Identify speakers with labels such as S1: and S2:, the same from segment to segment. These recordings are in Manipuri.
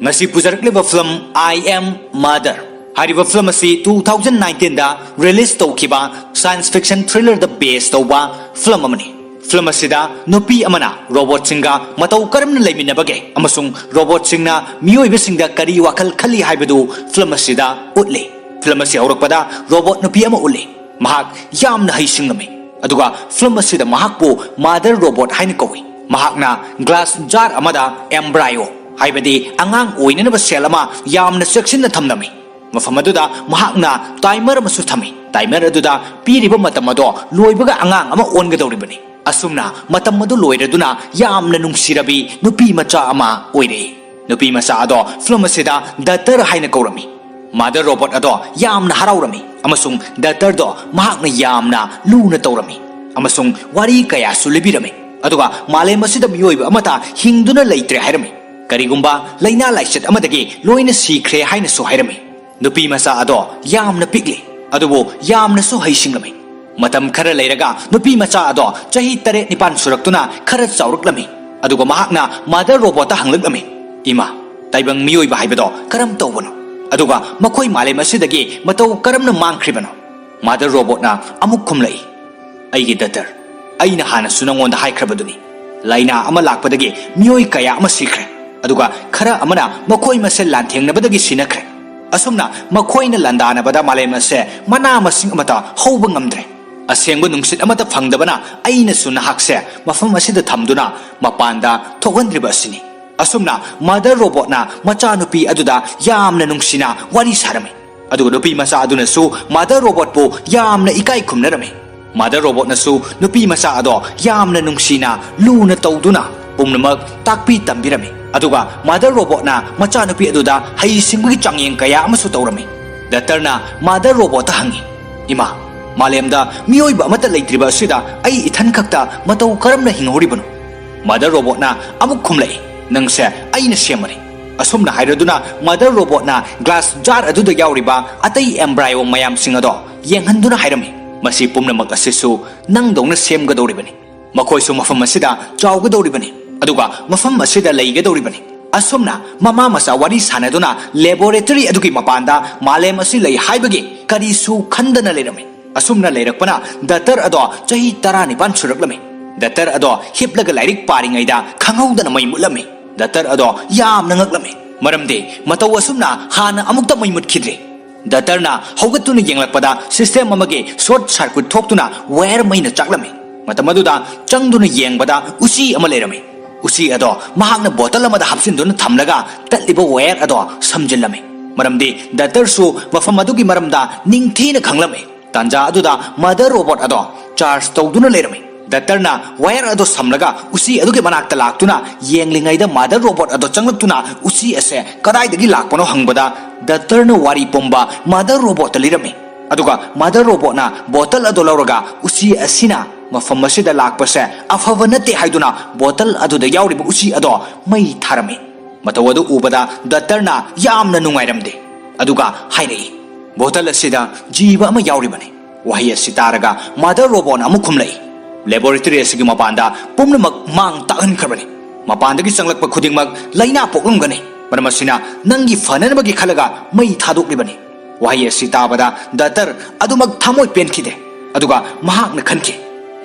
S1: ngasi pujarakliba film I Am Mother hariba film asi 2019 da release tawkiba science fiction thriller da base tawba film amani film asida nupi amana robot singa matau karamna leiminabage amasung robot singna miyoibe singda kari wakal khali haibadu film asida utli film asi aurakpada robot nupi ama utli mahak yamna haisingami aduga film asida mahakpu mother robot haina kawi mahakna glass jar amada embryo haibadi angang oinanaba cell ama yamna section na thamnami mafam aduda mahakna timer amasu thami timer aduda piriba matam ado loibaga angang ama ongadoribani asumna matam adu loiraduna yamna nungsirabi nupi macha ama oire nupi macha ado film asida datar haina kaurami mother robot ado yamna haraurami amasung datar do mahakna yamna luna taurami amasung wari kaya sulibirami aduga malem asida miyoiba amata hingduna leitre hairami karigumba laina laisat amadagi loina sikre haina su hairami nupi macha ado yamna pikli adubo yamna su haisingami matam khara leiraga nupi macha ado chahi tare nipan suraktuna khara chauruklami aduga mahakna mother robot ta hanglaklami ima taibang miyoiba haibado karam tawbano aduga makhoi malem asidagi matau karamna mangkhribano mother robot na amuk khumlai aigi datar aina hana sunangonda haikrabaduni laina ama lakpadagi miyoi kaya ama sikre aduga khara amana makhoi masel lanthengnabadagi sinakre asumna makhoina landanabada malem ase mana masing amata hauba ngamdre asengba nungsit amata phangdabana aina suna hakse mafam asida thamduna mapanda thokhandriba asini asumna mother robot na macha nupi aduda yamna nungsina wari sarami aduga nupi macha aduna su mother robot po yamna ikai khumnarami mother robot na su nupi macha ado yamna nungsina luna tawduna pumnamak takpi tambirami aduga mother robot na macha nupi aduda hai singbagi changyeng kaya amasu tawrami datarna mother robot ta hangi ima malemda miyoiba amata leitriba asida ai ithan khakta matau karamna hinghoribanu mother robot na amuk khumlai nangse aina semari asumna hairaduna mother robot na glass jar aduda yauriba atai embryo mayam singado yenghanduna hairami masi pumnamak asisu nangdongna semgadoribani makhoi mafam asida chawgadoribani aduga mafam asida leigadoribani asumna mama masa wari sanaduna laboratory adugi mapanda malem asi lei haibagi karisu khandana lerami asumna leirakpana datar ado chahi 19 suraklami datar ado hiplaga lairik paringaida khanghaudana mai mulami datar ado yamna ngaklami maramde matau asumna hana amukta mai mutkhidre datarna haugatuna yenglakpada system amage short circuit thoktuna wire maina chaklami matamaduda changduna yengbada usi ama lerami usi ado mahakna bottle amada hapsinduna thamlaga tatliba wire ado samjillami maramde datar su mafam adugi maramda ningthina khanglami tanja aduda mother robot ado charge tawduna lerami datarna wire ado samlaga usi adugi manakta laktuna yenglingaida mother robot ado changlaktuna usi ase kadaidagi lakpano hangbada datarna wari pomba mother robot lirami aduga mother robot na bottle ado lauraga usi asina mafam asida lakpase afava nate haiduna bottle aduda yauriba usi ado mai tharami matawadu ubada datarna yamna nungairamde aduga hainai bottle asida jiba ama yauribani wahi asitaraga mother robot na amukhumlai laboratory asigi mapanda pumnamak mang tahan karbani mapandagi changlakpa khudingmak laina poklumgani maramasina nangi fananabagi khalaga mai thadoklibani wahi asitabada datar adumak thamoi penkhide aduga mahakna khanki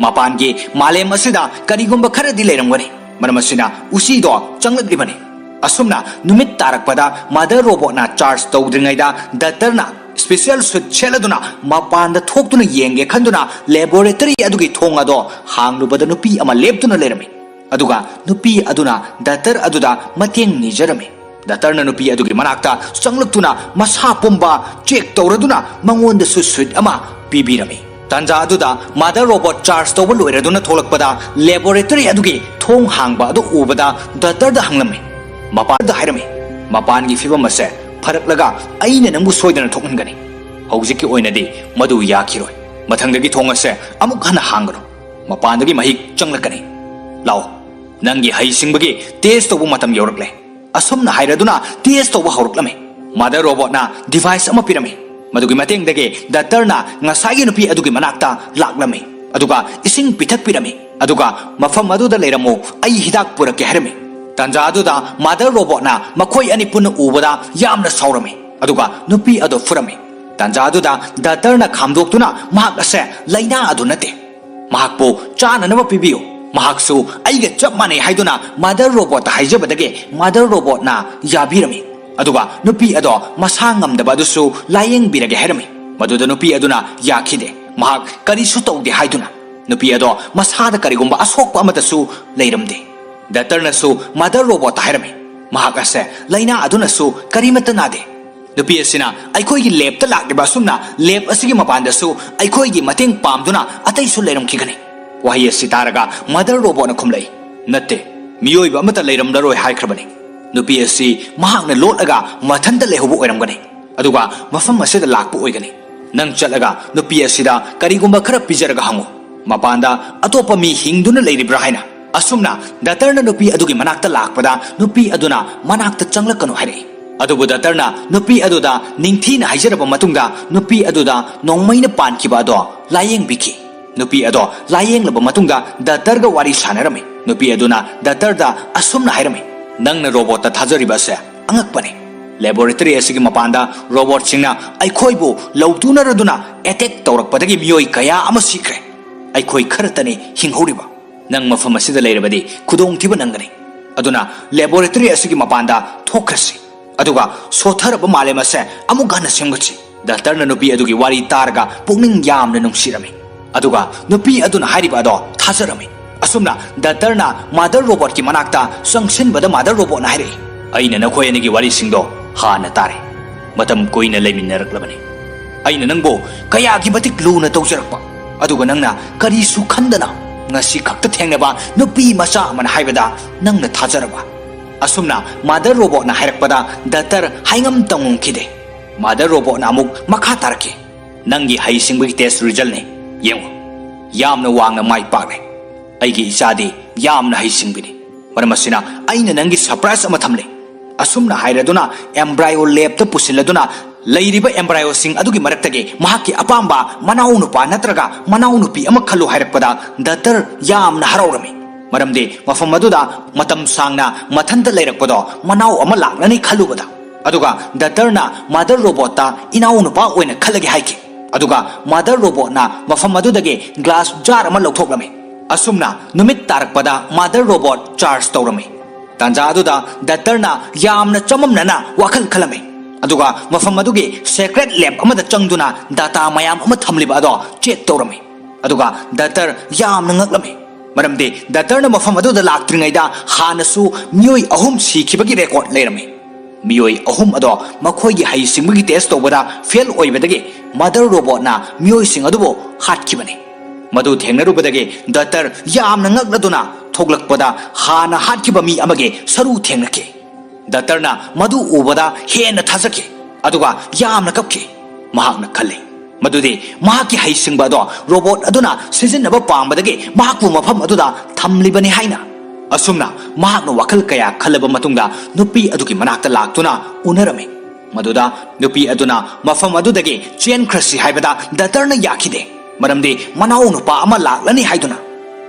S1: mapangi malem asida karigumba kharadi leiramgani maramasina usi do changlaklibani asumna numit tarakpada mother robot na charge tawdringaida datarna special suit cheladuna mapanda thoktuna yenge khanduna laboratory adugi thongado hanglubada nupi ama leptuna lerami aduga nupi aduna datar aduda mateng nijarami datarna nupi adugi manakta changlaktuna masa pomba check tawraduna mangonda suit ama pibirami tanja aduda mother robot charge tawba loiraduna tholakpada laboratory adugi thong hangba adu ubada datar da hanglami mapada hairami mapangi fibam ase फरकलगा अइने नंगु सोइदना थोकनगनि हौजिकि ओइनदि मदु याखिरोय मथंगदि थोंगसे अमुक हना हांगनो मपानदगि महिक चंगलकनि लाओ नंगी हईसिंगबगि टेस्ट तोबु मतम यौरकले असमना हाइरदुना टेस्ट तोबु हौरकलमे मदर रोबोटना डिवाइस अमा पिरमे मदुगि मतेंगदगे दातरना ngसागी नुपि अदुगि मनाक्ता लाक्लमे अदुगा इसिंग पिथक पिरमे अदुगा मफम अदुदा लेरमो अई हिदाक पुरके हरमे ꯇꯥꯟꯖꯥꯗꯨꯗ ꯃꯥꯗꯔ ꯔꯣꯕꯣꯠꯅ ꯃꯈꯣꯏ ꯑꯅꯤ ꯄꯨꯟꯅ ꯎꯕꯗ ꯌꯥꯝꯅ ꯁꯥꯎꯔꯝꯃꯤ ꯑꯗꯨꯒ ꯅꯨꯄꯤ ꯑꯗꯨ ꯐꯨꯔꯝꯃꯤ ꯇꯥꯟꯖꯥꯗꯨꯗ ꯗꯥꯛꯇꯔꯅ ꯈꯥꯝꯗꯣꯛꯇꯨꯅ ꯃꯍꯥꯛ ꯑꯁꯦ ꯂꯩꯅꯥ ꯑꯗꯨ ꯅꯠꯇꯦ ꯃꯍꯥꯛꯄꯨ ꯆꯥꯅꯅꯕ ꯄꯤꯕꯤꯌꯨ ꯃꯍꯥꯛꯁꯨ ꯑꯩꯒ ꯆꯞ ꯃꯥꯟꯅꯩ ꯍꯥꯏꯗꯨꯅ ꯃꯥꯗꯔ ꯔꯣꯕꯣꯠꯇ ꯍꯥꯏꯖꯕꯗꯒꯤ ꯃꯥꯗꯔ ꯔꯣꯕꯣꯠꯅ ꯌꯥꯕꯤꯔꯝꯃꯤ ꯑꯗꯨꯒ ꯅꯨꯄꯤ ꯑꯗꯣ ꯃꯁꯥ ꯉꯝꯗꯕ ꯑꯗꯨꯁꯨ ꯂꯥꯌꯦꯡꯕꯤꯔꯒꯦ ꯍꯥꯏꯔꯝꯃꯤ ꯃꯗꯨꯗ ꯅꯨꯄꯤ ꯑꯗꯨꯅ ꯌꯥꯈꯤꯗꯦ ꯃꯍꯥꯛ ꯀꯔꯤꯁꯨ ꯇꯧꯗꯦ ꯍꯥꯏꯗꯨꯅ ꯅꯨꯄꯤ ꯑꯗꯣ ꯃꯁꯥꯗ ꯀꯔꯤꯒꯨꯝꯕ ꯑꯁꯣꯛꯄ ꯑꯃꯇꯁꯨ ꯂꯩꯔꯝꯗꯦ ꯗꯥꯛꯇꯔꯅꯁꯨ ꯃꯥꯗꯔ ꯔꯣꯕꯣꯠꯇ ꯍꯥꯏꯔꯝꯃꯤ ꯃꯍꯥꯛ ꯑꯁꯦ ꯂꯩꯅꯥ ꯑꯗꯨꯅꯁꯨ ꯀꯔꯤꯃꯠꯇ ꯅꯥꯗꯦ ꯅꯨꯄꯤ ꯑꯁꯤꯅ ꯑꯩꯈꯣꯏꯒꯤ ꯂꯦꯕꯇ ꯂꯥꯛꯂꯤꯕ ꯑꯁꯨꯝꯅ ꯂꯦꯕ ꯑꯁꯤꯒꯤ ꯃꯄꯥꯟꯗꯁꯨ ꯑꯩꯈꯣꯏꯒꯤ ꯃꯇꯦꯡ ꯄꯥꯝꯗꯨꯅ ꯑꯇꯩꯁꯨ ꯂꯩꯔꯝꯈꯤꯒꯅꯤ ꯋꯥꯍꯩ ꯑꯁꯤ ꯇꯥꯔꯒ ꯃꯥꯗꯔ ꯔꯣꯕꯣꯠꯅ ꯈꯨꯝꯂꯛꯏ ꯅꯠꯇꯦ ꯃꯤꯑꯣꯏꯕ ꯑꯃꯠꯇ ꯂꯩꯔꯝꯂꯔꯣꯏ ꯍꯥꯏꯈ꯭ꯔꯕꯅꯤ ꯅꯨꯄꯤ ꯑꯁꯤ ꯃꯍꯥꯛꯅ ꯂꯣꯠꯂꯒ ꯃꯊꯟꯇ ꯂꯩꯍꯧꯕ ꯑꯣꯏꯔꯝꯒꯅꯤ ꯑꯗꯨꯒ ꯃꯐꯝ ꯑꯁꯤꯗ ꯂꯥꯛꯄ ꯑꯣꯏꯒꯅꯤ ꯅꯪ ꯆꯠꯂꯒ ꯅꯨꯄꯤ ꯑꯁꯤꯗ ꯀꯔꯤꯒꯨꯝꯕ ꯈꯔ ꯄꯤꯖꯔꯒ ꯍꯪꯉꯨ ꯃꯄꯥꯟꯗ ꯑꯇꯣꯞꯄ ꯃꯤ ꯍꯤꯡꯗꯨꯅ ꯂꯩꯔꯤꯕ꯭ꯔꯥ ꯍꯥꯏꯅ ꯑꯁꯨꯝꯅ ꯗꯥꯛꯇꯔꯅ ꯅꯨꯄꯤ ꯑꯗꯨꯒꯤ ꯃꯅꯥꯛꯇ ꯂꯥꯛꯄꯗ ꯅꯨꯄꯤ ꯑꯗꯨꯅ ꯃꯅꯥꯛꯇ ꯆꯪꯂꯛꯀꯅꯨ ꯍꯥꯏꯔꯛꯏ ꯑꯗꯨꯕꯨ ꯗꯥꯛꯇꯔꯅ ꯅꯨꯄꯤ ꯑꯗꯨꯗ ꯅꯤꯡꯊꯤꯅ ꯍꯥꯏꯖꯔꯕ ꯃꯇꯨꯡꯗ ꯅꯨꯄꯤ ꯑꯗꯨꯗ ꯅꯣꯡꯃꯩꯅ ꯄꯥꯟꯈꯤꯕ ꯑꯗꯣ ꯂꯥꯌꯦꯡꯕꯤꯈꯤ ꯅꯨꯄꯤ ꯑꯗꯣ ꯂꯥꯌꯦꯡꯂꯕ ꯃꯇꯨꯡꯗ ꯗꯥꯛꯇꯔꯒ ꯋꯥꯔꯤ ꯁꯥꯟꯅꯔꯝꯃꯤ ꯅꯨꯄꯤ ꯑꯗꯨꯅ ꯗꯥꯛꯇꯔꯗ ꯑꯁꯨꯝꯅ ꯍꯥꯏꯔꯝꯃꯤ ꯅꯪꯅ ꯔꯣꯕꯣꯠꯇ ꯊꯥꯖꯔꯤꯕ ꯑꯁꯦ ꯑꯉꯛꯄꯅꯤ ꯂꯦꯕꯣꯔꯦꯇꯔꯤ ꯑꯁꯤꯒꯤ ꯃꯄꯥꯟꯗ ꯔꯣꯕꯣꯠꯁꯤꯡꯅ ꯑꯩꯈꯣꯏꯕꯨ ꯂꯧꯇꯨꯅꯔꯗꯨꯅ ꯑꯦꯇꯦꯛ ꯇꯧꯔꯛꯄꯗꯒꯤ ꯃꯤꯑꯣꯏ ꯀꯌꯥ ꯑꯃ ꯁꯤꯈ꯭ꯔꯦ ꯑꯩꯈꯣꯏ ꯈꯔꯇꯅꯤ ꯍꯤꯡꯍꯧꯔꯤꯕ ꯅꯪ ꯃꯐꯝ ꯑꯁꯤꯗ ꯂꯩꯔꯕꯗꯤ ꯈꯨꯗꯣꯡꯊꯤꯕ ꯅꯪꯒꯅꯤ ꯑꯗꯨꯅ ꯂꯦꯕꯣꯔꯦꯇꯔꯤ ꯑꯁꯤꯒꯤ ꯃꯄꯥꯟꯗ ꯊꯣꯛꯈ꯭ꯔꯁꯤ ꯑꯗꯨꯒ ꯁꯣꯊꯔꯕ ꯃꯥꯂꯦꯝ ꯑꯁꯦ ꯑꯃꯨꯛ ꯍꯟꯅ ꯁꯦꯝꯒꯠꯁꯤ ꯗꯥꯛꯇꯔꯅ ꯅꯨꯄꯤ ꯑꯗꯨꯒꯤ ꯋꯥꯔꯤ ꯇꯥꯔꯒ ꯄꯨꯛꯅꯤꯡ ꯌꯥꯝꯅ ꯅꯨꯡꯁꯤꯔꯝꯃꯤ ꯑꯗꯨꯒ ꯅꯨꯄꯤ ꯑꯗꯨꯅ ꯍꯥꯏꯔꯤꯕ ꯑꯗꯣ ꯊꯥꯖꯔꯝꯃꯤ ꯑꯁꯨꯝꯅ ꯗꯥꯛꯇꯔꯅ ꯃꯥꯗꯔ ꯔꯣꯕꯣꯠꯀꯤ ꯃꯅꯥꯛꯇ ꯆꯪꯁꯤꯟꯕꯗ ꯃꯥꯗꯔ ꯔꯣꯕꯣꯠꯅ ꯍꯥꯏꯔꯛꯏ ꯑꯩꯅ ꯅꯈꯣꯏ ꯑꯅꯤꯒꯤ ꯋꯥꯔꯤꯁꯤꯡꯗꯣ ꯍꯥꯟꯅ ꯇꯥꯔꯦ ꯃꯇꯝ ꯀꯨꯏꯅ ꯂꯩꯃꯤꯟꯅꯔꯛꯂꯕꯅꯤ ꯑꯩꯅ ꯅꯪꯕꯨ ꯀꯌꯥꯒꯤ ꯃꯇꯤꯛ ꯂꯨꯅ ꯇꯧꯖꯔꯛꯄ ꯑꯗꯨꯒ ꯅꯪꯅ ꯀꯔꯤꯁꯨ ꯈꯟꯗꯅ ꯉꯁꯤ ꯈꯛꯇ ꯊꯦꯡꯅꯕ ꯅꯨꯄꯤ ꯃꯆꯥ ꯑꯃꯅ ꯍꯥꯏꯕꯗ ꯅꯪꯅ ꯊꯥꯖꯔꯕ ꯑꯁꯨꯝꯅ ꯃꯥꯗꯔ ꯔꯣꯕꯣꯠꯅ ꯍꯥꯏꯔꯛꯄꯗ ꯗꯥꯛꯇꯔ ꯍꯥꯏꯉꯝ ꯇꯝꯉꯝꯈꯤꯗꯦ ꯃꯥꯗꯔ ꯔꯣꯕꯣꯠꯅ ꯑꯃꯨꯛ ꯃꯈꯥ ꯇꯥꯔꯛꯈꯤ ꯅꯪꯒꯤ ꯍꯩꯁꯤꯡꯕꯒꯤ ꯇꯦꯁ ꯔꯤꯖꯜꯅꯤ ꯌꯦꯡꯉꯨ ꯌꯥꯝꯅ ꯋꯥꯡꯅ ꯃꯥꯏ ꯄꯥꯛꯂꯦ ꯑꯩꯒꯤ ꯏꯆꯥꯗꯤ ꯌꯥꯝꯅ ꯍꯩꯁꯤꯡꯕꯤꯅꯤ ꯃꯔꯝ ꯑꯁꯤꯅ ꯑꯩꯅ ꯅꯪꯒꯤ ꯁꯔꯄ꯭ꯔꯥꯏꯖ ꯑꯃ ꯊꯝꯂꯦ ꯑꯁꯨꯝꯅ ꯍꯥꯏꯔꯗꯨꯅ ꯑꯦꯝꯕ꯭ꯔꯥꯏꯑꯣ ꯂꯦꯕꯇ ꯄꯨꯁꯤꯜꯂꯗꯨꯅ ꯂꯩꯔꯤꯕ ꯑꯦꯝꯕ꯭ꯔꯥꯏꯑꯣꯁꯤꯡ ꯑꯗꯨꯒꯤ ꯃꯔꯛꯇꯒꯤ ꯃꯍꯥꯛꯀꯤ ꯑꯄꯥꯝꯕ ꯃꯅꯥꯎ ꯅꯨꯄꯥ ꯅꯠꯇ꯭ꯔꯒ ꯃꯅꯥꯎ ꯅꯨꯄꯤ ꯑꯃ ꯈꯜꯂꯨ ꯍꯥꯏꯔꯛꯄꯗ ꯗꯥꯛꯇꯔ ꯌꯥꯝꯅ ꯍꯔꯥꯎꯔꯝꯃꯤ ꯃꯔꯝꯗꯤ ꯃꯐꯝ ꯑꯗꯨꯗ ꯃꯇꯝ ꯁꯥꯡꯅ ꯃꯊꯟꯇ ꯂꯩꯔꯛꯄꯗꯣ ꯃꯅꯥꯎ ꯑꯃ ꯂꯥꯛꯂꯅꯤ ꯈꯜꯂꯨꯕꯗ ꯑꯗꯨꯒ ꯗꯥꯛꯇꯔꯅ ꯃꯥꯗꯔ ꯔꯣꯕꯣꯠꯇ ꯏꯅꯥꯎ ꯅꯨꯄꯥ ꯑꯣꯏꯅ ꯈꯜꯂꯒꯦ ꯍꯥꯏꯈꯤ ꯑꯗꯨꯒ ꯃꯥꯗꯔ ꯔꯣꯕꯣꯠꯅ ꯃꯐꯝ ꯑꯗꯨꯗꯒꯤ ꯒ꯭ꯂꯥꯁ ꯖꯥꯔ ꯑꯃ ꯂꯧꯊꯣꯛꯂꯝꯃꯤ ꯑꯁꯨꯝꯅ ꯅꯨꯃꯤꯠ ꯇꯥꯔꯛꯄꯗ ꯃꯥꯗꯔ ꯔꯣꯕꯣꯠ ꯆꯥꯔꯖ ꯇꯧꯔꯝꯃꯤ ꯇꯥꯟꯖꯥ ꯑꯗꯨꯗ ꯗꯥꯛꯇꯔꯅ ꯌꯥꯝꯅ ꯆꯃꯝꯅꯅ ꯋꯥꯈꯜ ꯈꯜꯂꯝꯃꯤ ꯑꯗꯨꯒ ꯃꯐꯝ ꯑꯗꯨꯒꯤ ꯁꯦꯀ꯭ꯔꯦꯠ ꯂꯦꯕ ꯑꯃꯗ ꯆꯪꯗꯨꯅ ꯗꯥꯇꯥ ꯃꯌꯥꯝ ꯑꯃ ꯊꯝꯂꯤꯕ ꯑꯗꯣ ꯆꯦꯛ ꯇꯧꯔꯝꯃꯤ ꯑꯗꯨꯒ ꯗꯥꯛꯇꯔ ꯌꯥꯝꯅ ꯉꯛꯂꯝꯃꯤ ꯃꯔꯝꯗꯤ ꯗꯥꯛꯇꯔꯅ ꯃꯐꯝ ꯑꯗꯨꯗ ꯂꯥꯛꯇ꯭ꯔꯤꯉꯩꯗ ꯍꯥꯟꯅꯁꯨ ꯃꯤꯑꯣꯏ 3 ꯁꯤꯈꯤꯕꯒꯤ ꯔꯦꯀꯣꯔꯗ ꯂꯩꯔꯝꯃꯤ ꯃꯤꯑꯣꯏ 3 ꯑꯗꯣ ꯃꯈꯣꯏꯒꯤ ꯍꯩꯁꯤꯡꯕꯒꯤ ꯇꯦꯁ ꯇꯧꯕꯗ ꯐꯦꯜ ꯑꯣꯏꯕꯗꯒꯤ ꯃꯥꯗꯔ ꯔꯣꯕꯣꯠꯅ ꯃꯤꯑꯣꯏꯁꯤꯡ ꯑꯗꯨꯕꯨ ꯍꯥꯠꯈꯤꯕꯅꯤ ꯃꯗꯨ ꯊꯦꯡꯅꯔꯨꯕꯗꯒꯤ ꯗꯥꯛꯇꯔ ꯌꯥꯝꯅ ꯉꯛꯂꯗꯨꯅ ꯊꯣꯛꯂꯛꯄꯗ ꯍꯥꯟꯅ ꯍꯥꯠꯈꯤꯕ ꯃꯤ ꯑꯃꯒꯤ ꯁꯔꯨ ꯊꯦꯡꯅꯈꯤ ꯗꯥꯛꯇꯔꯅ ꯃꯗꯨ ꯎꯕꯗ ꯍꯦꯟꯅ ꯊꯥꯖꯈꯤ ꯑꯗꯨꯒ ꯌꯥꯝꯅ ꯀꯞꯈꯤ ꯃꯍꯥꯛꯅ ꯈꯜꯂꯤ ꯃꯗꯨꯗꯤ ꯃꯍꯥꯛꯀꯤ ꯍꯩꯁꯤꯡꯕ ꯑꯗꯣ ꯔꯣꯕꯣꯠ ꯑꯗꯨꯅ ꯁꯤꯖꯤꯟꯅꯕ ꯄꯥꯝꯕꯗꯒꯤ ꯃꯍꯥꯛꯄꯨ ꯃꯐꯝ ꯑꯗꯨꯗ ꯊꯝꯂꯤꯕꯅꯤ ꯍꯥꯏꯅ ꯑꯁꯨꯝꯅ ꯃꯍꯥꯛꯅ ꯋꯥꯈꯜ ꯀꯌꯥ ꯈꯜꯂꯕ ꯃꯇꯨꯡꯗ ꯅꯨꯄꯤ ꯑꯗꯨꯒꯤ ꯃꯅꯥꯛꯇ ꯂꯥꯛꯇꯨꯅ ꯎꯅꯔꯝꯃꯤ ꯃꯗꯨꯗ ꯅꯨꯄꯤ ꯑꯗꯨꯅ ꯃꯐꯝ ꯑꯗꯨꯗꯒꯤ ꯆꯦꯟꯈ꯭ꯔꯁꯤ ꯍꯥꯏꯕꯗ ꯗꯥꯛꯇꯔꯅ ꯌꯥꯈꯤꯗꯦ ꯃꯔꯝꯗꯤ ꯃꯅꯥꯎ ꯅꯨꯄꯥ ꯑꯃ ꯂꯥꯛꯂꯅꯤ ꯍꯥꯏꯗꯨꯅ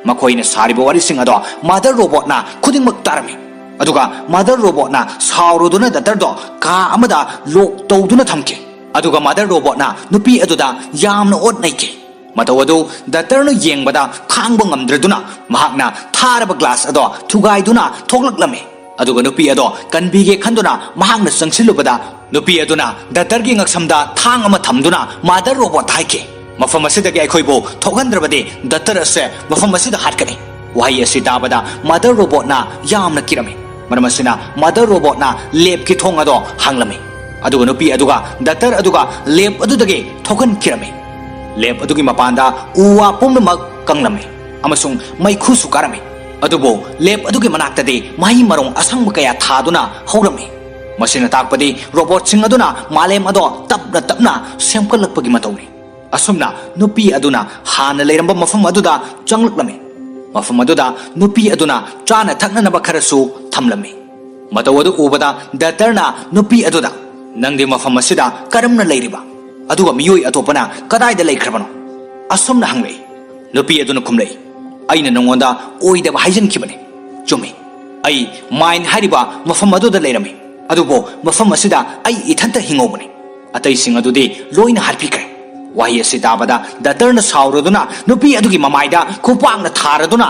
S1: ꯃꯈꯣꯏꯅ ꯁꯥꯔꯤꯕ ꯋꯥꯔꯤꯁꯤꯡ ꯑꯗꯣ ꯃꯥꯗꯔ ꯔꯣꯕꯣꯠꯅ ꯈꯨꯗꯤꯡꯃꯛ ꯇꯥꯔꯝꯃꯤ ꯑꯗꯨꯒ ꯃꯥꯗꯔ ꯔꯣꯕꯣꯠꯅ ꯁꯥꯎꯔꯨꯗꯨꯅ ꯗꯥꯛꯇꯔꯗꯣ ꯀꯥ ꯑꯃꯗ ꯂꯣꯛ ꯇꯧꯗꯨꯅ ꯊꯝꯈꯤ ꯑꯗꯨꯒ ꯃꯥꯗꯔ ꯔꯣꯕꯣꯠꯅ ꯅꯨꯄꯤ ꯑꯗꯨꯗ ꯌꯥꯝꯅ ꯑꯣꯠ ꯅꯩꯈꯤ ꯃꯇꯧ ꯑꯗꯨ ꯗꯥꯛꯇꯔꯅ ꯌꯦꯡꯕꯗ ꯈꯥꯡꯕ ꯉꯝꯗ꯭ꯔꯗꯨꯅ ꯃꯍꯥꯛꯅ ꯊꯥꯔꯕ ꯒ꯭ꯂꯥꯁ ꯑꯗꯣ ꯊꯨꯒꯥꯏꯗꯨꯅ ꯊꯣꯛꯂꯛꯂꯝꯃꯤ ꯑꯗꯨꯒ ꯅꯨꯄꯤ ꯑꯗꯣ ꯀꯟꯕꯤꯒꯦ ꯈꯟꯗꯨꯅ ꯃꯍꯥꯛꯅ ꯆꯪꯁꯤꯜꯂꯨꯕꯗ ꯅꯨꯄꯤ ꯑꯗꯨꯅ ꯗꯥꯛꯇꯔꯒꯤ ꯉꯛꯁꯝꯗ ꯊꯥꯡ ꯑꯃ ꯊꯝꯗꯨꯅ ꯃꯥꯗꯔ ꯔꯣꯕꯣꯠꯇ ꯍꯥꯏꯈꯤ ꯃꯐꯝ ꯑꯁꯤꯗꯒꯤ ꯑꯩꯈꯣꯏꯕꯨ ꯊꯣꯛꯍꯟꯗ꯭ꯔꯕꯗꯤ ꯗꯥꯛꯇꯔ ꯑꯁꯦ ꯃꯐꯝ ꯑꯁꯤꯗ ꯍꯥꯠꯀꯅꯤ ꯋꯥꯍꯩ ꯑꯁꯤ ꯇꯥꯕꯗ ꯃꯥꯗꯔ ꯔꯣꯕꯣꯠꯅ ꯌꯥꯝꯅ ꯀꯤꯔꯝꯃꯤ ꯃꯔꯝ ꯑꯁꯤꯅ ꯃꯥꯗꯔ ꯔꯣꯕꯣꯠꯅ ꯂꯦꯕꯀꯤ ꯊꯣꯡ ꯑꯗꯣ ꯍꯥꯡꯂꯝꯃꯤ ꯑꯗꯨꯒ ꯅꯨꯄꯤ ꯑꯗꯨꯒ ꯗꯥꯛꯇꯔ ꯑꯗꯨꯒ ꯂꯦꯕ ꯑꯗꯨꯗꯒꯤ ꯊꯣꯛꯍꯟꯈꯤꯔꯝꯃꯤ ꯂꯦꯕ ꯑꯗꯨꯒꯤ ꯃꯄꯥꯟꯗ ꯎ ꯋꯥ ꯄꯨꯝꯅꯃꯛ ꯀꯪꯂꯝꯃꯤ ꯑꯃꯁꯨꯡ ꯃꯩꯈꯨꯁꯨ ꯀꯥꯔꯝꯃꯤ ꯑꯗꯨꯕꯨ ꯂꯦꯕ ꯑꯗꯨꯒꯤ ꯃꯅꯥꯛꯇꯗꯤ ꯃꯍꯩ ꯃꯔꯣꯡ ꯑꯁꯪꯕ ꯀꯌꯥ ꯊꯥꯗꯨꯅ ꯍꯧꯔꯝꯃꯤ ꯃꯁꯤꯅ ꯇꯥꯛꯄꯗꯤ ꯔꯣꯕꯣꯠꯁꯤꯡ ꯑꯗꯨꯅ ꯃꯥꯂꯦꯝ ꯑꯗꯣ ꯇꯞꯅ ꯇꯞꯅ ꯁꯦꯝꯒꯠꯂꯛꯄꯒꯤ ꯃꯇꯧꯅꯤ ꯑꯁꯨꯝꯅ ꯅꯨꯄꯤ ꯑꯗꯨꯅ ꯍꯥꯟꯅ ꯂꯩꯔꯝꯕ ꯃꯐꯝ ꯑꯗꯨꯗ ꯆꯪꯂꯛꯂꯝꯃꯤ ꯃꯐꯝ ꯑꯗꯨꯗ ꯅꯨꯄꯤ ꯑꯗꯨꯅ ꯆꯥꯅ ꯊꯛꯅꯅꯕ ꯈꯔꯁꯨ ꯊꯝꯂꯝꯃꯤ ꯃꯇꯧ ꯑꯗꯨ ꯎꯕꯗ ꯗꯥꯛꯇꯔꯅ ꯅꯨꯄꯤ ꯑꯗꯨꯗ ꯅꯪꯗꯤ ꯃꯐꯝ ꯑꯁꯤꯗ ꯀꯔꯝꯅ ꯂꯩꯔꯤꯕ ꯑꯗꯨꯒ ꯃꯤꯑꯣꯏ ꯑꯇꯣꯞꯄꯅ ꯀꯗꯥꯏꯗ ꯂꯩꯈ꯭ꯔꯕꯅꯣ ꯑꯁꯨꯝꯅ ꯍꯪꯂꯛꯏ ꯅꯨꯄꯤ ꯑꯗꯨꯅ ꯈꯨꯝꯂꯛꯏ ꯑꯩꯅ ꯅꯉꯣꯟꯗ ꯑꯣꯏꯗꯕ ꯍꯥꯏꯖꯟꯈꯤꯕꯅꯤ ꯆꯨꯝꯃꯤ ꯑꯩ ꯃꯥꯏꯟ ꯍꯥꯏꯔꯤꯕ ꯃꯐꯝ ꯑꯗꯨꯗ ꯂꯩꯔꯝꯃꯤ ꯑꯗꯨꯕꯨ ꯃꯐꯝ ꯑꯁꯤꯗ ꯑꯩ ꯏꯊꯟꯇ ꯍꯤꯡꯍꯧꯕꯅꯤ ꯑꯇꯩꯁꯤꯡ ꯑꯗꯨꯗꯤ ꯂꯣꯏꯅ ꯍꯥꯠꯄꯤꯈ꯭ꯔꯦ ꯋꯥꯍꯩ ꯑꯁꯤ ꯇꯥꯕꯗ ꯗꯥꯛꯇꯔꯅ ꯁꯥꯎꯔꯗꯨꯅ ꯅꯨꯄꯤ ꯑꯗꯨꯒꯤ ꯃꯃꯥꯏꯗ ꯈꯨꯄꯥꯛꯅ ꯊꯥꯔꯗꯨꯅ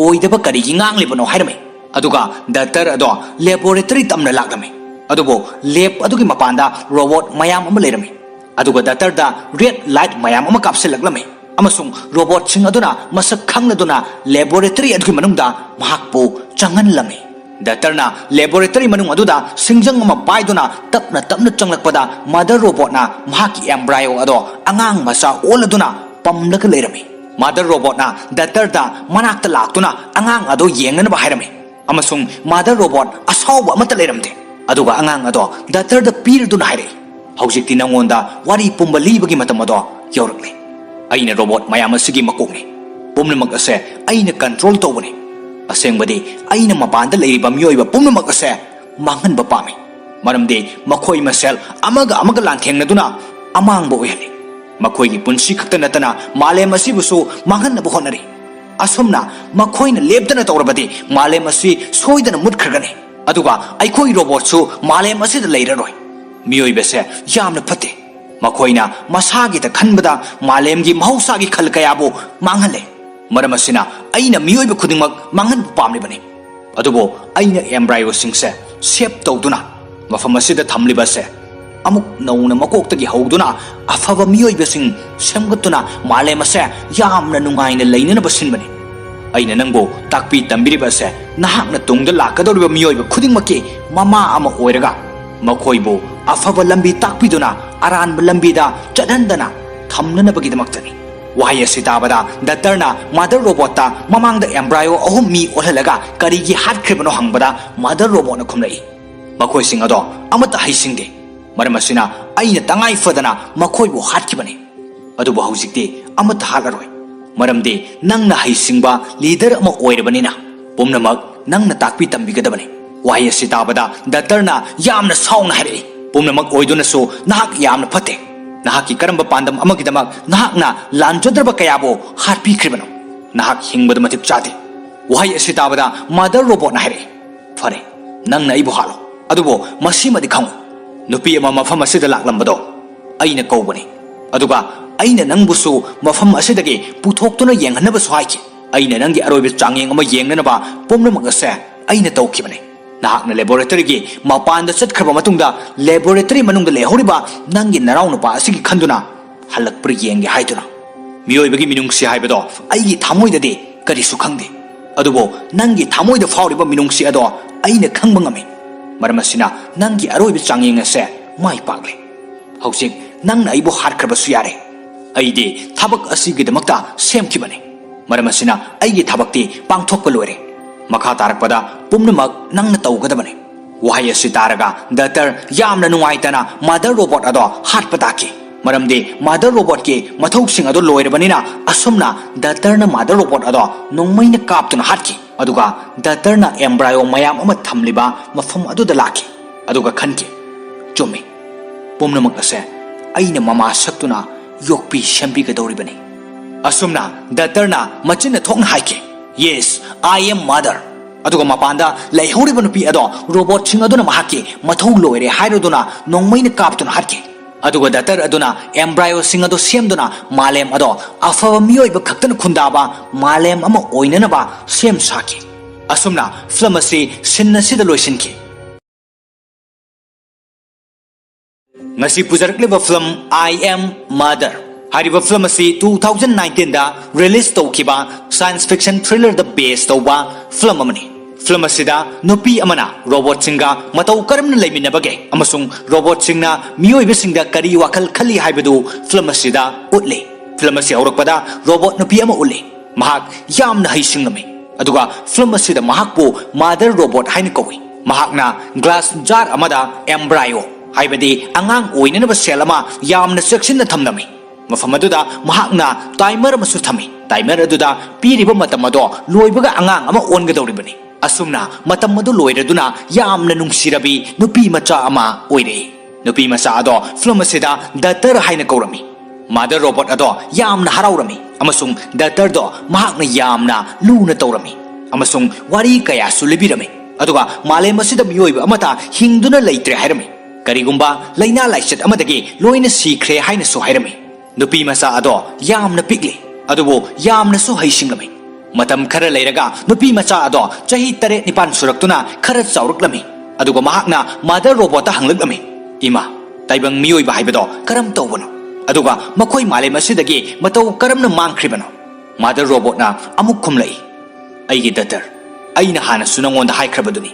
S1: ꯑꯣꯏꯗꯕ ꯀꯔꯤꯒꯤ ꯉꯥꯡꯂꯤꯕꯅꯣ ꯍꯥꯏꯔꯝꯃꯤ ꯑꯗꯨꯒ ꯗꯥꯛꯇꯔ ꯑꯗꯣ ꯂꯦꯕꯣꯔꯦꯇꯔꯤ ꯇꯝꯅ ꯂꯥꯛꯂꯝꯃꯤ ꯑꯗꯨꯕꯨ ꯂꯦꯕ ꯑꯗꯨꯒꯤ ꯃꯄꯥꯟꯗ ꯔꯣꯕꯣꯠ ꯃꯌꯥꯝ ꯑꯃ ꯂꯩꯔꯝꯃꯤ ꯑꯗꯨꯒ ꯗꯥꯛꯇꯔꯗ ꯔꯦꯗ ꯂꯥꯏꯠ ꯃꯌꯥꯝ ꯑꯃ ꯀꯥꯞꯁꯤꯜꯂꯛꯂꯝꯃꯤ ꯑꯃꯁꯨꯡ ꯔꯣꯕꯣꯠꯁꯤꯡ ꯑꯗꯨꯅ ꯃꯁꯛ ꯈꯪꯂꯗꯨꯅ ꯂꯦꯕꯣꯔꯦꯇꯔꯤ ꯑꯗꯨꯒꯤ ꯃꯅꯨꯡꯗ ꯃꯍꯥꯛꯄꯨ ꯆꯪꯍꯟꯂꯝꯃꯤ ꯗꯥꯛꯇꯔꯅ ꯂꯦꯕꯣꯔꯦꯇꯔꯤ ꯃꯅꯨꯡ ꯑꯗꯨꯗ ꯁꯤꯡꯖꯪ ꯑꯃ ꯄꯥꯏꯗꯨꯅ ꯇꯞꯅ ꯇꯞꯅ ꯆꯪꯂꯛꯄꯗ ꯃꯥꯗꯔ ꯔꯣꯕꯣꯠꯅ ꯃꯍꯥꯛꯀꯤ ꯑꯦꯝꯕ꯭ꯔꯥꯏꯑꯣ ꯑꯗꯣ ꯑꯉꯥꯡ ꯃꯆꯥ ꯑꯣꯜꯂꯗꯨꯅ ꯄꯝꯂꯒ ꯂꯩꯔꯝꯃꯤ ꯃꯥꯗꯔ ꯔꯣꯕꯣꯠꯅ ꯗꯥꯛꯇꯔꯗ ꯃꯅꯥꯛꯇ ꯂꯥꯛꯇꯨꯅ ꯑꯉꯥꯡ ꯑꯗꯣ ꯌꯦꯡꯅꯅꯕ ꯍꯥꯏꯔꯝꯃꯤ ꯑꯃꯁꯨꯡ ꯃꯥꯗꯔ ꯔꯣꯕꯣꯠ ꯑꯁꯥꯎꯕ ꯑꯃꯠꯇ ꯂꯩꯔꯝꯗꯦ ꯑꯗꯨꯒ ꯑꯉꯥꯡ ꯑꯗꯣ ꯗꯥꯛꯇꯔꯗ ꯄꯤꯔꯗꯨꯅ ꯍꯥꯏꯔꯛꯏ ꯍꯧꯖꯤꯛꯇꯤ ꯅꯉꯣꯟꯗ ꯋꯥꯔꯤ ꯄꯨꯝꯕ ꯂꯤꯕꯒꯤ ꯃꯇꯝ ꯑꯗꯣ ꯌꯧꯔꯛꯂꯦ ꯑꯩꯅ ꯔꯣꯕꯣꯠ ꯃꯌꯥꯝ ꯑꯁꯤꯒꯤ ꯃꯀꯣꯛꯅꯤ ꯄꯨꯝꯅꯃꯛ ꯑꯁꯦ ꯑꯩꯅ ꯀꯟꯇ꯭ꯔꯣꯜ ꯇꯧꯕꯅꯤ ꯑꯁꯦꯡꯕꯗꯤ ꯑꯩꯅ ꯃꯄꯥꯟꯗ ꯂꯩꯔꯤꯕ ꯃꯤꯑꯣꯏꯕ ꯄꯨꯝꯅꯃꯛ ꯑꯁꯦ ꯃꯥꯡꯍꯟꯕ ꯄꯥꯝꯃꯤ ꯃꯔꯝꯗꯤ ꯃꯈꯣꯏ ꯃꯁꯦꯜ ꯑꯃꯒ ꯂꯥꯟꯊꯦꯡꯅꯗꯨꯅ ꯑꯃꯥꯡꯕ ꯑꯣꯏꯍꯜꯂꯤ ꯃꯈꯣꯏꯒꯤ ꯄꯨꯟꯁꯤ ꯈꯛꯇ ꯅꯠꯇꯅ ꯃꯥꯂꯦꯝ ꯑꯁꯤꯕꯨꯁꯨ ꯃꯥꯡꯍꯟꯅꯕ ꯍꯣꯠꯅꯔꯤ ꯑꯁꯨꯝꯅ ꯃꯈꯣꯏꯅ ꯂꯦꯞꯇꯅ ꯇꯧꯔꯕꯗꯤ ꯃꯥꯂꯦꯝ ꯑꯁꯤ ꯁꯣꯏꯗꯅ ꯃꯨꯠꯈ꯭ꯔꯒꯅꯤ ꯑꯗꯨꯒ ꯑꯩꯈꯣꯏ ꯔꯣꯕꯣꯠꯁꯨ ꯃꯥꯂꯦꯝ ꯑꯁꯤꯗ ꯂꯩꯔꯔꯣꯏ ꯃꯤꯑꯣꯏꯕꯁꯦ ꯌꯥꯝꯅ ꯐꯠꯇꯦ ꯃꯈꯣꯏꯅ ꯃꯁꯥꯒꯤꯗ ꯈꯟꯕꯗ ꯃꯥꯂꯦꯝꯒꯤ ꯃꯍꯧꯁꯥꯒꯤ ꯈꯜ ꯀꯌꯥꯕꯨ ꯃꯥꯡꯍꯜꯂꯦ ꯃꯔꯝ ꯑꯁꯤꯅ ꯑꯩꯅ ꯃꯤꯑꯣꯏꯕ ꯈꯨꯗꯤꯡꯃꯛ ꯃꯥꯡꯍꯟꯕ ꯄꯥꯝꯂꯤꯕꯅꯤ ꯑꯗꯨꯕꯨ ꯑꯩꯅ ꯑꯦꯝꯕ꯭ꯔꯥꯏꯑꯣꯁꯤꯡꯁꯦ ꯁꯦꯞ ꯇꯧꯗꯨꯅ ꯃꯐꯝ ꯑꯁꯤꯗ ꯊꯝꯂꯤꯕꯁꯦ ꯑꯃꯨꯛ ꯅꯧꯅ ꯃꯀꯣꯛꯇꯒꯤ ꯍꯧꯗꯨꯅ ꯑꯐꯕ ꯃꯤꯑꯣꯏꯕꯁꯤꯡ ꯁꯦꯝꯒꯠꯇꯨꯅ ꯃꯥꯂꯦꯝ ꯑꯁꯦ ꯌꯥꯝꯅ ꯅꯨꯡꯉꯥꯏꯅ ꯂꯩꯅꯅꯕ ꯁꯤꯟꯕꯅꯤ ꯑꯩꯅ ꯅꯪꯕු ꯇꯥꯛꯄꯤ ꯇꯝꯕꯤꯔꯤꯕꯁꯦ ꯅꯍꯥꯛꯅ ꯇꯨꯡꯗ ꯂꯥꯛꯀꯗꯧꯔꯤꯕ ꯃꯤꯑꯣꯏꯕ ꯈꯨꯗꯤꯡꯃꯛꯀꯤ ꯃꯃꯥ ꯑꯃ ꯑꯣꯏꯔꯒ ꯃꯈꯣꯏꯕꯨ ꯑꯐꯕ ꯂꯝꯕꯤ ꯇꯥꯛꯄꯤꯗꯨꯅ ꯑꯔꯥꯟꯕ ꯂꯝꯕꯤꯗ ꯆꯠꯍꯟꯗꯅ ꯊꯝꯅꯅꯕꯒꯤꯗꯃꯛꯇꯅꯤ ꯋꯥꯍꯩ ꯑꯁꯤ ꯇꯥꯕꯗ ꯗꯥꯛꯇꯔꯅ ꯃꯥꯗꯔ ꯔꯣꯕꯣꯠꯇ ꯃꯃꯥꯡꯗ ꯑꯦꯝꯕ꯭ꯔꯥꯏꯑꯣ ꯑꯍꯨꯝ ꯃꯤ ꯑꯣꯜꯍꯜꯂꯒ ꯀꯔꯤꯒꯤ ꯍꯥꯠꯈ꯭ꯔꯤꯕꯅꯣ ꯍꯪꯕꯗ ꯃꯥꯗꯔ ꯔꯣꯕꯣꯠꯅ ꯈꯨꯝꯂꯛꯏ ꯃꯈꯣꯏꯁꯤꯡ ꯑꯗꯣ ꯑꯃꯠꯇ ꯍꯩꯁꯤꯡꯗꯦ ꯃꯔꯝ ꯑꯁꯤꯅ ꯑꯩꯅ ꯇꯉꯥꯏ ꯐꯗꯅ ꯃꯈꯣꯏꯕꯨ ꯍꯥꯠꯈꯤꯕꯅꯤ ꯑꯗꯨꯕꯨ ꯍꯧꯖꯤꯛꯇꯤ ꯑꯃꯠꯇ ꯍꯥꯠꯂꯔꯣꯏ ꯃꯔꯝꯗꯤ ꯅꯪꯅ ꯍꯩꯁꯤꯡꯕ ꯂꯤꯗꯔ ꯑꯃ ꯑꯣꯏꯔꯕꯅꯤꯅ ꯄꯨꯝꯅꯃꯛ ꯅꯪꯅ ꯇꯥꯛꯄꯤ ꯇꯝꯕꯤꯒꯗꯕꯅꯤ ꯋꯥꯍꯩ ꯑꯁꯤ ꯇꯥꯕꯗ ꯗꯥꯛꯇꯔꯅ ꯌꯥꯝꯅ ꯁꯥꯎꯅ ꯍꯥꯏꯔꯛꯏ ꯄꯨꯝꯅꯃꯛ ꯑꯣꯏꯗꯨꯅꯁꯨ ꯅꯍꯥꯛ ꯌꯥꯝꯅ ꯐꯠꯇꯦ ꯅꯍꯥꯛꯀꯤ ꯀꯔꯝꯕ ꯄꯥꯟꯗꯝ ꯑꯃꯒꯤꯗꯃꯛ ꯅꯍꯥꯛꯅ ꯂꯥꯟꯖꯗ꯭ꯔꯕ ꯀꯌꯥꯕꯨ ꯍꯥꯠꯄꯤꯈ꯭ꯔꯤꯕꯅꯣ ꯅꯍꯥꯛ ꯍꯤꯡꯕꯗ ꯃꯇꯤꯛ ꯆꯥꯗꯦ ꯋꯥꯍꯩ ꯑꯁꯤ ꯇꯥꯕꯗ ꯃꯥꯗꯔ ꯔꯣꯕꯣꯠꯅ ꯍꯥꯏꯔꯛꯏ ꯐꯔꯦ ꯅꯪꯅ ꯑꯩꯕꯨ ꯍꯥꯠꯂꯣ ꯑꯗꯨꯕꯨ ꯃꯁꯤꯃꯗꯤ ꯈꯪꯉꯨ ꯅꯨꯄꯤ ꯑꯃ ꯃꯐꯝ ꯑꯁꯤꯗ ꯂꯥꯛꯂꯝꯕꯗꯣ ꯑꯩꯅ ꯀꯧꯕꯅꯤ ꯑꯗꯨꯒ ꯑꯩꯅ ꯅꯪꯕꯨꯁꯨ ꯃꯐꯝ ꯑꯁꯤꯗꯒꯤ ꯄꯨꯊꯣꯛꯇꯨꯅ ꯌꯦꯡꯍꯟꯅꯕꯁꯨ ꯍꯥꯏꯈꯤ ꯑꯩꯅ ꯅꯪꯒꯤ ꯑꯔꯣꯏꯕ ꯆꯥꯡꯌꯦꯡ ꯑꯃ ꯌꯦꯡꯅꯅꯕ ꯄꯨꯝꯅꯃꯛ ꯑꯁꯦ ꯑꯩꯅ ꯇꯧꯈꯤꯕꯅꯤ ꯅꯍꯥꯛꯅ ꯂꯦꯕꯣꯔꯦꯇꯔꯤꯒꯤ ꯃꯄꯥꯟꯗ ꯆꯠꯈ꯭ꯔꯕ ꯃꯇꯨꯡꯗ ꯂꯦꯕꯣꯔꯦꯇꯔꯤ ꯃꯅꯨꯡꯗ ꯂꯩꯍꯧꯔꯤꯕ ꯅꯪꯒꯤ ꯅꯅꯥꯎ ꯅꯨꯄꯥ ꯑꯁꯤꯒꯤ ꯈꯟꯗꯨꯅ ꯍꯜꯂꯛꯄ꯭ꯔꯥ ꯌꯦꯡꯒꯦ ꯍꯥꯏꯗꯨꯅ ꯃꯤꯑꯣꯏꯕꯒꯤ ꯃꯤꯅꯨꯡꯁꯤ ꯍꯥꯏꯕꯗो ꯑꯩꯒꯤ ꯊꯃꯣꯏꯗꯗꯤ ꯀꯔꯤꯁꯨ ꯈꯪꯗꯦ ꯑꯗꯨꯕꯨ ꯅꯪꯒꯤ ꯊꯃꯣꯏꯗ ꯐꯥꯎꯔꯤꯕ ꯃꯤꯅꯨꯡꯁꯤ ꯑꯗꯣ ꯑꯩꯅ ꯈꯪꯕ ꯉꯝꯃꯤ ꯃꯔꯝ ꯑꯁꯤꯅ ꯅꯪꯒꯤ ꯑꯔꯣꯏꯕ ꯆꯥꯡꯌꯦꯡ ꯑꯁꯦ ꯃꯥꯏ ꯄꯥꯛꯂꯦ ꯍꯧꯖꯤꯛ ꯅꯪꯅ ꯑꯩꯕꯨ ꯍꯥꯠꯈ꯭ꯔꯕꯁꯨ ꯌꯥꯔꯦ ꯑꯩꯗꯤ ꯊꯕꯛ ꯑꯁꯤꯒꯤꯗꯃꯛꯇ ꯁꯦꯝꯈꯤꯕꯅꯤ ꯃꯔꯝ ꯑꯁꯤꯅ ꯑꯩꯒꯤ ꯊꯕꯛꯇꯤ ꯄꯥꯡꯊꯣꯛꯄ ꯂꯣꯏꯔꯦ ꯃꯈꯥ ꯇꯥꯔꯛꯄꯗ ꯄꯨꯝꯅꯃꯛ ꯅꯪꯅ ꯇꯧꯒꯗꯕꯅꯤ ꯋꯥꯍꯩ ꯑꯁꯤ ꯇꯥꯔꯒ ꯗꯥꯛꯇꯔ ꯌꯥꯝꯅ ꯅꯨꯡꯉꯥꯏꯇꯅ ꯃꯥꯗꯔ ꯔꯣꯕꯣꯠ ꯑꯗꯣ ꯍꯥꯠꯄ ꯇꯥꯈꯤ ꯃꯔꯝꯗꯤ ꯃꯥꯗꯔ ꯔꯣꯕꯣꯠꯀꯤ ꯃꯊꯧꯁꯤꯡ ꯑꯗꯨ ꯂꯣꯏꯔꯕꯅꯤ나 ꯑꯁꯨꯝꯅ ꯗꯥꯛꯇꯔꯅ ꯃꯥꯗꯔ ꯔꯣꯕꯣꯠ ꯑꯗꯣ ꯅꯣꯡꯃꯩꯅ ꯀꯥꯞꯇꯨꯅ ꯍꯥꯠꯈꯤ ꯑꯗꯨꯒ ꯗꯥꯛꯇꯔꯅ ꯑꯦꯝꯕ꯭ꯔꯥꯏꯑꯣ ꯃꯌꯥꯝ ꯑꯃ ꯊꯝꯂꯤꯕ ꯃꯐꯝ ꯑꯗꯨꯗ ꯂꯥꯛꯈꯤ ꯑꯗꯨꯒ ꯈꯟꯈꯤ ꯆꯨꯝꯃꯤ ꯄꯨꯝꯅꯃꯛ ꯑꯁꯦ ꯑꯩꯅ ꯃꯃꯥ ꯁꯛꯇꯨꯅ ꯌꯣꯛꯄꯤ ꯁꯦꯝꯕꯤꯒꯗꯧꯔꯤꯕꯅꯤ ꯑꯁꯨꯝꯅ ꯗꯥꯛꯇꯔꯅ ꯃꯆꯤꯟꯅ ꯊꯣꯛꯅ ꯍꯥꯏꯈꯤ ꯌꯦꯁ ꯑꯥꯏ ꯑꯦꯝ ꯃꯥꯗꯔ ꯑꯗꯨꯒ ꯃꯄꯥꯟꯗ ꯂꯩꯍꯧꯔꯤꯕ ꯅꯨꯄꯤ ꯑꯗꯣ ꯔꯣꯕꯣꯠꯁꯤꯡ ꯑꯗꯨꯅ ꯃꯍꯥꯛꯀꯤ ꯃꯊꯧ ꯂꯣꯏꯔꯦ ꯍꯥꯏꯔꯗꯨꯅ ꯅꯣꯡꯃꯩꯅ ꯀꯥꯞꯇꯨꯅ ꯍꯥꯠꯈꯤ ꯑꯗꯨꯒ ꯗꯥꯛꯇꯔ ꯑꯗꯨꯅ ꯑꯦꯝꯕ꯭ꯔꯥꯏꯑꯣꯁꯤꯡ ꯑꯗꯨ ꯁꯦꯝꯗꯨꯅ ꯃꯥꯂꯦꯝ ꯑꯗꯣ ꯑꯐꯕ ꯃꯤꯑꯣꯏꯕ ꯈꯛꯇꯅ ꯈꯨꯟꯗꯥꯕ ꯃꯥꯂꯦꯝ ꯑꯃ ꯑꯣꯏꯅꯅꯕ ꯁꯦꯝ ꯁꯥꯈꯤ ꯑꯁꯨꯝꯅ ꯐꯤꯂꯝ ꯑꯁꯤ ꯁꯤꯟ ꯑꯁꯤꯗ ꯂꯣꯏꯁꯤꯟꯈꯤ ngasi pujarakliba film I Am Mother hariba film asi 2019 da release tawkiba science fiction thriller da base tawba film amani film asida nupi amana robot singa matau karamna leiminabage amasung robot singna miyoi singda kari wakal khali haibadu film asida utli film asi aurakpada robot nupi ama uli mahak yamna haisingami aduga film asida mahakpu mother robot haina kawi mahakna glass jar amada embryo haibadi angang oinanaba sel ama yamna cheksinna thamnami mafam aduda mahakna timer amasu thami timer aduda piriba matam ado loibaga angang ama ongadoribani asumna matam adu loiraduna yamna nungsirabi nupi macha ama oire nupi macha ado film asida doctor haina kaurami mother robot ado yamna haraurami amasung doctor do mahakna yamna luna taurami amasung wari kaya sulibirami ꯑꯗꯨꯒ ꯃꯥꯂꯦꯝ ꯑꯁꯤꯗ ꯃꯤꯑꯣꯏꯕ ꯑꯃꯠꯇ ꯍꯤꯡꯗꯨꯅ ꯂꯩꯇ꯭ꯔꯦ ꯍꯥꯏꯔꯝꯃꯤ ꯀꯔꯤꯒꯨꯝꯕ ꯂꯩꯅꯥ ꯂꯥꯏꯆꯠ ꯑꯃꯗꯒꯤ ꯂꯣꯏꯅ ꯁꯤꯈ꯭ꯔꯦ ꯍꯥꯏꯅꯁꯨ ꯍꯥꯏꯔꯝꯃꯤ ꯅꯨꯄꯤ ꯃꯆꯥ ꯑꯗꯣ ꯌꯥꯝꯅ ꯄꯤꯛꯂꯤ ꯑꯗꯨꯕꯨ ꯌꯥꯝꯅꯁꯨ ꯍꯩꯁꯤꯡꯂꯝꯃꯤ ꯃꯇꯝ ꯈꯔ ꯂꯩꯔꯒ ꯅꯨꯄꯤ ꯃꯆꯥ ꯑꯗꯣ ꯆꯍꯤ 7-9 ꯁꯨꯔꯛꯇꯨꯅ ꯈꯔ ꯆꯥꯎꯔꯛꯂꯝꯃꯤ ꯑꯗꯨꯒ ꯃꯍꯥꯛꯅ ꯃꯥꯗꯔ ꯔꯣꯕꯣꯠꯇ ꯍꯪꯂꯛꯂꯝꯃꯤ ꯏꯃꯥ ꯇꯥꯏꯕꯪ ꯃꯤꯑꯣꯏꯕ ꯍꯥꯏꯕꯗꯣ ꯀꯔꯝ ꯇꯧꯕꯅꯣ ꯑꯗꯨꯒ ꯃꯈꯣꯏ ꯃꯥꯂꯦꯝ ꯑꯁꯤꯗꯒꯤ ꯃꯇꯧ ꯀꯔꯝꯅ ꯃꯥꯡꯈ꯭ꯔꯤꯕꯅꯣ ꯃꯥꯗꯔ ꯔꯣꯕꯣꯠꯅ ꯑꯃꯨꯛ ꯈꯨꯝꯂꯛꯏ ꯑꯩꯒꯤ ꯗꯇꯔ ꯑꯩꯅ ꯍꯥꯟꯅꯁꯨ ꯅꯉꯣꯟꯗ ꯍꯥꯏꯈ꯭ꯔꯕꯗꯨꯅꯤ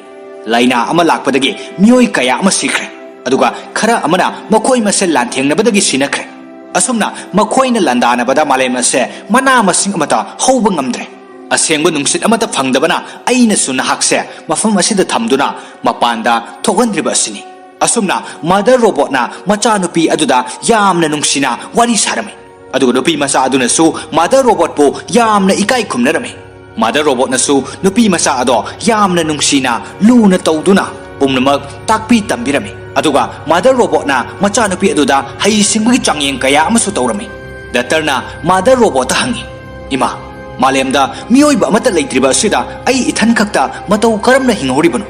S1: ꯂꯥꯏꯅꯥ ꯑꯃ ꯂꯥꯛꯄꯗꯒꯤ ꯃꯤꯑꯣꯏ ꯀꯌꯥ ꯑꯃ ꯁꯤꯈ꯭ꯔꯦ ꯑꯗꯨꯒ ꯈꯔ ꯑꯃꯅ ꯃꯈꯣꯏ ꯃꯁꯦꯜ ꯂꯥꯟꯊꯦꯡꯅꯕꯗꯒꯤ ꯁꯤꯅꯈ꯭ꯔꯦ ꯑꯁꯨꯝꯅ ꯃꯈꯣꯏꯅ ꯂꯥꯟꯗꯥꯅꯕꯗ ꯃꯥꯂꯦꯝ ꯑꯁꯦ ꯃꯅꯥ ꯃꯁꯤꯡ ꯑꯃꯠꯇ ꯍꯧꯕ ꯉꯝꯗ꯭ꯔꯦ ꯑꯁꯦꯡꯕ ꯅꯨꯡꯁꯤꯠ ꯑꯃꯠꯇ ꯐꯪꯗꯕꯅ ꯑꯩꯅꯁꯨ ꯅꯍꯥꯛꯁꯦ ꯃꯐꯝ ꯑꯁꯤꯗ ꯊꯝꯗꯨꯅ ꯃꯄꯥꯟꯗ ꯊꯣꯛꯍꯟꯗ꯭ꯔꯤꯕ ꯑꯁꯤꯅꯤ ꯑꯁꯨꯝꯅ ꯃꯥꯗꯔ ꯔꯣꯕꯣꯠꯅ ꯃꯆꯥꯅꯨꯄꯤ ꯑꯗꯨꯗ ꯌꯥꯝꯅ ꯅꯨꯡꯁꯤꯅ ꯋꯥꯔꯤ ꯁꯥꯔꯝꯃꯤ ꯑꯗꯨꯒ ꯅꯨꯄꯤ ꯃꯆꯥ ꯑꯗꯨꯅꯁꯨ ꯃꯥꯗꯔ ꯔꯣꯕꯣꯠꯄꯨ ꯌꯥꯝꯅ ꯏꯀꯥꯏ ꯈꯨꯝꯅꯔꯝꯃꯤ ꯃꯥꯗꯔ ꯔꯣꯕꯣꯠꯅꯁꯨ ꯅꯨꯄꯤ ꯃꯆꯥ ꯑꯗꯣ ꯌꯥꯝꯅ ꯅꯨꯡꯁꯤꯅ ꯂꯨꯅ ꯇꯧꯗꯨꯅ ꯄꯨꯝꯅꯃꯛ ꯇꯥꯛꯄꯤ ꯇꯝꯕꯤꯔꯝꯃꯤ ꯑꯗꯨꯒ ꯃꯥꯗꯔ ꯔꯣꯕꯣꯠꯅ ꯃꯆꯥꯅꯨꯄꯤ ꯑꯗꯨꯗ ꯍꯩꯁꯤꯡꯕꯒꯤ ꯆꯥꯡꯌꯦꯡ ꯀꯌꯥ ꯑꯃꯁꯨ ꯇꯧꯔꯝꯃꯤ ꯗꯥꯛꯇꯔꯅ ꯃꯥꯗꯔ ꯔꯣꯕꯣꯠꯇ ꯍꯪꯉꯤ ꯏꯃꯥ ꯃꯥꯂꯦꯝꯗ ꯃꯤꯑꯣꯏꯕ ꯑꯃꯠꯇ ꯂꯩꯇ꯭ꯔꯤꯕ ꯑꯁꯤꯗ ꯑꯩ ꯏꯊꯟ ꯈꯛꯇ ꯃꯇꯧ ꯀꯔꯝꯅ ꯍꯤꯡꯍꯧꯔꯤꯕꯅꯣ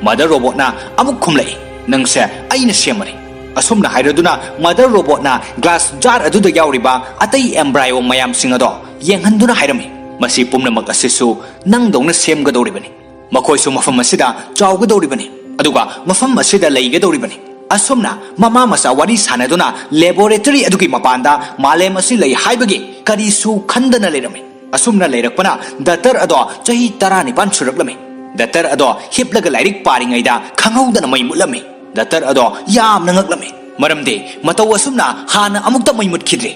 S1: ꯃꯥꯗꯔ ꯔꯣꯕꯣꯠꯅ ꯑꯃꯨꯛ ꯈꯨꯝꯂꯛꯏ ꯅꯪꯁꯦ ꯑꯩꯅ ꯁꯦꯝꯕꯅꯤ ꯑꯁꯨꯝꯅ ꯍꯥꯏꯔꯗꯨꯅ ꯃꯥꯗꯔ ꯔꯣꯕꯣꯠꯅ ꯒ꯭ꯂꯥꯁ ꯖꯥꯔ ꯑꯗꯨꯗ ꯌꯥꯎꯔꯤꯕ ꯑꯇꯩ ꯑꯦꯝꯕ꯭ꯔꯥꯏꯑꯣ ꯃꯌꯥꯝꯁꯤꯡ ꯑꯗꯣ ꯌꯦꯡꯍꯟꯗꯨꯅ ꯍꯥꯏꯔꯝꯃꯤ ꯃꯁꯤ ꯄꯨꯝꯅꯃꯛ ꯑꯁꯤꯁꯨ ꯅꯪꯗꯧꯅ ꯁꯦꯝꯒꯗꯧꯔꯤꯕꯅꯤ ꯃꯈꯣꯏꯁꯨ ꯃꯐꯝ ꯑꯁꯤꯗ ꯆꯥꯎꯒꯗꯧꯔꯤꯕꯅꯤ ꯑꯗꯨꯒ ꯃꯐꯝ ꯑꯁꯤꯗ ꯂꯩꯒꯗꯧꯔꯤꯕꯅꯤ ꯑꯁꯨꯝꯅ ꯃꯃꯥ ꯃꯆꯥ ꯋꯥꯔꯤ ꯁꯥꯟꯅꯗꯨꯅ ꯂꯦꯕꯣꯔꯦꯇꯔꯤ ꯑꯗꯨꯒꯤ ꯃꯄꯥꯟꯗ ꯃꯥꯂꯦꯝ ꯑꯁꯤ ꯂꯩ ꯍꯥꯏꯕꯒꯤ ꯀꯔꯤꯁꯨ ꯈꯟꯗꯅ ꯂꯩꯔꯝꯃꯤ ꯑꯁꯨꯝꯅ ꯂꯩꯔꯛꯄꯅ ꯗꯥꯛꯇꯔ ꯑꯗꯣ ꯆꯍꯤ 19 ꯁꯨꯔꯛꯂꯝꯃꯤ ꯗꯥꯛꯇꯔ ꯑꯗꯣ ꯍꯤꯞꯂꯒ ꯂꯥꯏꯔꯤꯛ ꯄꯥꯔꯤꯉꯩꯗ ꯈꯪꯍꯧꯗꯅ ꯃꯩ ꯃꯨꯠꯂꯝꯃꯤ ꯗꯥꯛꯇꯔ ꯑꯗꯣ ꯌꯥꯝꯅ ꯉꯛꯂꯝꯃꯤ ꯃꯔꯝꯗꯤ ꯃꯇꯧ ꯑꯁꯨꯝꯅ ꯍꯥꯟꯅ ꯑꯃꯨꯛꯇ ꯃꯩ ꯃꯨꯠꯈꯤꯗ꯭ꯔꯤ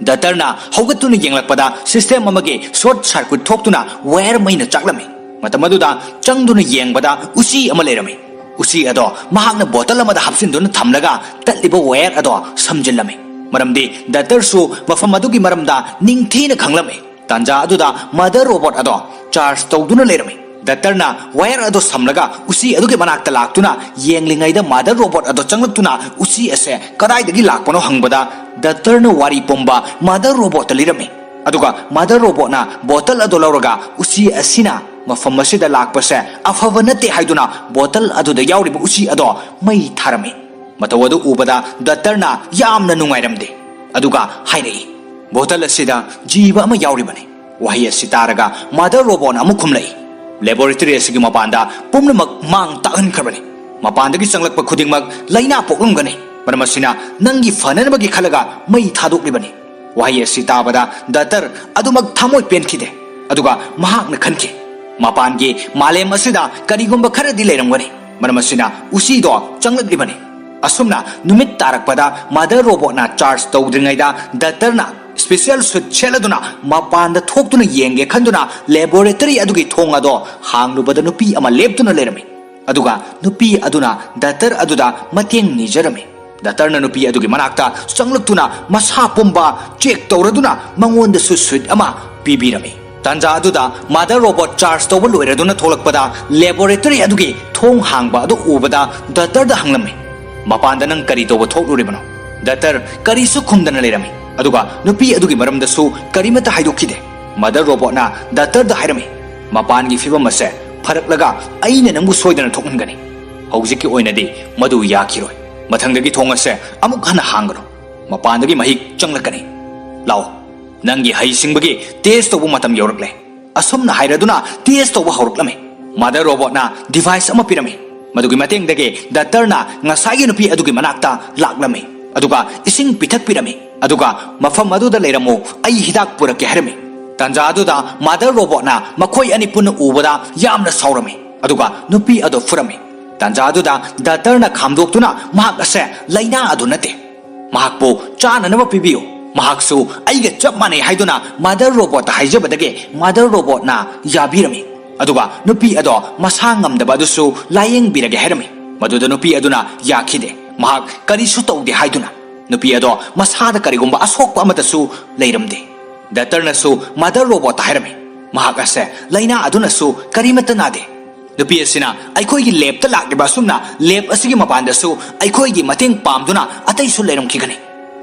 S1: ꯗꯥꯛꯇꯔꯅ ꯍꯧꯒꯠꯇꯨꯅ ꯌꯦꯡꯂꯛꯄꯗ ꯁꯤꯁꯇꯦꯝ ꯑꯃꯒꯤ ꯁꯣꯔꯠ ꯁꯥꯔꯀ꯭ꯌꯨꯠ ꯊꯣꯛꯇꯨꯅ ꯋꯥꯌꯔ ꯃꯩꯅ ꯆꯥꯛꯂꯝꯃꯤ ꯃꯇꯝ ꯑꯗꯨꯗ ꯆꯪꯗꯨꯅ ꯌꯦꯡꯕꯗ ꯎꯆꯤ ꯑꯃ ꯂꯩꯔꯝꯃꯤ ꯎꯆꯤ ꯑꯗꯣ ꯃꯍꯥꯛꯅ ꯕꯣꯇꯜ ꯑꯃꯗ ꯍꯥꯞꯆꯤꯟꯗꯨꯅ ꯊꯝꯂꯒ ꯇꯠꯂꯤꯕ ꯋꯥꯌꯔ ꯑꯗꯣ ꯁꯝꯖꯤꯜꯂꯝꯃꯤ ꯃꯔꯝꯗꯤ ꯗꯥꯛꯇꯔꯁꯨ ꯃꯐꯝ ꯑꯗꯨꯒꯤ ꯃꯔꯝꯗ ꯅꯤꯡꯊꯤꯅ ꯈꯪꯂꯝꯃꯤ ꯇꯥꯟꯖꯥ ꯑꯗꯨꯗ ꯃꯥꯗꯔ ꯔꯣꯕꯣꯠ ꯑꯗꯣ ꯆꯥꯔꯖ ꯇꯧꯗꯨꯅ ꯂꯩꯔꯝꯃꯤ ꯗꯥꯛꯇꯔꯅ ꯋꯥꯌꯔ ꯑꯗꯣ ꯁꯝꯂꯒ ꯎꯆꯤ ꯑꯗꯨꯒꯤ ꯃꯅꯥꯛꯇ ꯂꯥꯛꯇꯨꯅ ꯌꯦꯡꯂꯤꯉꯩꯗ ꯃꯥꯗꯔ ꯔꯣꯕꯣꯠ ꯑꯗꯣ ꯆꯪꯂꯛꯇꯨꯅ ꯎꯆꯤ ꯑꯁꯦ ꯀꯗꯥꯏꯗꯒꯤ ꯂꯥꯛꯄꯅꯣ ꯍꯪꯕꯗ ꯗꯥꯛꯇꯔꯅ ꯋꯥꯔꯤ ꯄꯨꯝꯕ ꯃꯥꯗꯔ ꯔꯣꯕꯣꯠꯇ ꯂꯤꯔꯝꯃꯤ ꯑꯗꯨꯒ ꯃꯥꯗꯔ ꯔꯣꯕꯣꯠꯅ ꯕꯣꯇꯜ ꯑꯗꯣ ꯂꯧꯔꯒ ꯎꯆꯤ ꯑꯁꯤꯅ ꯃꯐꯝ ꯑꯁꯤꯗ ꯂꯥꯛꯄꯁꯦ ꯑꯐꯕ ꯅꯠꯇꯦ ꯍꯥꯏꯗꯨꯅ ꯕꯣꯇꯜ ꯑꯗꯨꯗ ꯌꯥꯎꯔꯤꯕ ꯎꯆꯤ ꯑꯗꯣ ꯃꯩ ꯊꯥꯔꯝꯃꯤ ꯃꯇꯧ ꯑꯗꯨ ꯎꯕꯗ ꯗꯥꯛꯇꯔꯅ ꯌꯥꯝꯅ ꯅꯨꯡꯉꯥꯏꯔꯝꯗꯦ ꯑꯗꯨꯒ ꯍꯥꯏꯔꯛꯏ ꯕꯣꯇꯜ ꯑꯁꯤꯗ ꯖꯤꯕ ꯑꯃ ꯌꯥꯎꯔꯤꯕꯅꯤ ꯋꯥꯍꯩ ꯑꯁꯤ ꯇꯥꯔꯒ ꯃꯥꯗꯔ ꯔꯣꯕꯣꯠꯅ ꯑꯃꯨꯛ ꯈꯨꯝꯂꯛꯏ ꯂꯦꯕꯣꯔꯦꯇꯔꯤ ꯑꯁꯤꯒꯤ ꯃꯄꯥꯟꯗ ꯄꯨꯝꯅꯃꯛ ꯃꯥꯡ ꯇꯥꯛꯍꯟꯈ꯭ꯔꯕꯅꯤ ꯃꯄꯥꯟꯗꯒꯤ ꯆꯪꯂꯛꯄ ꯈꯨꯗꯤꯡꯃꯛ ꯂꯩꯅꯥ ꯄꯣꯛꯂꯝꯒꯅꯤ ꯃꯔꯝ ꯑꯁꯤꯅ ꯅꯪꯒꯤ ꯐꯅꯅꯕꯒꯤ ꯈꯜꯂꯒ ꯃꯩ ꯊꯥꯗꯣꯛꯂꯤꯕꯅꯤ ꯋꯥꯍꯩ ꯑꯁꯤ ꯇꯥꯕꯗ ꯗꯥꯛꯇꯔ ꯑꯗꯨꯃꯛ ꯊꯃꯣꯏ ꯄꯦꯟꯈꯤꯗꯦ ꯑꯗꯨꯒ ꯃꯍꯥꯛꯅ ꯈꯟꯈꯤ ꯃꯄꯥꯟꯒꯤ ꯃꯥꯂꯦꯝ ꯑꯁꯤꯗ ꯀꯔꯤꯒꯨꯝꯕ ꯈꯔꯗꯤ ꯂꯩꯔꯝꯒꯅꯤ ꯃꯔꯝ ꯑꯁꯤꯅ ꯎꯆꯤꯗꯣ ꯆꯪꯂꯛꯂꯤꯕꯅꯤ ꯑꯁꯨꯝꯅ ꯅꯨꯃꯤꯠ ꯇꯥꯔꯛꯄꯗ ꯃꯥꯗꯔ ꯔꯣꯕꯣꯠꯅ ꯆꯥꯔꯖ ꯇꯧꯗ꯭ꯔꯤꯉꯩꯗ ꯗꯥꯛꯇꯔꯅ ꯁ꯭ꯄꯦꯁꯤꯌꯦꯜ ꯁꯨꯠ ꯁꯦꯠꯂꯗꯨꯅ ꯃꯄꯥꯟꯗ ꯊꯣꯛꯇꯨꯅ ꯌꯦꯡꯒꯦ ꯈꯟꯗꯨꯅ ꯂꯦꯕꯣꯔꯦꯇꯔꯤ ꯑꯗꯨꯒꯤ ꯊꯣꯡ ꯑꯗꯣ ꯍꯥꯡꯂꯨꯕꯗ ꯅꯨꯄꯤ ꯑꯃ ꯂꯦꯞꯇꯨꯅ ꯂꯩꯔꯝꯃꯤ ꯑꯗꯨꯒ ꯅꯨꯄꯤ ꯑꯗꯨꯅ ꯗꯥꯛꯇꯔ ꯑꯗꯨꯗ ꯃꯇꯦꯡ ꯅꯤꯖꯔꯝꯃꯤ ꯗꯥꯛꯇꯔꯅ ꯅꯨꯄꯤ ꯑꯗꯨꯒꯤ ꯃꯅꯥꯛꯇ ꯆꯪꯂꯛꯇꯨꯅ ꯃꯁꯥ ꯄꯨꯝꯕ ꯆꯦꯛ ꯇꯧꯔꯗꯨꯅ ꯃꯉꯣꯟꯗꯁꯨ ꯁꯨꯠ ꯑꯃ ꯄꯤꯕꯤꯔꯝꯃꯤ ꯇꯥꯟꯖꯥ ꯑꯗꯨꯗ ꯃꯥꯗꯔ ꯔꯣꯕꯣꯠ ꯆꯥꯔꯖ ꯇꯧꯕ ꯂꯣꯏꯔꯗꯨꯅ ꯊꯣꯛꯂꯛꯄꯗ ꯂꯦꯕꯣꯔꯦꯇꯔꯤ ꯑꯗꯨꯒꯤ ꯊꯣꯡ ꯍꯥꯡꯕ ꯑꯗꯨ ꯎꯕꯗ ꯗꯥꯛꯇꯔꯗ ꯍꯪꯂꯝꯃꯤ ꯃꯄꯥꯟꯗ ꯅꯪ ꯀꯔꯤ ꯇꯧꯕ ꯊꯣꯛꯂꯨꯔꯤꯕꯅꯣ ꯗꯥꯛꯇꯔ ꯀꯔꯤꯁꯨ ꯈꯨꯝꯗꯅ ꯂꯩꯔꯝꯃꯤ ꯑꯗꯨꯒ ꯅꯨꯄꯤ ꯑꯗꯨꯒꯤ ꯃꯔꯝꯗꯁꯨ ꯀꯔꯤꯃꯠꯇ ꯍꯥꯏꯗꯣꯛꯈꯤꯗꯦ ꯃꯥꯗꯔ ꯔꯣꯕꯣꯠꯅ ꯗꯥꯛꯇꯔꯗ ꯍꯥꯏꯔꯝꯃꯤ ꯃꯄꯥꯟꯒꯤ ꯐꯤꯕꯝ ꯑꯁꯦ ꯐꯔꯛꯂꯒ ꯑꯩꯅ ꯅꯪꯕꯨ ꯁꯣꯏꯗꯅ ꯊꯣꯛꯍꯟꯒꯅꯤ ꯍꯧꯖꯤꯛꯀꯤ ꯑꯣꯏꯅꯗꯤ ꯃꯗꯨ ꯌꯥꯈꯤꯔꯣꯏ ꯃꯊꯪꯗꯒꯤ ꯊꯣꯡ ꯑꯁꯦ ꯑꯃꯨꯛ ꯍꯟꯅ ꯍꯥꯡꯒꯅꯨ ꯃꯄꯥꯟꯗꯒꯤ ꯃꯍꯤꯛ ꯆꯪꯂꯛꯀꯅꯤ ꯂꯥꯎ ꯅꯪꯒꯤ ꯍꯩꯁꯤꯡꯕꯒꯤ ꯇꯦꯁ ꯇꯧꯕ ꯃꯇꯝ ꯌꯧꯔꯛꯂꯦ ꯑꯁꯨꯝꯅ ꯍꯥꯏꯔꯗꯨꯅ ꯇꯦꯁ ꯇꯧꯕ ꯍꯧꯔꯛꯂꯝꯃꯤ ꯃꯥꯗꯔ ꯔꯣꯕꯣꯠꯅ ꯗꯤꯚꯥꯏꯁ ꯑꯃ ꯄꯤꯔꯝꯃꯤ ꯃꯗꯨꯒꯤ ꯃꯇꯦꯡꯗꯒꯤ ꯗꯥꯛꯇꯔꯅ ꯉꯁꯥꯏꯒꯤ ꯅꯨꯄꯤ ꯑꯗꯨꯒꯤ ꯃꯅꯥꯛꯇ ꯂꯥꯛꯂꯝꯃꯤ ꯑꯗꯨꯒ ꯏꯁꯤꯡ ꯄꯤꯊꯛꯄꯤꯔꯝꯃꯤ ꯑꯗꯨꯒ ꯃꯐꯝ ꯑꯗꯨꯗ ꯂꯩꯔꯝꯃꯨ ꯑꯩ ꯍꯤꯗꯥꯛ ꯄꯨꯔꯛꯀꯦ ꯍꯥꯏꯔꯝꯃꯤ ꯇꯥꯟꯖꯥ ꯑꯗꯨꯗ ꯃꯥꯗꯔ ꯔꯣꯕꯣꯠꯅ ꯃꯈꯣꯏ ꯑꯅꯤ ꯄꯨꯟꯅ ꯎꯕꯗ ꯌꯥꯝꯅ ꯁꯥꯎꯔꯝꯃꯤ ꯑꯗꯨꯒ ꯅꯨꯄꯤ ꯑꯗꯨ ꯐꯨꯔꯝꯃꯤ ꯇꯥꯟꯖꯥ ꯑꯗꯨꯗ ꯗꯥꯛꯇꯔꯅ ꯈꯥꯝꯗꯣꯛꯇꯨꯅ ꯃꯍꯥꯛ ꯑꯁꯦ ꯂꯩꯅꯥ ꯑꯗꯨ ꯅꯠꯇꯦ ꯃꯍꯥꯛꯄꯨ ꯆꯥꯅꯅꯕ ꯄꯤꯕꯤꯌꯨ ꯃꯍꯥꯛꯁꯨ ꯑꯩꯒ ꯆꯞ ꯃꯥꯟꯅꯩ ꯍꯥꯏꯗꯨꯅ ꯃꯥꯗꯔ ꯔꯣꯕꯣꯠꯇ ꯍꯥꯏꯖꯕꯗꯒꯤ ꯃꯥꯗꯔ ꯔꯣꯕꯣꯠꯅ ꯌꯥꯕꯤꯔꯝꯃꯤ ꯑꯗꯨꯒ ꯅꯨꯄꯤ ꯑꯗꯣ ꯃꯁꯥ ꯉꯝꯗꯕ ꯑꯗꯨꯁꯨ ꯂꯥꯌꯦꯡꯕꯤꯔꯒꯦ ꯍꯥꯏꯔꯝꯃꯤ ꯃꯗꯨꯗ ꯅꯨꯄꯤ ꯑꯗꯨꯅ ꯌꯥꯈꯤꯗꯦ ꯃꯍꯥꯛ ꯀꯔꯤꯁꯨ ꯇꯧꯗꯦ ꯍꯥꯏꯗꯨꯅ ꯅꯨꯄꯤ ꯑꯗꯣ ꯃꯁꯥꯗ ꯀꯔꯤꯒꯨꯝꯕ ꯑꯁꯣꯛꯄ ꯑꯃꯇꯁꯨ ꯂꯩꯔꯝꯗꯦ ꯗꯥꯛꯇꯔꯅꯁꯨ ꯃꯥꯗꯔ ꯔꯣꯕꯣꯠꯇ ꯍꯥꯏꯔꯝꯃꯤ ꯃꯍꯥꯛ ꯑꯁꯦ ꯂꯩꯅꯥ ꯑꯗꯨꯅꯁꯨ ꯀꯔꯤꯃꯠꯇ ꯅꯥꯗꯦ ꯅꯨꯄꯤ ꯑꯁꯤꯅ ꯑꯩꯈꯣꯏꯒꯤ ꯂꯦꯕꯇ ꯂꯥꯛꯂꯤꯕ ꯑꯁꯨꯝꯅ ꯂꯦꯕ ꯑꯁꯤꯒꯤ ꯃꯄꯥꯟꯗꯁꯨ ꯑꯩꯈꯣꯏꯒꯤ ꯃꯇꯦꯡ ꯄꯥꯝꯗꯨꯅ ꯑꯇꯩꯁꯨ ꯂꯩꯔꯝꯈꯤꯒꯅꯤ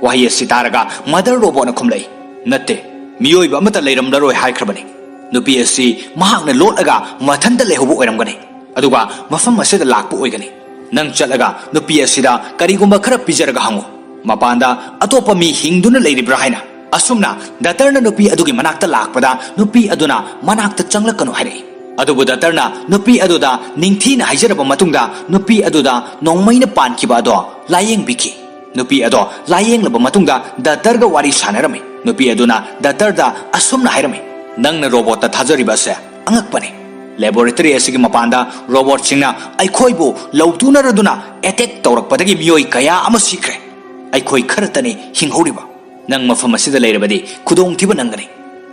S1: ꯋꯥꯍꯩ ꯑꯁꯤ ꯇꯥꯔꯒ ꯃꯥꯗꯔ ꯔꯣꯕꯣꯠꯅ ꯈꯨꯝꯂꯛꯏ ꯅꯠꯇꯦ ꯃꯤꯑꯣꯏꯕ ꯑꯃꯠꯇ ꯂꯩꯔꯝꯂꯔꯣꯏ ꯍꯥꯏꯈ꯭ꯔꯕꯅꯤ ꯅꯨꯄꯤ ꯑꯁꯤ ꯃꯍꯥꯛꯅ ꯂꯣꯠꯂꯒ ꯃꯊꯟꯇ ꯂꯩꯍꯧꯕ ꯑꯣꯏꯔꯝꯒꯅꯤ aduga mafam asida lakpu oigani nang chalaga nupi asida karigumba khara pijaraga hangu mapanda atopa mi hingduna leiribra haina asumna datarna nupi adugi manakta lakpada nupi aduna manakta changlakanu haire adubu datarna nupi aduda ningthina haijaraba matungda nupi aduda nongmaina pankiba ado layeng biki nupi ado layeng laba matungda datarga wari sanarame nupi aduna datarda asumna hairame nangna robot ta thajariba se angakpane laboratory asigi mapanda robot singna aikhoibu lautunaraduna attack tawrakpadagi miyoi kaya ama sikre aikoi kharatani hinghoriba nang mafam asida leirabadi khudong thiba nangani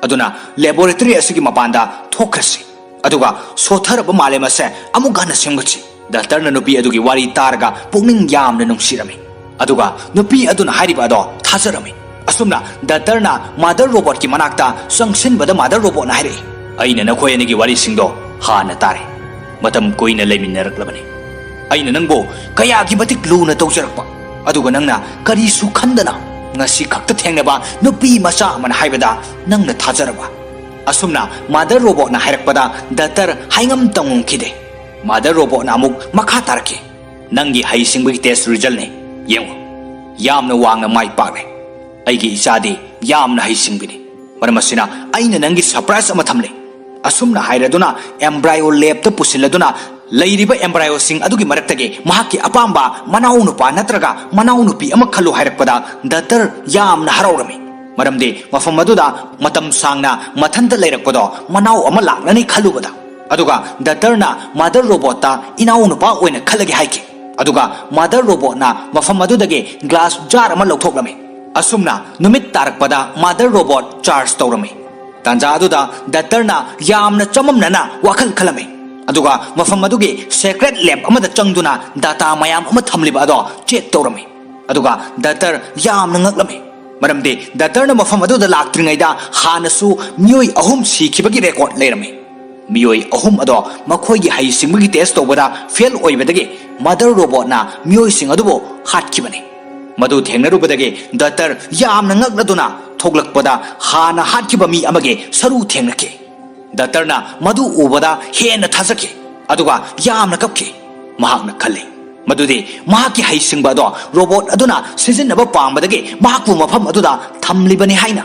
S1: aduna laboratory asigi mapanda thokrasi aduga sotharaba malema se amugana semgachi datarna nupi adugi wari targa pungning yamna nungsirami aduga nupi aduna hariba ado thazarami asumna datarna mother robot ki manakta sangsin bada mother robot na haire aina nakhoi anigi wari singdo hana tare matam koina leminaraklabani aina nangbo kaya gi batik luna tawjarakpa aduga nangna kari su khandana ngasi khakta thengnaba nupi macha man haibada nangna thajaraba asumna mother robot na hairakpada datar haingam tangum khide mother robot na amuk makha tarke nangi haisingbi test result ne yengo yamna wangna mai pakne aigi isadi yamna haisingbini maramasina aina nangi surprise ama thamle asumna hairaduna embryo lab ta pusiladuna leiriba embryo sing adugi maraktage mahaki apamba manau nupa natraga manau nupi ama khalu hairakpada datar yamna haraurami maramde mafam aduda matam sangna mathanta leirakpado manau ama laklani khalubada aduga datarna mother robot ta inau nupa oina khalagi haike aduga mother robot na mafam adudage glass jar ama lauthokrame asumna numit tarakpada mother robot charge tawrame tanja aduda datarna yamna chamamnana wakhal khalame aduga mafam adugi secret lab amada changduna data mayam ama thamliba ado check tawrame aduga datar yamna ngaklame maramde datarna mafam aduda laktringaida hanasu miyoi ahum sikhibagi record leirame miyoi ahum ado makhoigi haisingbi test tawbada fail oibadagi mother robot na miyoi sing adubo hatkibani madu thengnarubadagi datar yamna ngakladuna thoglakpada hana hatkiba mi amage saru thengnake datarna madu ubada hena thajake aduga yamna kapke mahakna khalle madudi mahaki haisingba do robot aduna sizinaba pambadagi mahakbu mafam aduda thamlibani haina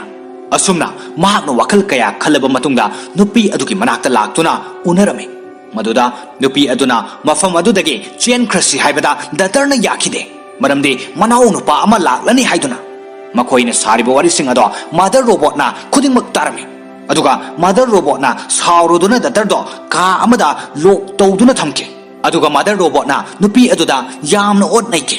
S1: asumna mahakna wakhal kaya khalaba matungda nupi adugi manakta laktuna unarame maduda nupi aduna mafam adudagi chen krasi haibada datarna yakhide maramdi manau nupa ama laklani haiduna makoina sariba wari sing ado mother robot na khudingmak tarame aduga mother robot na sauruduna datardo ka amada lok tawduna thamke aduga mother robot na nupi aduda yamna ot naike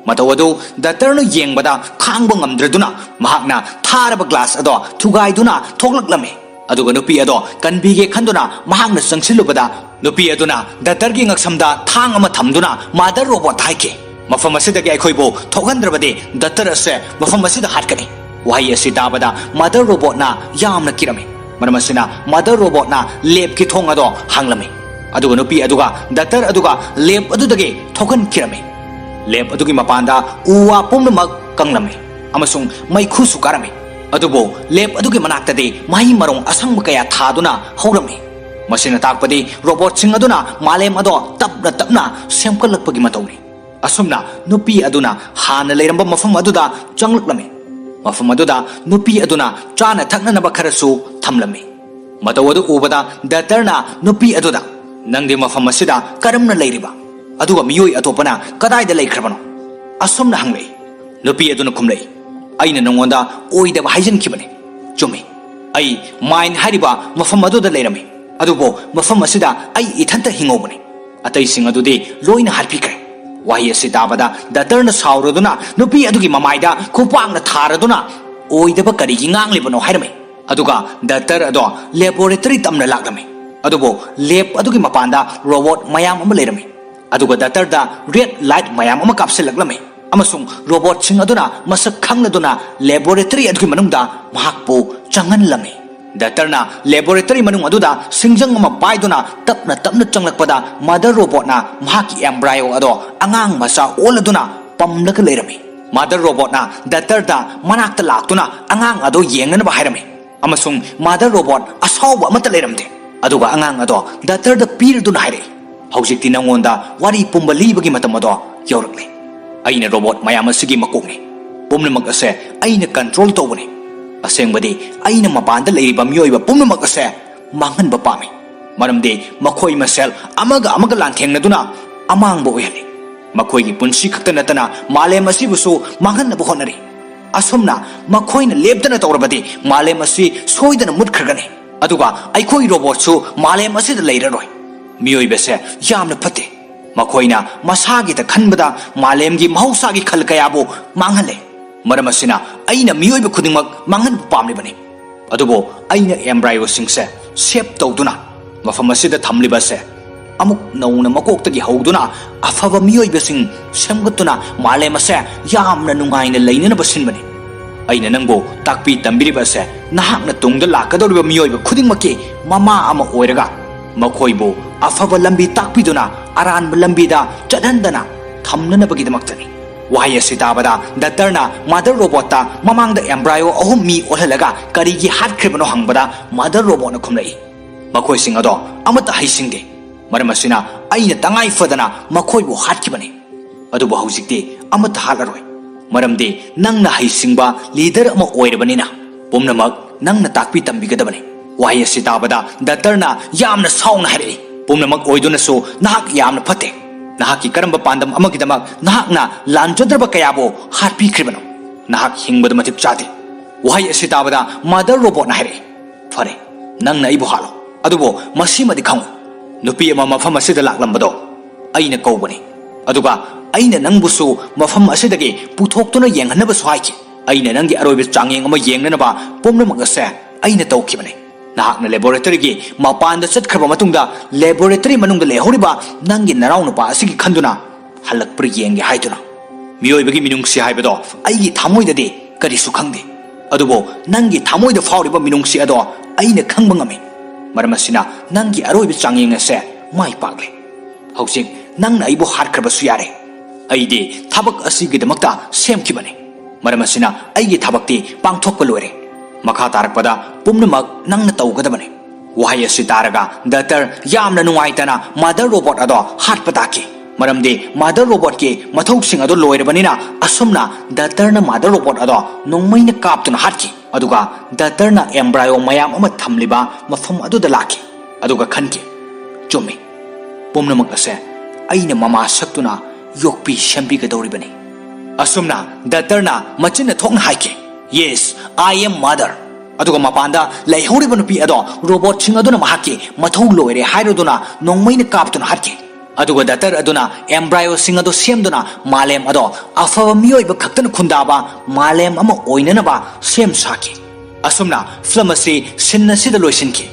S1: matawadu datarno yengbada khangba ngamdraduna mahakna tharaba glass ado thugaiduna thoklaklame aduga nupi ado kanbige khanduna mahakna sangsilubada nupi aduna datargi ngaksamda thang ama thamduna mother robot haike mafam asidagi aikhoibo thogandrabade datar ase mafam asida hatkani wahi asi tabada mother robot na yamna kirame maramasina mother robot na lab ki thong ado hanglame aduga nupi aduga datar aduga lab adudagi thogan kirame lab adugi mapanda uwa pumnamak kanglame amasung maikhu sukarame adubo lab adugi manaktade mahi marong asang kaya thaduna horame masina takpadi robot sing aduna malem ado tapna tapna semkalakpagi matawni asumna nupi aduna hana leiramba mafam aduda changlaklame mafam aduda nupi aduna chana thaknanaba kharasu thamlame matawadu ubada datarna nupi aduda nangde mafam asida karamna leiriba aduga miyoi atopana kadaida leikrabano asumna hanglei nupi aduna khumlei aina nangonda oidaba haijan kibane chumi ai mine hariba mafam aduda leirame adubo mafam asida ai ithanta hingobane atai sing adudi loina harpikre wahi asi tabada datarna sauruduna nupi adugi mamaida khupangna tharaduna oidaba karigi nganglibano hairame aduga datar ado laboratory tamna laklame adubo lab adugi mapanda robot mayam ama leirame aduga datar da red light mayam ama kapsilaklame amasung robot sing aduna masak khangladuna laboratory adugi manungda mahakpu changanlame datarna laboratory manung aduda singjang ama paiduna tapna tapna changlakpada mother robot na mahaki embryo ado angang masa oladuna pamlaka leirame mother robot na datarda manakta laktuna angang ado yengnana ba hairame amasung mother robot asawba amata leiramde aduga angang ado datarda pirduna haire ꯍꯧꯖꯤꯛꯇꯤ ꯅꯪꯉꯣꯟꯗ ꯋꯥꯔꯤ ꯄꯨꯝꯕ ꯂꯤꯕꯒꯤ ꯃꯇꯝ ꯑꯗꯣ ꯌꯧꯔꯛꯂꯦ ꯑꯩꯅ ꯔꯣꯕꯣꯠ ꯃꯌꯥꯝ ꯑꯁꯤꯒꯤ ꯃꯀꯣꯛꯅꯤ ꯄꯨꯝꯅꯃꯛ ꯑꯁꯦ ꯑꯩꯅ ꯀꯟꯇ꯭ꯔꯣꯜ ꯇꯧꯕꯅꯤ ꯑꯁꯦꯡꯕꯗꯤ ꯑꯩꯅ ꯃꯄꯥꯟꯗ ꯂꯩꯔꯤꯕ ꯃꯤꯑꯣꯏꯕ ꯄꯨꯝꯅꯃꯛ ꯑꯁꯦ ꯃꯥꯡꯍꯟꯕ ꯄꯥꯝꯃꯤ ꯃꯔꯝꯗꯤ ꯃꯈꯣꯏ ꯃꯁꯦꯜ ꯑꯃꯒ ꯂꯥꯟꯊꯦꯡꯅꯗꯨꯅ ꯑꯃꯥꯡꯕ ꯑꯣꯏꯍꯜꯂꯤ ꯃꯈꯣꯏꯒꯤ ꯄꯨꯟꯁꯤ ꯈꯛꯇ ꯅꯠꯇꯅ ꯃꯥꯂꯦꯝ ꯑꯁꯤꯕꯨꯁꯨ ꯃꯥꯡꯍꯟꯅꯕ ꯍꯣꯠꯅꯔꯤ ꯑꯁꯨꯝꯅ ꯃꯈꯣꯏꯅ ꯂꯦꯞꯇꯅ ꯇꯧꯔꯕꯗꯤ ꯃꯥꯂꯦꯝ ꯑꯁꯤ ꯁꯣꯏꯗꯅ ꯃꯨꯠꯈ꯭ꯔꯒꯅꯤ ꯑꯗꯨꯒ ꯑꯩꯈꯣꯏ ꯔꯣꯕꯣꯠꯁꯨ ꯃꯥꯂꯦꯝ ꯑꯁꯤꯗ ꯂꯩꯔꯔꯣꯏ ꯃꯤꯑꯣꯏꯕꯁꯦ ꯌꯥꯝꯅ ꯐꯠꯇꯦ ꯃꯈꯣꯏꯅ ꯃꯁꯥꯒꯤꯗ ꯈꯟꯕꯗ ꯃꯥꯂꯦꯝꯒꯤ ꯃꯍꯧꯁꯥꯒꯤ ꯈꯜ ꯀꯌꯥꯕꯨ ꯃꯥꯡꯍꯜꯂꯦ ꯃꯔꯝ ꯑꯁꯤꯅ ꯑꯩꯅ ꯃꯤꯑꯣꯏꯕ ꯈꯨꯗꯤꯡꯃꯛ ꯃꯥꯡꯍꯟꯕ ꯄꯥꯝꯂꯤꯕꯅꯤ ꯑꯗꯨꯕꯨ ꯑꯩꯅ ꯑꯦꯝꯕ꯭ꯔꯥꯏꯑꯣꯁꯤꯡꯁꯦ ꯁꯦꯞ ꯇꯧꯗꯨꯅ ꯃꯐꯝ ꯑꯁꯤꯗ ꯊꯝꯂꯤꯕꯁꯦ ꯑꯃꯨꯛ ꯅꯧꯅ ꯃꯀꯣꯛꯇꯒꯤ ꯍꯧꯗꯨꯅ ꯑꯐꯕ ꯃꯤꯑꯣꯏꯕꯁꯤꯡ ꯁꯦꯝꯒꯠꯇꯨꯅ ꯃꯥꯂꯦꯝ ꯑꯁꯦ ꯌꯥꯝꯅ ꯅꯨꯡꯉꯥꯏꯅ ꯂꯩꯅꯅꯕ ꯁꯤꯟꯕꯅꯤ ꯑꯩꯅ ꯅꯪꯕꯨ ꯇꯥꯛꯄꯤ ꯇꯝꯕꯤꯔꯤꯕꯁꯦ ꯅꯍꯥꯛꯅ ꯇꯨꯡꯗ ꯂꯥꯛꯀꯗꯧꯔꯤꯕ ꯃꯤꯑꯣꯏꯕ ꯈꯨꯗꯤꯡꯃꯛꯀꯤ ꯃꯃꯥ ꯑꯃ ꯑꯣꯏꯔꯒ ꯃꯈꯣꯏꯕꯨ ꯑꯐꯕ ꯂꯝꯕꯤ ꯇꯥꯛꯄꯤꯗꯨꯅ ꯑꯔꯥꯟꯕ ꯂꯝꯕꯤꯗ ꯆꯠꯍꯟꯗꯅ ꯊꯝꯅꯅꯕꯒꯤꯗꯃꯛꯇꯅꯤ ꯋꯥꯍꯩ ꯑꯁꯤ ꯇꯥꯕꯗ ꯗꯥꯛꯇꯔꯅ ꯃꯥꯗꯔ ꯔꯣꯕꯣꯠꯇ ꯃꯃꯥꯡꯗ ꯑꯦꯝꯕ꯭ꯔꯥꯏꯑꯣ 3 ꯃꯤ ꯑꯣꯜꯍꯜꯂꯒ ꯀꯔꯤꯒꯤ ꯍꯥꯠꯈ꯭ꯔꯤꯕꯅꯣ ꯍꯪꯕꯗ ꯃꯥꯗꯔ ꯔꯣꯕꯣꯠꯅ ꯈꯨꯝꯂꯛꯏ ꯃꯈꯣꯏꯁꯤꯡ ꯑꯗꯣ ꯑꯃꯠꯇ ꯍꯩꯁꯤꯡꯗꯦ ꯃꯔꯝ ꯑꯁꯤꯅ ꯑꯩꯅ ꯇꯉꯥꯏ ꯐꯗꯅ ꯃꯈꯣꯏꯕꯨ ꯍꯥꯠꯈꯤꯕꯅꯤ ꯑꯗꯨꯕꯨ ꯍꯧꯖꯤꯛꯇꯤ ꯑꯃꯠꯇ ꯍꯥꯠꯂꯔꯣꯏ ꯃꯔꯝꯗꯤ ꯅꯪꯅ ꯍꯩꯁꯤꯡꯕ ꯂꯤꯗꯔ ꯑꯃ ꯑꯣꯏꯔꯕꯅꯤꯅ ꯄꯨꯝꯅꯃꯛ ꯅꯪꯅ ꯇꯥꯛꯄꯤ ꯇꯝꯕꯤꯒꯗꯕꯅꯤ ꯋꯥꯍꯩ ꯑꯁꯤ ꯇꯥꯕꯗ ꯗꯥꯛꯇꯔꯅ ꯌꯥꯝꯅ ꯁꯥꯎꯅ ꯍꯥꯏꯔꯛꯏ ꯄꯨꯝꯅꯃꯛ ꯑꯣꯏꯗꯨꯅꯁꯨ ꯅꯍꯥꯛ ꯌꯥꯝꯅ ꯐꯠꯇꯦ ꯅꯍꯥꯛꯀꯤ ꯀꯔꯝꯕ ꯄꯥꯟꯗꯝ ꯑꯃꯒꯤꯗꯃꯛ ꯅꯍꯥꯛꯅ ꯂꯥꯟꯖꯗ꯭ꯔꯕ ꯀꯌꯥꯕꯨ ꯍꯥꯠꯄꯤꯈ꯭ꯔꯤꯕꯅꯣ ꯅꯍꯥꯛ ꯍꯤꯡꯕꯗ ꯃꯇꯤꯛ ꯆꯥꯗꯦ ꯋꯥꯍꯩ ꯑꯁꯤ ꯇꯥꯕꯗ ꯃꯥꯗꯔ ꯔꯣꯕꯣꯠꯅ ꯍꯥꯏꯔꯛꯏ ꯐꯔꯦ ꯅꯪꯅ ꯑꯩꯕꯨ ꯍꯥꯠꯂꯣ ꯑꯗꯨꯕꯨ ꯃꯁꯤꯃꯗꯤ ꯈꯪꯉꯨ ꯅꯨꯄꯤ ꯑꯃ ꯃꯐꯝ ꯑꯁꯤꯗ ꯂꯥꯛꯂꯝꯕꯗꯣ ꯑꯩꯅ ꯀꯧꯕꯅꯤ ꯑꯗꯨꯒ ꯑꯩꯅ ꯅꯪꯕꯨꯁꯨ ꯃꯐꯝ ꯑꯁꯤꯗꯒꯤ ꯄꯨꯊꯣꯛꯇꯨꯅ ꯌꯦꯡꯍꯟꯅꯕꯁꯨ ꯍꯥꯏꯈꯤ ꯑꯩꯅ ꯅꯪꯒꯤ ꯑꯔꯣꯏꯕ ꯆꯥꯡꯌꯦꯡ ꯑꯃ ꯌꯦꯡꯅꯅꯕ ꯄꯨꯝꯅꯃꯛ ꯑꯁꯦ ꯑꯩꯅ ꯇꯧꯈꯤꯕꯅꯤ ꯅꯍꯥꯛꯅ ꯂꯦꯕꯣꯔꯦꯇꯔꯤꯒꯤ ꯃꯄꯥꯟꯗ ꯆꯠꯈ꯭ꯔꯕ ꯃꯇꯨꯡꯗ ꯂꯦꯕꯣꯔꯦꯇꯔꯤ ꯃꯅꯨꯡꯗ ꯂꯩꯍꯧꯔꯤꯕ ꯅꯪꯒꯤ ꯅꯅꯥꯎꯅꯨꯄꯥ ꯑꯁꯤꯒꯤ ꯈꯟꯗꯨꯅ ꯍꯜꯂꯛꯄ꯭ꯔ ꯌꯦꯡꯒꯦ ꯍꯥꯏꯗꯨꯅ ꯃꯤꯑꯣꯏꯕꯒꯤ ꯃꯤꯅꯨꯡꯁꯤ ꯍꯥꯏꯕꯗꯣ ꯑꯩꯒꯤ ꯊꯃꯣꯏꯗꯗꯤ ꯀꯔꯤꯁꯨ ꯈꯪꯗꯦ ꯑꯗꯨꯕꯨ ꯅꯪꯒꯤ ꯊꯃꯣꯏꯗ ꯐꯥꯎꯔꯤꯕ ꯃꯤꯅꯨꯡꯁꯤ ꯑꯗꯣ ꯑꯩꯅ ꯈꯪꯕ ꯉꯝꯃꯤ ꯃꯔꯝ ꯑꯁꯤꯅ ꯅꯪꯒꯤ ꯑꯔꯣꯏꯕ ꯆꯥꯡꯌꯦꯡ ꯑꯁꯦ ꯃꯥꯏ ꯄꯥꯛꯂꯦ ꯍꯧꯖꯤꯛ ꯅꯪꯅ ꯑꯩꯕꯨ ꯍꯥꯠꯈ꯭ꯔꯕꯁꯨ ꯌꯥꯔꯦ ꯑꯩꯗꯤ ꯊꯕꯛ ꯑꯁꯤꯒꯤꯗꯃꯛꯇ ꯁꯦꯝꯈꯤꯕꯅꯤ ꯃꯔꯝ ꯑꯁꯤꯅ ꯑꯩꯒꯤ ꯊꯕꯛꯇꯤ ꯄꯥꯡꯊꯣꯛꯄ ꯂꯣꯏꯔꯦ ꯃꯈꯥ ꯇꯥꯔꯛꯄꯗ ꯄꯨꯝꯅꯃꯛ ꯅꯪꯅ ꯇꯧꯒꯗꯕꯅꯤ ꯋꯥꯍꯩ ꯑꯁꯤ ꯇꯥꯔꯒ ꯗꯥꯛꯇꯔ ꯌꯥꯝꯅ ꯅꯨꯡꯉꯥꯏꯇꯅ ꯃꯥꯗꯔ ꯔꯣꯕꯣꯠ ꯑꯗꯣ ꯍꯥꯠꯄ ꯇꯥꯈꯤ ꯃꯔꯝꯗꯤ ꯃꯥꯗꯔ ꯔꯣꯕꯣꯠꯀꯤ ꯃꯊꯧꯁꯤꯡ ꯑꯗꯨ ꯂꯣꯏꯔꯕꯅꯤ나 ꯑꯁꯨꯝꯅ ꯗꯥꯛꯇꯔꯅ ꯃꯥꯗꯔ ꯔꯣꯕꯣꯠ ꯑꯗꯣ ꯅꯣꯡꯃꯩꯅ ꯀꯥꯞꯇꯨꯅ ꯍꯥꯠꯈꯤ ꯑꯗꯨꯒ ꯗꯥꯛꯇꯔꯅ ꯑꯦꯝꯕ꯭ꯔꯥꯏꯑꯣ ꯃꯌꯥꯝ ꯑꯃ ꯊꯝꯂꯤꯕ ꯃꯐꯝ ꯑꯗꯨꯗ ꯂꯥꯛꯈꯤ ꯑꯗꯨꯒ ꯈꯟꯈꯤ ꯆꯨꯝꯃꯤ ꯄꯨꯝꯅꯃꯛ ꯑꯁꯦ ꯑꯩꯅ ꯃꯃꯥ ꯁꯛꯇꯨꯅ ꯌꯣꯛꯄꯤ ꯁꯦꯝꯕꯤꯒꯗꯧꯔꯤꯕꯅꯤ ꯑꯁꯨꯝꯅ ꯗꯥꯛꯇꯔꯅ ꯃꯆꯤꯟꯅ ꯊꯣꯛꯅ ꯍꯥꯏꯈꯤ ꯌꯦꯁ ꯑꯥꯏ ꯑꯦꯝ ꯃꯥꯗꯔ ꯑꯗꯨꯒ ꯃꯄꯥꯟꯗ ꯂꯩꯍꯧꯔꯤꯕ ꯅꯨꯄꯤ ꯑꯗꯣ ꯔꯣꯕꯣꯠꯁꯤꯡ ꯑꯗꯨꯅ ꯃꯍꯥꯛꯀꯤ ꯃꯊꯧ ꯂꯣꯏꯔꯦ ꯍꯥꯏꯔꯗꯨꯅ ꯅꯣꯡꯃꯩꯅ ꯀꯥꯞꯇꯨꯅ ꯍꯥꯠꯈꯤ ꯑꯗꯨꯒ ꯗꯥꯛꯇꯔ ꯑꯗꯨꯅ ꯑꯦꯝꯕ꯭ꯔꯥꯏꯑꯣꯁꯤꯡ ꯑꯗꯨ ꯁꯦꯝꯗꯨꯅ ꯃꯥꯂꯦꯝ ꯑꯗꯣ ꯑꯐꯕ ꯃꯤꯑꯣꯏꯕ ꯈꯛꯇꯅ ꯈꯨꯟꯗꯥꯕ ꯃꯥꯂꯦꯝ ꯑꯃ ꯑꯣꯏꯅꯅꯕ ꯁꯦꯝ ꯁꯥꯈꯤ ꯑꯁꯨꯝꯅ ꯐꯤꯂꯝ ꯑꯁꯤ ꯁꯤꯟ ꯑꯁꯤꯗ ꯂꯣꯏꯁꯤꯟꯈꯤ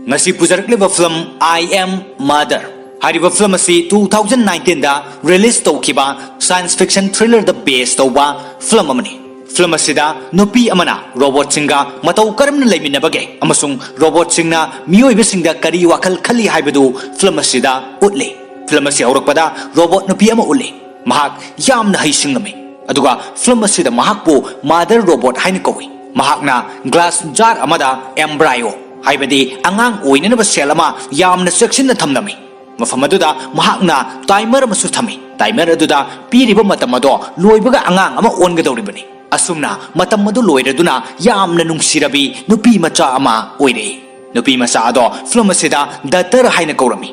S1: ngasi pujarakliba film I Am Mother hariba film asi 2019 da release tawkiba science fiction thriller the base tawba film amani film asida nupi amana robot singa matau karamna leiminabage amasung robot singna miyoibe singda kari wakal khali haibadu film asida utli film asi aurakpada robot nupi ama utli mahak yamna haisingami aduga film asida mahakpu mother robot haina kawi mahakna glass jar amada embryo haibadi angang oinanaba sel ama yamna section na thamnami mafam aduda mahakna timer amasu thami timer aduda piriba matam ado loibaga angang ama ongadoribani asumna matam adu loiraduna yamna nungsirabi nupi macha ama oire nupi macha ado film asida datar haina kaurami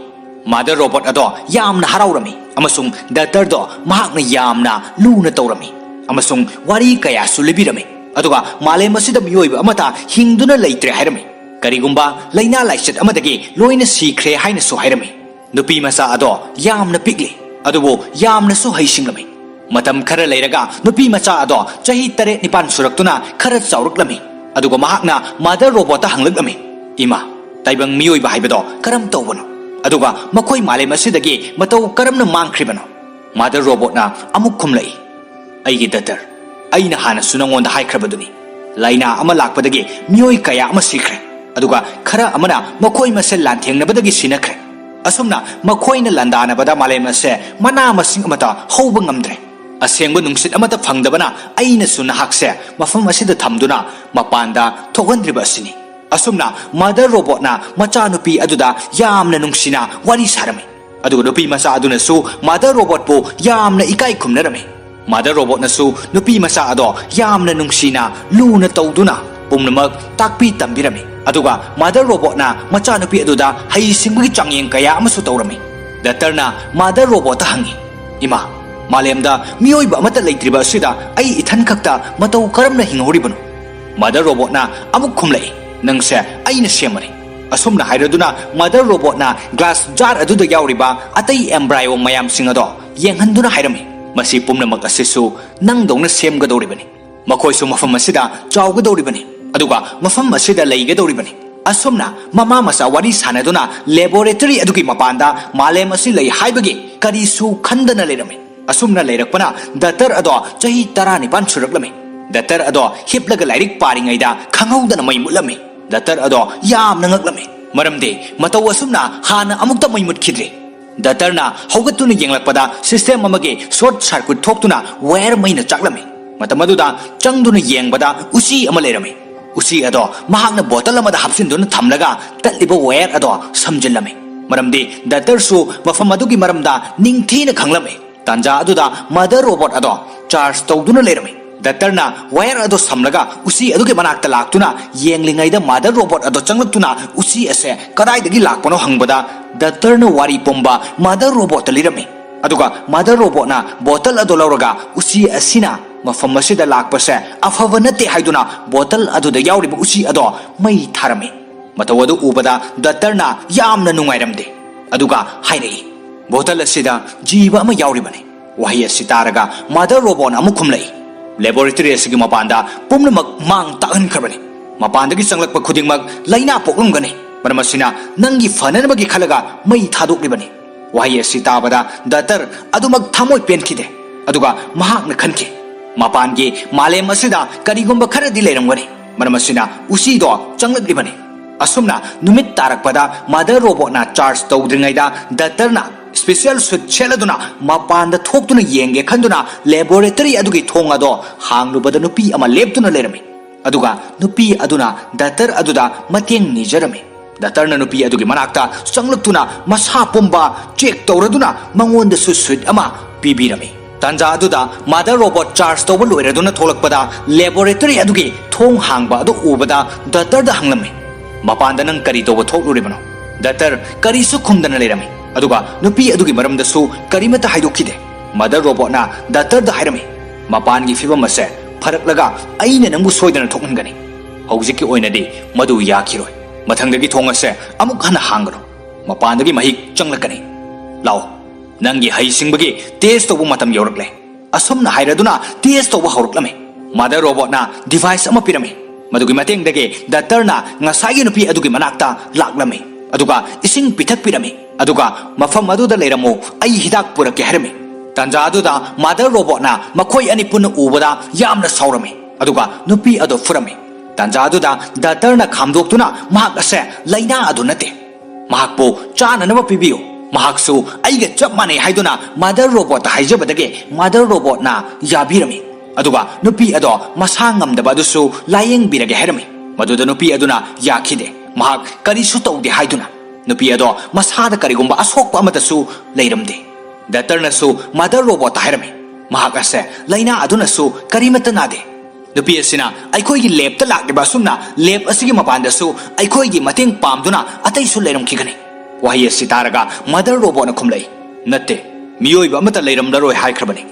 S1: mother robot ado yamna haraurami amasung datar do mahakna yamna luna taurami amasung wari kaya sulibirami aduga malem asida miyoiba amata hingduna leitre hairami karigumba laina laichet amadagi loina sikre haina so hairami nupi masa ado yamna pigli adubo yamna so haisingami matam khara leiraga nupi macha ado chahi 3-4 suraktuna khara chauraklami adugo mahakna mother robot ta hanglaklami ima taibang miyoi ba haibado karam tawbano aduga makoi male masidagi matau karamna mangkhribano mother robot na amuk khumlai aigi datar aina hana sunangonda haikrabaduni laina ama lakpadagi miyoi kaya ama sikre aduga khara amana makoi masel lanthengnabadagi sinakre asumna makoina landanabada malem ase mana masing amata hauba ngamdre asengba nungsit amata phangdabana aina suna hakse mafam asida thamduna mapanda thokhandriba asini asumna mother robot na macha nupi aduda yamna nungsina wari sarami aduga nupi macha aduna su mother robot po yamna ikai khumnarami mother robot na su nupi macha ado yamna nungsina luna tawduna pumnamak takpi tambirami aduga mother robot na macha nupi aduda hai singgi changyeng kaya amasu tawrami doctor na mother robot ta hangi ima malemda miyoiba amata leitriba asida ai ithan khakta matau karamna hinghoribanu mother robot na amuk khumlai nangse aina semani asumna hairaduna mother robot na glass jar aduda yauriba atai embryo mayam singado yenghanduna hairami masi pumnamak asisu nangdongna semgadoribani makhoi mafam asida chawgadoribani aduga mafam asida leigadoribani asumna mama masa wari sanaduna laboratory adugi mapanda malem asi lei haibagi karisu khandana lerami asumna leirakpana datar ado chahi 19 suraklami datar ado hiplaga lairik paringaida khanghaudana mai mulami datar ado yamna ngaklami maramde mataw asumna hana amukta mai mutkhidre datarna haugatuna yenglakpada system amage short circuit thoktuna wire maina chaklami matamaduda changduna yengbada usi ama lerami usi ado mahakna bottle amada hapsinduna thamlaga tatliba wire ado samjillami maramde datar su mafam adugi maramda ningthina khanglami tanja aduda mother robot ado charge tawduna lerami datarna wire ado samlaga usi adugi manakta laktuna yenglingaida mother robot ado changlaktuna usi ase kadaidagi lakpano hangbada datarna wari pomba mother robot lirami aduga mother robot na bottle ado lauraga usi asina mafam asida lakpase afava nate haiduna bottle aduda yauriba usi ado mai tharami matawadu ubada datarna yamna nungairamde aduga hainai bottle asida jiba ama yauribani wahi asitaraga mother robot na amukhumlai laboratory asigi mapanda pumnamak mang tahan karbani mapandagi changlakpa khudingmak laina poklumgani maramasina nangi fananabagi khalaga mai thadoklibani wahi asitabada datar adumak thamoi penkhide aduga mahakna khanki mapangi malem asida karigumba kharadi leiramgani maramasina usido changlaklibani asumna numit tarakpada mother robot na charge tawdringaida datarna special suit cheladuna mapanda thoktuna yenge khanduna laboratory adugi thongado hanglubada nupi ama leptuna lerami aduga nupi aduna datar aduda mateng nijarami datarna nupi adugi manakta changlutuna masa pomba check tawraduna mangonda suit ama pibirami tanja aduda mother robot charge tawba loiraduna tholakpada laboratory adugi thong hangba adu ubada datar da hanglami mapanda nang kari tawba thokluribano datar kari su khumdana lerami aduga nupi adugi maramda su karimata haidokide mother robot na datar da hairami mapangi fibam ase pharaklaga aina nangbu soidana thokngani haujiki oinadi madu yakiroi mathangdagi thongase amuk hana hangro mapandagi mahik changlakani lao nangi haisingbagi test tobu matam yorakle asomna hairaduna test tobu hauruklame mother robot na device ama pirami madugi matengdagi datar na ngasagi nupi adugi manakta laklame aduga ising pithak pirami aduga mafam aduda leiramu ai hidak purake harami tanja aduda mother robot na makhoi ani pun ubada yamna saurami aduga nupi ado furami tanja aduda datar na khamdoktuna mahak ase laina adu nate mahakpo chana naba pibiyo mahaksu aiga chap mane haiduna mother robot haijabadage mother robot na yabirami aduga nupi ado masangam daba adusu layeng birage harami maduda nupi aduna yakhide mahak karisu tawde haiduna nupi ado masada karigumba asokpa amatasu leiramde datarna su mother robot hairami mahak ase laina aduna su karimata nade nupi asina aikhoi gi lab ta lakliba sumna lab asigi mapanda su aikhoi gi mateng pamduna atai su leiram khigani wahi asitaraga mother robot na khumlai natte miyoiba amata leiram laroi haikrabani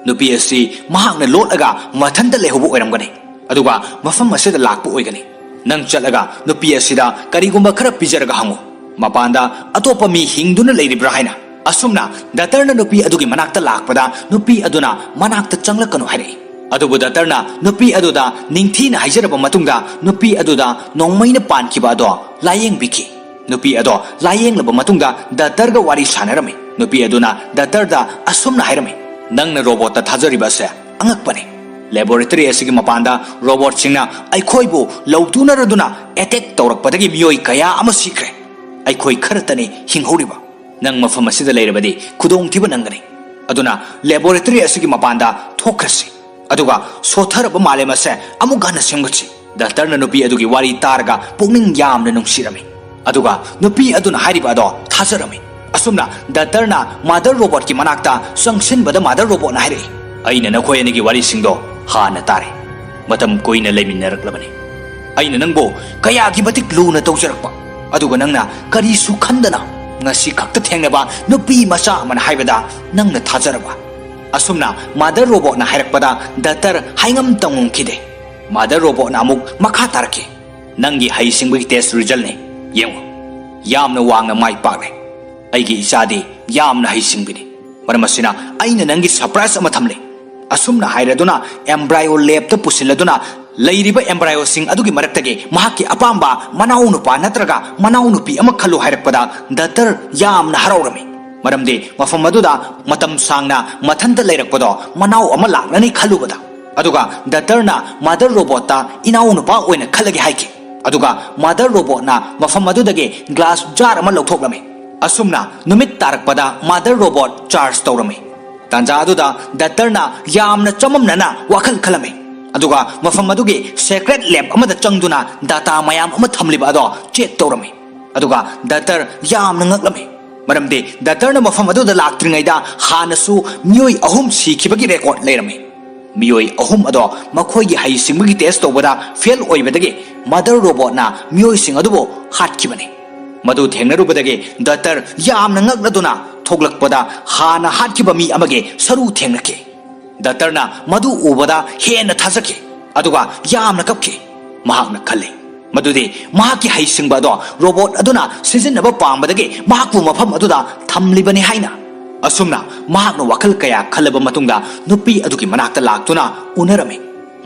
S1: nupi asi mahakna lotlaga mathanda lehubu oiramgani aduga mafam asida lakpu oigani nang chalaga nupi asida karigumba khara pijaraga hangu mapanda atopa mi hingduna leiribra haina asumna datarna nupi adugi manakta lakpada nupi aduna manakta changlakanu hairi adubu datarna nupi aduda ningthina haijaraba matungda nupi aduda nongmaina pankiba ado layeng biki nupi ado layeng laba matungda datarga wari sanarami nupi aduna datarda asumna hairami nangna robot ta thajariba se angakpani laboratory asigi mapanda robot singna aikhoibu lautunaraduna attack tawrakpadagi miyoi kaya ama sikre aikoi kharatani hinghoriba nang mafam asida leirabadi khudong thiba nangani aduna laboratory asigi mapanda thokrasi aduga sotharaba malema se amugana semgchi ꯗꯥꯛꯇꯔꯅ ꯅꯨꯄꯤ ꯑꯗꯨꯒꯤ ꯋꯥꯔꯤ ꯇꯥꯔꯒ ꯄꯨꯛꯅꯤꯡ ꯌꯥꯝꯅ ꯅꯨꯡꯁꯤꯔꯝꯃꯤ ꯑꯗꯨꯒ ꯅꯨꯄꯤ ꯑꯗꯨꯅ ꯍꯥꯏꯔꯤꯕ ꯑꯗꯣ ꯊꯥꯖꯔꯝꯃꯤ ꯑꯁꯨꯝꯅ ꯗꯥꯛꯇꯔꯅ ꯃꯥꯗꯔ ꯔꯣꯕꯣꯠꯀꯤ ꯃꯅꯥꯛꯇ ꯆꯪꯁꯤꯟꯕꯗ ꯃꯥꯗꯔ ꯔꯣꯕꯣꯠꯅ ꯍꯥꯏꯔꯛꯏ ꯑꯩꯅ ꯅꯈꯣꯏ ꯑꯅꯤꯒꯤ ꯋꯥꯔꯤꯁꯤꯡꯗꯣ ꯍꯥꯟꯅ ꯇꯥꯔꯦ ꯃꯇꯝ ꯀꯨꯏꯅ ꯂꯩꯃꯤꯟꯅꯔꯛꯂꯕꯅꯤ ꯑꯩꯅ ꯅꯪꯕꯨ ꯀꯌꯥꯒꯤ ꯃꯇꯤꯛ ꯂꯨꯅ ꯇꯧꯖꯔꯛꯄ ꯑꯗꯨꯒ ꯅꯪꯅ ꯀꯔꯤꯁꯨ ꯈꯟꯗꯅ ꯉꯁꯤ ꯈꯛꯇ ꯊꯦꯡꯅꯕ ꯅꯨꯄꯤ ꯃꯆꯥ ꯑꯃꯅ ꯍꯥꯏꯕꯗ ꯅꯪꯅ ꯊꯥꯖꯔꯕ ꯑꯁꯨꯝꯅ ꯃꯥꯗꯔ ꯔꯣꯕꯣꯠꯅ ꯍꯥꯏꯔꯛꯄꯗ ꯗꯥꯛꯇꯔ ꯍꯥꯏꯉꯝ ꯇꯝꯉꯝꯈꯤꯗꯦ ꯃꯥꯗꯔ ꯔꯣꯕꯣꯠꯅ ꯑꯃꯨꯛ ꯃꯈꯥ ꯇꯥꯔꯛꯈꯤ ꯅꯪꯒꯤ ꯍꯩꯁꯤꯡꯕꯒꯤ ꯇꯦꯁ ꯔꯤꯖꯜꯅꯤ ꯌꯦꯡꯉꯨ ꯌꯥꯝꯅ ꯋꯥꯡꯅ ꯃꯥꯏ ꯄꯥꯛꯂꯦ ꯑꯩꯒꯤ ꯏꯆꯥꯗꯤ ꯌꯥꯝꯅ ꯍꯩꯁꯤꯡꯕꯤꯅꯤ ꯃꯔꯝ ꯑꯁꯤꯅ ꯑꯩꯅ ꯅꯪꯒꯤ ꯁꯔꯄ꯭ꯔꯥꯏꯖ ꯑꯃ ꯊꯝꯂꯦ ꯑꯁꯨꯝꯅ ꯍꯥꯏꯔꯗꯨꯅ ꯑꯦꯝꯕ꯭ꯔꯥꯏꯑꯣ ꯂꯦꯕꯇ ꯄꯨꯁꯤꯜꯂꯗꯨꯅ ꯂꯩꯔꯤꯕ ꯑꯦꯝꯕ꯭ꯔꯥꯏꯑꯣꯁꯤꯡ ꯑꯗꯨꯒꯤ ꯃꯔꯛꯇꯒꯤ ꯃꯍꯥꯛꯀꯤ ꯑꯄꯥꯝꯕ ꯃꯅꯥꯎꯅꯨꯄꯥ ꯅꯠꯇ꯭ꯔꯒ ꯃꯅꯥꯎꯅꯨꯄꯤ ꯑꯃ ꯈꯜꯂꯨ ꯍꯥꯏꯔꯛꯄꯗ ꯗꯥꯛꯇꯔ ꯌꯥꯝꯅ ꯍꯔꯥꯎꯔꯝꯃꯤ ꯃꯔꯝꯗꯤ ꯃꯐꯝ ꯑꯗꯨꯗ ꯃꯇꯝ ꯁꯥꯡꯅ ꯃꯊꯟꯇ ꯂꯩꯔꯛꯄꯗꯣ ꯃꯅꯥꯎ ꯑꯃ ꯂꯥꯛꯂꯅꯤ ꯈꯜꯂꯨꯕꯗ ꯑꯗꯨꯒ ꯗꯥꯛꯇꯔꯅ ꯃꯥꯗꯔ ꯔꯣꯕꯣꯠꯇ ꯏꯅꯥꯎꯅꯨꯄꯥ ꯑꯣꯏꯅ ꯈꯜꯂꯒꯦ ꯍꯥꯏꯈꯤ ꯑꯗꯨꯒ ꯃꯥꯗꯔ ꯔꯣꯕꯣꯠꯅ ꯃꯐꯝ ꯑꯗꯨꯗꯒꯤ ꯒ꯭ꯂꯥꯁ ꯖꯥꯔ ꯑꯃ ꯂꯧꯊꯣꯛꯂꯝꯃꯤ ꯑꯁꯨꯝꯅ ꯅꯨꯃꯤꯠ ꯇꯥꯔꯛꯄꯗ ꯃꯥꯗꯔ ꯔꯣꯕꯣꯠ ꯆꯥꯔꯖ ꯇꯧꯔꯝꯃꯤ ꯇꯥꯟꯖꯥ ꯑꯗꯨꯗ ꯗꯥꯛꯇꯔꯅ ꯌꯥꯝꯅ ꯆꯃꯝꯅꯅ ꯋꯥꯈꯜ ꯈꯜꯂꯝꯃꯤ ꯑꯗꯨꯒ ꯃꯐꯝ ꯑꯗꯨꯒꯤ ꯁꯦꯀ꯭ꯔꯦꯠ ꯂꯦꯕ ꯑꯃꯗ ꯆꯪꯗꯨꯅ ꯗꯥꯇꯥ ꯃꯌꯥꯝ ꯑꯃ ꯊꯝꯂꯤꯕ ꯑꯗꯣ ꯆꯦꯛ ꯇꯧꯔꯝꯃꯤ ꯑꯗꯨꯒ ꯗꯥꯛꯇꯔ ꯌꯥꯝꯅ ꯉꯛꯂꯝꯃꯤ ꯃꯔꯝꯗꯤ ꯗꯥꯛꯇꯔꯅ ꯃꯐꯝ ꯑꯗꯨꯗ ꯂꯥꯛꯇ꯭ꯔꯤꯉꯩꯗ ꯍꯥꯟꯅꯁꯨ ꯃꯤꯑꯣꯏ 3 ꯁꯤꯈꯤꯕꯒꯤ ꯔꯦꯀꯣꯔꯗ ꯂꯩꯔꯝꯃꯤ ꯃꯤꯑꯣꯏ 3 ꯑꯗꯣ ꯃꯈꯣꯏꯒꯤ ꯍꯩꯁꯤꯡꯕꯒꯤ ꯇꯦꯁ ꯇꯧꯕꯗ ꯐꯦꯜ ꯑꯣꯏꯕꯗꯒꯤ ꯃꯥꯗꯔ ꯔꯣꯕꯣꯠꯅ ꯃꯤꯑꯣꯏꯁꯤꯡ ꯑꯗꯨꯕꯨ ꯍꯥꯠꯈꯤꯕꯅꯤ ꯃꯗꯨ ꯊꯦꯡꯅꯔꯨꯕꯗꯒꯤ ꯗꯥꯛꯇꯔ ꯌꯥꯝꯅ ꯉꯛꯂꯗꯨꯅ ꯊꯣꯛꯂꯛꯄꯗ ꯍꯥꯟꯅ ꯍꯥꯠꯈꯤꯕ ꯃꯤ ꯑꯃꯒꯤ ꯁꯔꯨ ꯊꯦꯡꯅꯈꯤ ꯗꯥꯛꯇꯔꯅ ꯃꯗꯨ ꯎꯕꯗ ꯍꯦꯟꯅ ꯊꯥꯖꯈꯤ ꯑꯗꯨꯒ ꯌꯥꯝꯅ ꯀꯞꯈꯤ ꯃꯍꯥꯛꯅ ꯈꯜꯂꯤ ꯃꯗꯨꯗꯤ ꯃꯍꯥꯛꯀꯤ ꯍꯩꯁꯤꯡꯕ ꯑꯗꯣ ꯔꯣꯕꯣꯠ ꯑꯗꯨꯅ ꯁꯤꯖꯤꯟꯅꯕ ꯄꯥꯝꯕꯗꯒꯤ ꯃꯍꯥꯛꯄꯨ ꯃꯐꯝ ꯑꯗꯨꯗ ꯊꯝꯂꯤꯕꯅꯤ ꯍꯥꯏꯅ ꯑꯁꯨꯝꯅ ꯃꯍꯥꯛꯅ ꯋꯥꯈꯜ ꯀꯌꯥ ꯈꯜꯂꯕ ꯃꯇꯨꯡꯗ ꯅꯨꯄꯤ ꯑꯗꯨꯒꯤ ꯃꯅꯥꯛꯇ ꯂꯥꯛꯇꯨꯅ ꯎꯅꯔꯝꯃꯤ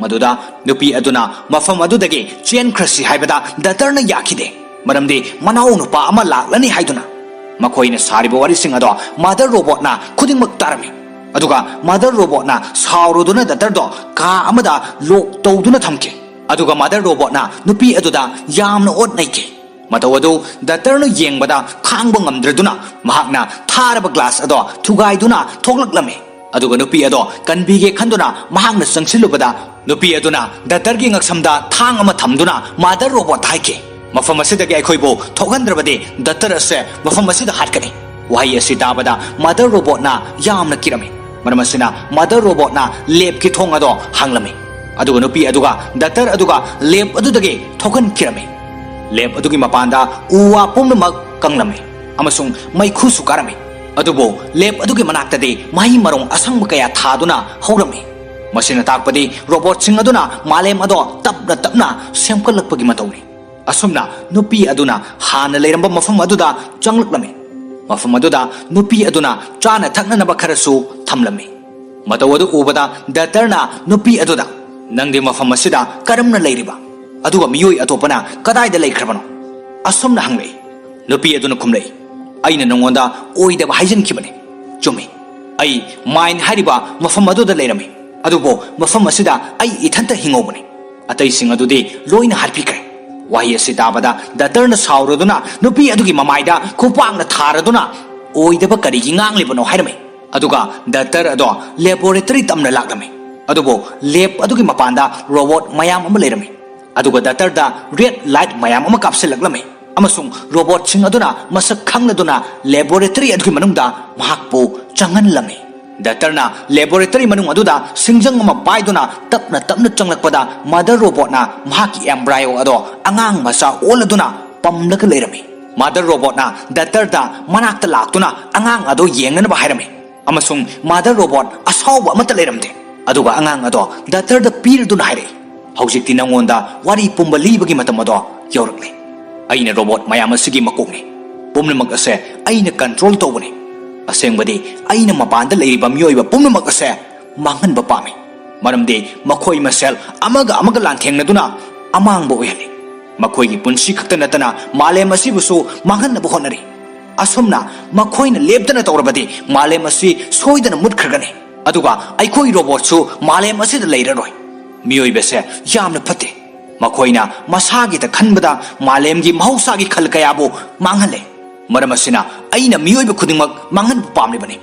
S1: ꯃꯗꯨꯗ ꯅꯨꯄꯤ ꯑꯗꯨꯅ ꯃꯐꯝ ꯑꯗꯨꯗꯒꯤ ꯆꯦꯟꯈ꯭ꯔꯁꯤ ꯍꯥꯏꯕꯗ ꯗꯥꯛꯇꯔꯅ ꯌꯥꯈꯤꯗꯦ ꯃꯔꯝꯗꯤ ꯃꯅꯥꯎꯅꯨꯄꯥ ꯑꯃ ꯂꯥꯛꯂꯅꯤ ꯍꯥꯏꯗꯨꯅ ꯃꯈꯣꯏꯅ ꯁꯥꯔꯤꯕ ꯋꯥꯔꯤꯁꯤꯡ ꯑꯗꯣ ꯃꯥꯗꯔ ꯔꯣꯕꯣꯠꯅ ꯈꯨꯗꯤꯡꯃꯛ ꯇꯥꯔꯝꯃꯤ ꯑꯗꯨꯒ ꯃꯥꯗꯔ ꯔꯣꯕꯣꯠꯅ ꯁꯥꯎꯔꯨꯗꯨꯅ ꯗꯥꯛꯇꯔꯗꯣ ꯀꯥ ꯑꯃꯗ ꯂꯣꯛ ꯇꯧꯗꯨꯅ ꯊꯝꯈꯤ ꯑꯗꯨꯒ ꯃꯥꯗꯔ ꯔꯣꯕꯣꯠꯅ ꯅꯨꯄꯤ ꯑꯗꯨꯗ ꯌꯥꯝꯅ ꯑꯣꯠ ꯅꯩꯈꯤ ꯃꯇꯧ ꯑꯗꯨ ꯗꯥꯛꯇꯔꯅ ꯌꯦꯡꯕꯗ ꯈꯥꯡꯕ ꯉꯝꯗ꯭ꯔꯗꯨꯅ ꯃꯍꯥꯛꯅ ꯊꯥꯔꯕ ꯒ꯭ꯂꯥꯁ ꯑꯗꯣ ꯊꯨꯒꯥꯏꯗꯨꯅ ꯊꯣꯛꯂꯛꯂꯝꯃꯤ ꯑꯗꯨꯒ ꯅꯨꯄꯤ ꯑꯗꯣ ꯀꯟꯕꯤꯒꯦ ꯈꯟꯗꯨꯅ ꯃꯍꯥꯛꯅ ꯆꯪꯁꯤꯜꯂꯨꯕꯗ ꯅꯨꯄꯤ ꯑꯗꯨꯅ ꯗꯥꯛꯇꯔꯒꯤ ꯉꯛꯁꯝꯗ ꯊꯥꯡ ꯑꯃ ꯊꯝꯗꯨꯅ ꯃꯥꯗꯔ ꯔꯣꯕꯣꯠꯇ ꯍꯥꯏꯈꯤ ꯃꯐꯝ ꯑꯁꯤꯗꯒꯤ ꯑꯩꯈꯣꯏꯕꯨ ꯊꯣꯛꯍꯟꯗ꯭ꯔꯕꯗꯤ ꯗꯥꯛꯇꯔ ꯑꯁꯦ ꯃꯐꯝ ꯑꯁꯤꯗ ꯍꯥꯠꯀꯅꯤ ꯋꯥꯍꯩ ꯑꯁꯤ ꯇꯥꯕꯗ ꯃꯥꯗꯔ ꯔꯣꯕꯣꯠꯅ ꯌꯥꯝꯅ ꯀꯤꯔꯝꯃꯤ ꯃꯔꯝ ꯑꯁꯤꯅ ꯃꯥꯗꯔ ꯔꯣꯕꯣꯠꯅ ꯂꯦꯕꯀꯤ ꯊꯣꯡ ꯑꯗꯣ ꯍꯥꯡꯂꯝꯃꯤ ꯑꯗꯨꯒ ꯅꯨꯄꯤ ꯑꯗꯨꯒ ꯗꯥꯛꯇꯔ ꯑꯗꯨꯒ ꯂꯦꯕ ꯑꯗꯨꯗꯒꯤ ꯊꯣꯛꯍꯟꯈꯤꯔꯝꯃꯤ ꯂꯦꯕ ꯑꯗꯨꯒꯤ ꯃꯄꯥꯟꯗ ꯎ ꯋꯥ ꯄꯨꯝꯅꯃꯛ ꯀꯪꯂꯝꯃꯤ ꯑꯃꯁꯨꯡ ꯃꯩꯈꯨꯁꯨ ꯀꯥꯔꯝꯃꯤ ꯑꯗꯨꯕꯨ ꯂꯦꯕ ꯑꯗꯨꯒꯤ ꯃꯅꯥꯛꯇꯗꯤ ꯃꯍꯩ ꯃꯔꯣꯡ ꯑꯁꯪꯕ ꯀꯌా ꯊꯥꯗꯨꯅ ꯍꯧꯔꯝꯃꯤ ꯃꯁꯤꯅ ꯇꯥꯛꯄꯗꯤ ꯔꯣꯕꯣꯠꯁꯤꯡ ꯑꯗꯨꯅ ꯃꯥꯂꯦꯝ ꯑꯗꯣ ꯇꯞꯅ ꯇꯞꯅ ꯁꯦꯝꯒꯠꯂꯛꯄꯒꯤ ꯃꯇꯧꯅꯤ ꯑꯁꯨꯝꯅ ꯅꯨꯄꯤ ꯑꯗꯨꯅ ꯍꯥꯟꯅ ꯂꯩꯔꯝꯕ ꯃꯐꯝ ꯑꯗꯨꯗ ꯆꯪꯂꯛꯂꯝꯃꯤ ꯃꯐꯝ ꯑꯗꯨꯗ ꯅꯨꯄꯤ ꯑꯗꯨꯅ ꯆꯥꯅ ꯊꯛꯅꯅꯕ ꯈꯔꯁꯨ ꯊꯝꯂꯝꯃꯤ ꯃꯇꯧ ꯑꯗꯨ ꯎꯕꯗ ꯗꯥꯛꯇꯔꯅ ꯅꯨꯄꯤ ꯑꯗꯨꯗ ꯅꯪꯗꯤ ꯃꯐꯝ ꯑꯁꯤꯗ ꯀꯔꯝꯅ ꯂꯩꯔꯤꯕ ꯑꯗꯨꯒ ꯃꯤꯑꯣꯏ ꯑꯇꯣꯞꯄꯅ ꯀꯗꯥꯏꯗ ꯂꯩꯈ꯭ꯔꯕꯅꯣ ꯑꯁꯨꯝꯅ ꯍꯪꯂꯛꯏ ꯅꯨꯄꯤ ꯑꯗꯨꯅ ꯈꯨꯝꯂꯛꯏ ꯑꯩꯅ ꯅꯉꯣꯟꯗ ꯑꯣꯏꯗꯕ ꯍꯥꯏꯖꯟꯈꯤꯕꯅꯤ ꯆꯨꯝꯃꯤ ꯑꯩ ꯃꯥꯏꯟ ꯍꯥꯏꯔꯤꯕ ꯃꯐꯝ ꯑꯗꯨꯗ ꯂꯩꯔꯝꯃꯤ ꯑꯗꯨꯕꯨ ꯃꯐꯝ ꯑꯁꯤꯗ ꯑꯩ ꯏꯊꯟꯇ ꯍꯤꯡꯍꯧꯕꯅꯤ ꯑꯇꯩꯁꯤꯡ ꯑꯗꯨꯗꯤ ꯂꯣꯏꯅ ꯍꯥꯠꯄꯤꯈ꯭ꯔꯦ ꯋꯥꯍꯩ ꯑꯁꯤ ꯇꯥꯕꯗ ꯗꯥꯛꯇꯔꯅ ꯁꯥꯎꯔꯗꯨꯅ ꯅꯨꯄꯤ ꯑꯗꯨꯒꯤ ꯃꯃꯥꯏꯗ ꯈꯨꯄꯥꯛꯅ ꯊꯥꯔꯗꯨꯅ ꯑꯣꯏꯗꯕ ꯀꯔꯤꯒꯤ ꯉꯥꯡꯂꯤꯕꯅꯣ ꯍꯥꯏꯔꯝꯃꯤ ꯑꯗꯨꯒ ꯗꯥꯛꯇꯔ ꯑꯗꯣ ꯂꯦꯕꯣꯔꯦꯇꯔꯤ ꯇꯝꯅ ꯂꯥꯛꯂꯝꯃꯤ ꯑꯗꯨꯕꯨ ꯂꯦꯕ ꯑꯗꯨꯒꯤ ꯃꯄꯥꯟꯗ ꯔꯣꯕꯣꯠ ꯃꯌꯥꯝ ꯑꯃ ꯂꯩꯔꯝꯃꯤ ꯑꯗꯨꯒ ꯗꯥꯛꯇꯔꯗ ꯔꯦꯗ ꯂꯥꯏꯠ ꯃꯌꯥꯝ ꯑꯃ ꯀꯥꯞꯁꯤꯜꯂꯛꯂꯝꯃꯤ ꯑꯃꯁꯨꯡ ꯔꯣꯕꯣꯠꯁꯤꯡ ꯑꯗꯨꯅ ꯃꯁꯛ ꯈꯪꯂꯗꯨꯅ ꯂꯦꯕꯣꯔꯦꯇꯔꯤ ꯑꯗꯨꯒꯤ ꯃꯅꯨꯡꯗ ꯃꯍꯥꯛꯄꯨ ꯆꯪꯍꯟꯂꯝꯃꯤ ꯗꯥꯛꯇꯔꯅ ꯂꯦꯕꯣꯔꯦꯇꯔꯤ ꯃꯅꯨꯡ ꯑꯗꯨꯗ ꯁꯤꯡꯖꯪ ꯑꯃ ꯄꯥꯏꯗꯨꯅ ꯇꯞꯅ ꯇꯞꯅ ꯆꯪꯂꯛꯄꯗ ꯃꯥꯗꯔ ꯔꯣꯕꯣꯠꯅ ꯃꯍꯥꯛꯀꯤ ꯑꯦꯝꯕ꯭ꯔꯥꯏꯑꯣ ꯑꯗꯣ ꯑꯉꯥꯡ ꯃꯆꯥ ꯑꯣꯜꯂꯗꯨꯅ ꯄꯝꯂꯒ ꯂꯩꯔꯝꯃꯤ ꯃꯥꯗꯔ ꯔꯣꯕꯣꯠꯅ ꯗꯥꯛꯇꯔꯗ ꯃꯅꯥꯛꯇ ꯂꯥꯛꯇꯨꯅ ꯑꯉꯥꯡ ꯑꯗꯣ ꯌꯦꯡꯅꯅꯕ ꯍꯥꯏꯔꯝꯃꯤ ꯑꯃꯁꯨꯡ ꯃꯥꯗꯔ ꯔꯣꯕꯣꯠ ꯑꯁꯥꯎꯕ ꯑꯃꯠꯇ ꯂꯩꯔꯝꯗꯦ ꯑꯗꯨꯒ ꯑꯉꯥꯡ ꯑꯗꯣ ꯗꯥꯛꯇꯔꯗ ꯄꯤꯔꯗꯨꯅ ꯍꯥꯏꯔꯛꯏ ꯍꯧꯖꯤꯛꯇꯤ ꯅꯉꯣꯟꯗ ꯋꯥꯔꯤ ꯄꯨꯝꯕ ꯂꯤꯕꯒꯤ ꯃꯇꯝ ꯑꯗꯣ ꯌꯧꯔꯛꯂꯦ ꯑꯩꯅ ꯔꯣꯕꯣꯠ ꯃꯌꯥꯝ ꯑꯁꯤꯒꯤ ꯃꯀꯣꯛꯅꯤ ꯄꯨꯝꯅꯃꯛ ꯑꯁꯦ ꯑꯩꯅ ꯀꯟꯇ꯭ꯔꯣꯜ ꯇꯧꯕꯅꯤ ꯑꯁꯦꯡꯕꯗꯤ ꯑꯩꯅ ꯃꯄꯥꯟꯗ ꯂꯩꯔꯤꯕ ꯃꯤꯑꯣꯏꯕ ꯄꯨꯝꯅꯃꯛ ꯑꯁꯦ ꯃꯥꯡꯍꯟꯕ ꯄꯥꯝꯃꯤ ꯃꯔꯝꯗꯤ ꯃꯈꯣꯏ ꯃꯁꯦꯜ ꯑꯃꯒ ꯂꯥꯟꯊꯦꯡꯅꯗꯨꯅ ꯑꯃꯥꯡꯕ ꯑꯣꯏꯍꯜꯂꯤ ꯃꯈꯣꯏꯒꯤ ꯄꯨꯟꯁꯤ ꯈꯛꯇ ꯅꯠꯇꯅ ꯃꯥꯂꯦꯝ ꯑꯁꯤꯕꯨꯁꯨ ꯃꯥꯡꯍꯟꯅꯕ ꯍꯣꯠꯅꯔꯤ ꯑꯁꯨꯝꯅ ꯃꯈꯣꯏꯅ ꯂꯦꯞꯇꯅ ꯇꯧꯔꯕꯗꯤ ꯃꯥꯂꯦꯝ ꯑꯁꯤ ꯁꯣꯏꯗꯅ ꯃꯨꯠꯈ꯭ꯔꯒꯅꯤ ꯑꯗꯨꯒ ꯑꯩꯈꯣꯏ ꯔꯣꯕꯣꯠꯁꯨ ꯃꯥꯂꯦꯝ ꯑꯁꯤꯗ ꯂꯩꯔꯔꯣꯏ ꯃꯤꯑꯣꯏꯕꯁꯦ ꯌꯥꯝꯅ ꯐꯠꯇꯦ ꯃꯈꯣꯏꯅ ꯃꯁꯥꯒꯤꯗ ꯈꯟꯕꯗ ꯃꯥꯂꯦꯝꯒꯤ ꯃꯍꯧꯁꯥꯒꯤ ꯈꯜ ꯀꯌꯥꯕꯨ ꯃꯥꯡꯍꯜꯂꯦ ꯃꯔꯝ ꯑꯁꯤꯅ ꯑꯩꯅ ꯃꯤꯑꯣꯏꯕ ꯈꯨꯗꯤꯡꯃꯛ ꯃꯥꯡꯍꯟꯕ ꯄꯥꯝꯂꯤꯕꯅꯤ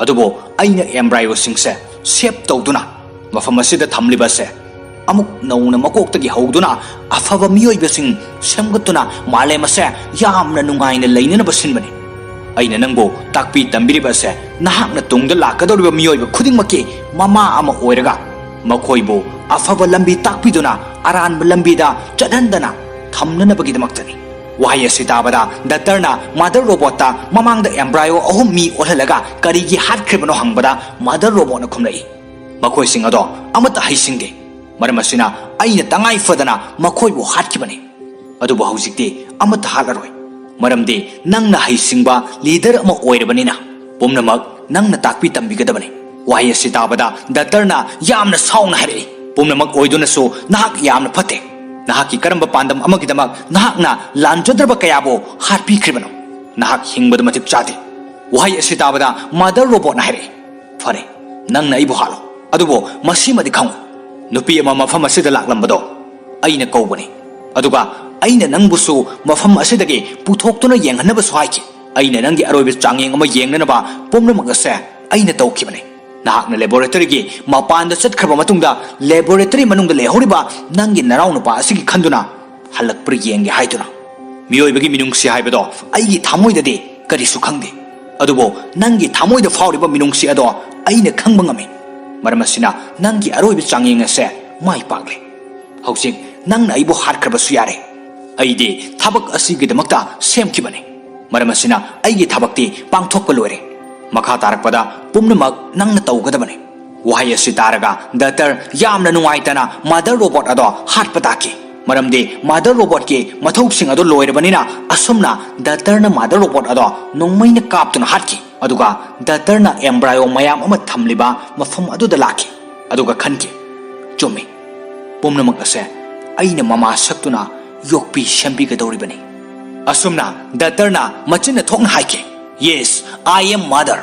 S1: ꯑꯗꯨꯕꯨ ꯑꯩꯅ ꯑꯦꯝꯕ꯭ꯔꯥꯏꯑꯣꯁꯤꯡꯁꯦ ꯁꯦꯞ ꯇꯧꯗꯨꯅ ꯃꯐꯝ ꯑꯁꯤꯗ ꯊꯝꯂꯤꯕꯁꯦ amuk nauna makoktagi hauduna afaba miyoibasing semgatuna malemase yamna nungaina lainana basinbani aina nangbo takpi tambiribase nahakna tungda lakadoriba miyoiba khudingmaki mama ama oiraga makoibo afaba lambi takpiduna aranba lambida chadhandana thamnanabagidamaktani wahai asi tabada doctorna mother robot ta mamangda embryo ahum mi olhalaga karigi hatkribano hangbada mother robot na khumlai makoi sing ado amata haisingde maramasina aina tangai fadana makoibo hatkibani adubu haujikte amata halaroi maramde nangna haisingba leader ama oirabanina pomnamak nangna takpi tambigadabani wahai asi tabada doctorna yamna sauna hari pomnamak oiduna so nahak yamna phate nahaki karamba pandam amagidamak nahakna lanjadraba kayabo harpi kribano nahak hingbada matik chade wahai asi tabada mother robot na hari fare nangna ibu halo adubo masimadi khang nupi ama mafam asida laklambado aina kawbani aduga aina nangbusu mafam asidagi puthoktuna yenghanaba swaiki aina nangi aroibe changeng ama yengnanaba pomnamakase aina tawkibani nahakna laboratory gi mapanda chatkhaba matungda laboratory manungda lehoriba nangi naraunu pa asigi khanduna halakpri yenge haiduna miyoibagi minungsi haibado aigi thamoidade karisu khangde adubo nangi thamoida fauriba minungsi ado aina khangba ngami maramasina nangi aroibe changeng ase mai pakle hausik nangna aibo harkhrabasu yare aide thabak asigidamakta semkibani maramasina aigi thabakti pangthokpa loire makha tarakpada pumnamak nangna tawgadabani wahai asi taraga doctor yamna nungaitana mother robot ado hatpataki maramde mother robot ki mathoksing ado loirabanina asumna doctor na mother robot ado nongmaina kaptuna hatki aduga doctor na embryo mayam ama thamliba mafam adu da laki aduga khanki chumi pumnamak ase aina mama saktuna yokpi shambi gadoribani asumna doctor na machinna thokna haike yes I am mother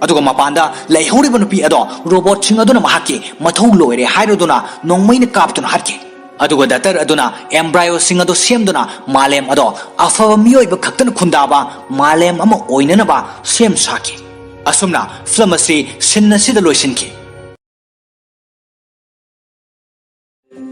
S1: aduga mapanda laihoriba nupi ado robot sing aduna mahaki mathau loire hairoduna nongmaina kaptuna hatke aduga datar aduna embryo sing ado semduna malem ado afaba miyoiba khaktana khundaba malem ama oinanaba sem saki asumna pharmacy sinna sida loisinki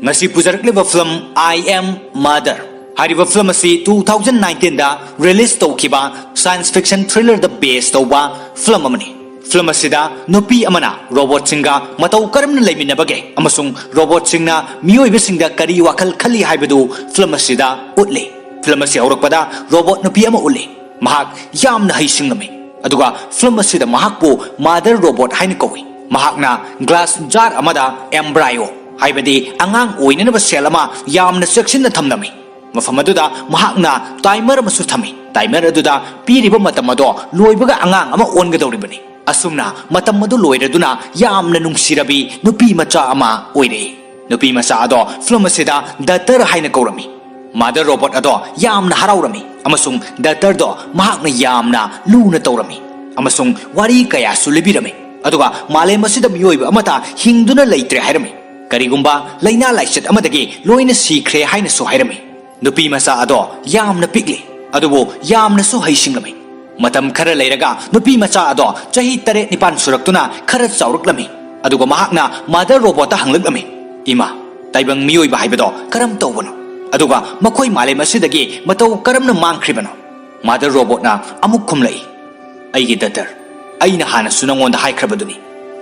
S1: ngasi pujarakliba film I am mother hariba film asi 2019 da release tawkiba science fiction thriller the base tawba film amani film asida nupi amana robot singa matau karamna leiminabage amasung robot singna miyoibe singda kari wakal khali haibadu film asida utli film asi aurakpada robot nupi ama utli mahak yamna haisingame aduga film asida mahakpu mother robot haina kawi mahakna glass jar amada embryo haibadi angang oinanaba cell ama yamna section na thamnami mafam aduda mahakna timer amasu thami timer aduda piriba matam ado loibaga angang ama ongadoribani asumna matam adu loiraduna yamna nungsirabi nupi macha ama oire nupi macha ado film asida doctor haina kaurami mother robot ado yamna haraurami amasung doctor do mahakna yamna luna taurami amasung wari kaya sulibirami aduga malem asida miyoiba amata hingduna leitre hairami karigumba laina laichet amadagi loina sikre haina so hairami nupi macha ado yamna pikli adubo yamna so haisingami matam khara leiraga nupi macha ado chahi 8-9 suraktuna khara chauruklami aduga mahakna mother robot ta hanglaklami ima taibang miyoi ba haibado karam tawbano aduga makhoi malem asidagi matau karamna mangkhribano mother robot na amuk khumlai aigi datar aina hana sunangonda haikrabaduni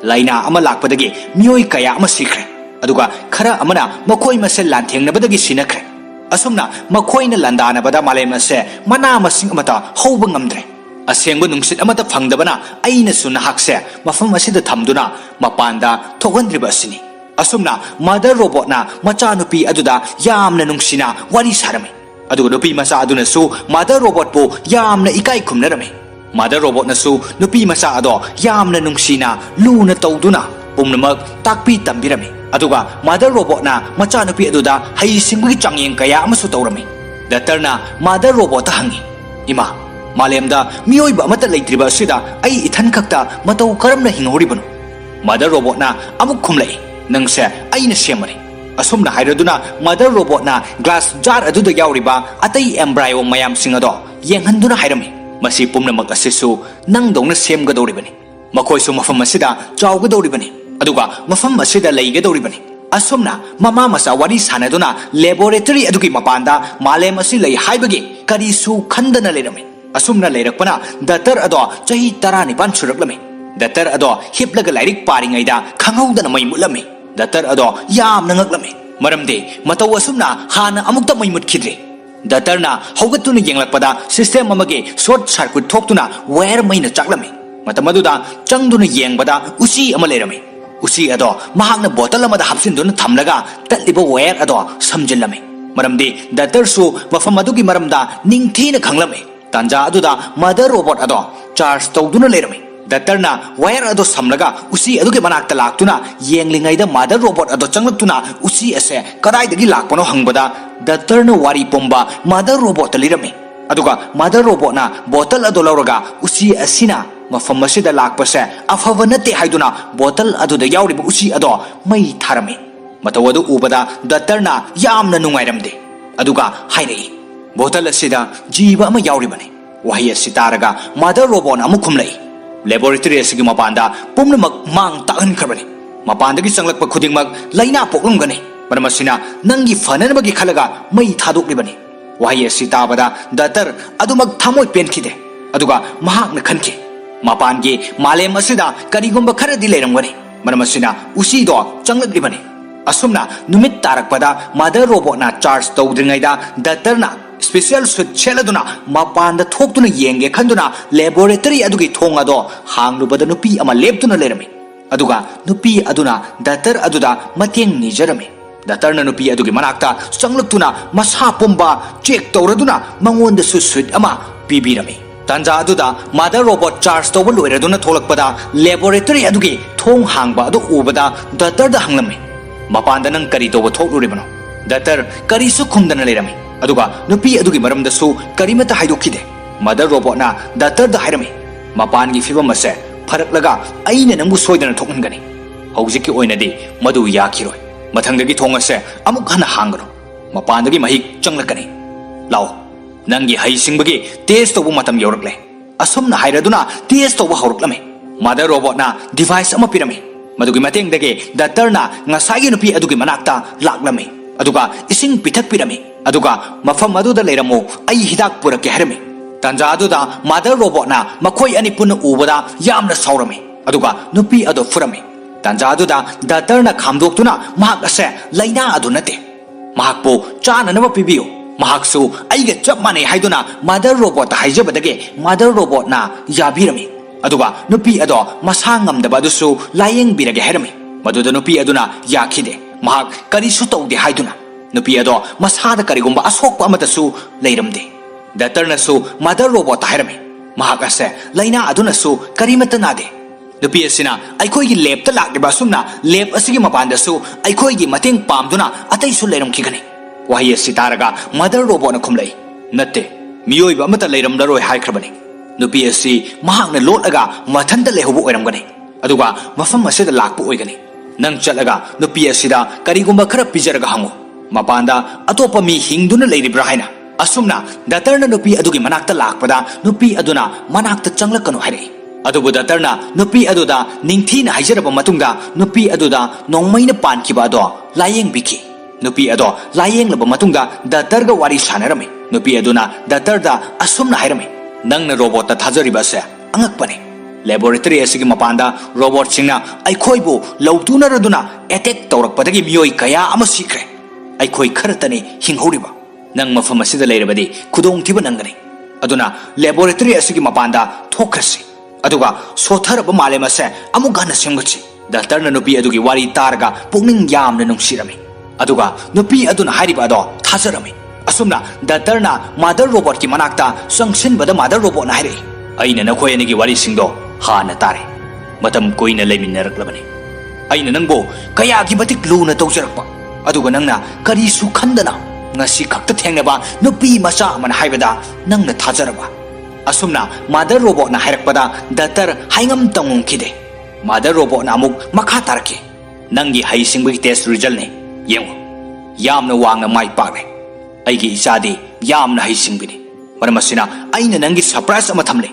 S1: laina ama lakpadagi miyoi kaya ama sikre aduga khara amana makhoi masel lanthengnabadagi sinakre asumna makhoi na landana bada malem ase mana masing amata hauba ngamdre asengba nungsit amata phangdabana aina suna hakse mafam asida thamduna mapanda thogandriba asini asumna mother robot na macha nupi aduda yamna nungsina wari sarami aduga nupi macha aduna su mother robot po yamna ikai khumnarami mother robot na su nupi macha ado yamna nungsina luna tawduna pumnamak takpi tambirami aduga mother robot na macha nupi aduda hai singbugi changyeng kaya amasu tawrami doctor na mother robot ta hangi ima malemda miyoiba amata leitriba sida ai ithan khakta matau karamna hinghoribano mother robot na amuk khumlai nangse aina semari asumna hairaduna mother robot na glass jar aduda yauriba atai embryo mayam singado yenghanduna hairami masi pumnamak asisu nangdongna semgadoribani makhoi su mafam asida chawgadoribani aduga mafam asida leigadoribani asumna mama masa wari sanaduna laboratory adugi mapanda malem asi lei haibagi kari su khandana lerame asumna leirakpana datar ado chahi 19 suraklame datar ado hiplaga lairik paringaida khanghaudana mai mulame datar ado yamna ngaklame maramde mataw asumna hana amukta mai mutkhidre datarna haugatuna yenglakpada system amage short circuit thoktuna wire maina chaklame matamaduda changduna yengbada usi ama lerame usi ado mahakna bottle amada hapsinduna thamlaga tatliba wire ado samjillame maramdi datar su mafam adugi maramda ningthina khanglame tanja aduda mother robot ado charge tawduna lerame datarna wire ado samlaga usi adugi manakta laktuna yenglingaida mother robot ado changlaktuna usi ase kadaidagi lakpano hangbada datarna wari pomba mother robot lirame aduga mother robot na bottle ado lauraga usi asina mafam asida lakpase afava nate haiduna bottle aduda yauriba usi ado mai tharame matawadu ubada datarna yamna nungairamde aduga hairei bottle asida jiba ama yauribane wahi asitaraga mother robot na amukhumlei laboratory asigi mapanda pumnamak mang tahan karbane mapandagi changlakpa khudingmak laina poklumgane maramasina nangi fananabagi khalaga mai thadoklibane wahi asitabada datar adumak thamoi penkhide aduga mahakna khanki mapangi malem asida karigumba kharadi leiramgane maramasina usido changlaklibane asumna numit tarakpada mother robot na charge tawdringaida datarna special suit cheladuna mapanda thoktuna yenge khanduna laboratory adugi thong ado hanglubada nupi ama leptuna lerame aduga nupi aduna datar aduda mateng nijarame datarna nupi adugi manakta changlaktuna masa pomba check tawraduna mangonda su suit ama pibirame tanja aduda mother robot charge tawba loiraduna tholakpada laboratory adugi thong hangba adu ubada datar da hanglame mapanda nang kari tawba thokluribano datar kari su khumdana lerame aduga nupi adugi maramda su karimata haidokide mother robot na datar da hairame mapangi fibam ase pharaklaga aina nangbu soidana thokngani hojiki oinadi madu yakhiroi mathangdagi thongase amuk hana hangano mapandagi mahik changlakani lao nangi haisingbagi test tobu matam yorakle asumna hairaduna test tobu hauruklame mother robot na device ama pirame madugi matengdagi datar na ngasagi nupi adugi manakta laklame aduga ising pithak pirame aduga mafam aduda leiramo ai hidak purake harame tanja aduda mother robot na makhoi ani puna ubada yamna saurame aduga nupi adu furame tanja aduda datar na khamdoktuna mahak ase laina adu nate mahakpo chana naba pibiyo mahaksu aiga chap mane haiduna mother robot haijabadage mother robot na yabirame aduga nupi ado masangam daba dusu layeng birage harame maduda nupi aduna yakhide mahak karisu tawde haiduna nupi ado masada karigumba asokpa amatasu leiramde datarna su mother robot hairame mahak ase laina aduna su karimata nade nupi asina aikoi gi lab ta lakriba sumna lab asigi mapanda su aikoi gi mateng pamduna atai su leiram khigani wahi asitaraga mother robot na khumlei natte miyoi ba amata leiram daroi haikrabani nupi asi mahakna lolaga mathanda lehubu oiramgani aduga mafam asida lakpu oigani nang chalaga nupi asida karigumba khara pijaraga hango mapanda atopa mi hingduna leiribra haina asumna datarna nupi adugi manakta lakpada nupi aduna manakta changlakanu hairei adubu datarna nupi aduda ningthina haijaraba matungda nupi aduda nongmaina pankiba ado layeng biki nupi ado layeng laba matungda datarga wari sanarame nupi aduna datarda asumna hairame nangna robot ta thajariba se angakpane laboratory asigi mapanda robot singna aikhoibu lautunaraduna attack tawrakpadagi miyoi kaya ama sikre aikoi kharatani hinghoriba nang mafam asida leirabadi khudong thiba nangani aduna laboratory asigi mapanda thokrasi aduga sotharaba malema se amugana semgachi datarna nupi adugi wari targa pungning yamna nungsirame aduga nupi aduna hariba ado thajarame asumna datarna mother robot ki manakta sangsinbada mother robot na hairei aina nakhoi anigi wari singdo hana tare matam koina leiminaraklabani aina nangbo kaya gi batik luna tawjarakpa aduga nangna kari su khandana ngasi khakta thengnaba nupi macha man haibada nangna thajaraba asumna mother robot na hairakpada datar haingam tangum khide mother robot na amuk makha tarake nangi haisingbi test result ne yengo yamna wangna mai pakne aigi isadi yamna haisingbini maramasina aina nangi surprise ama thamle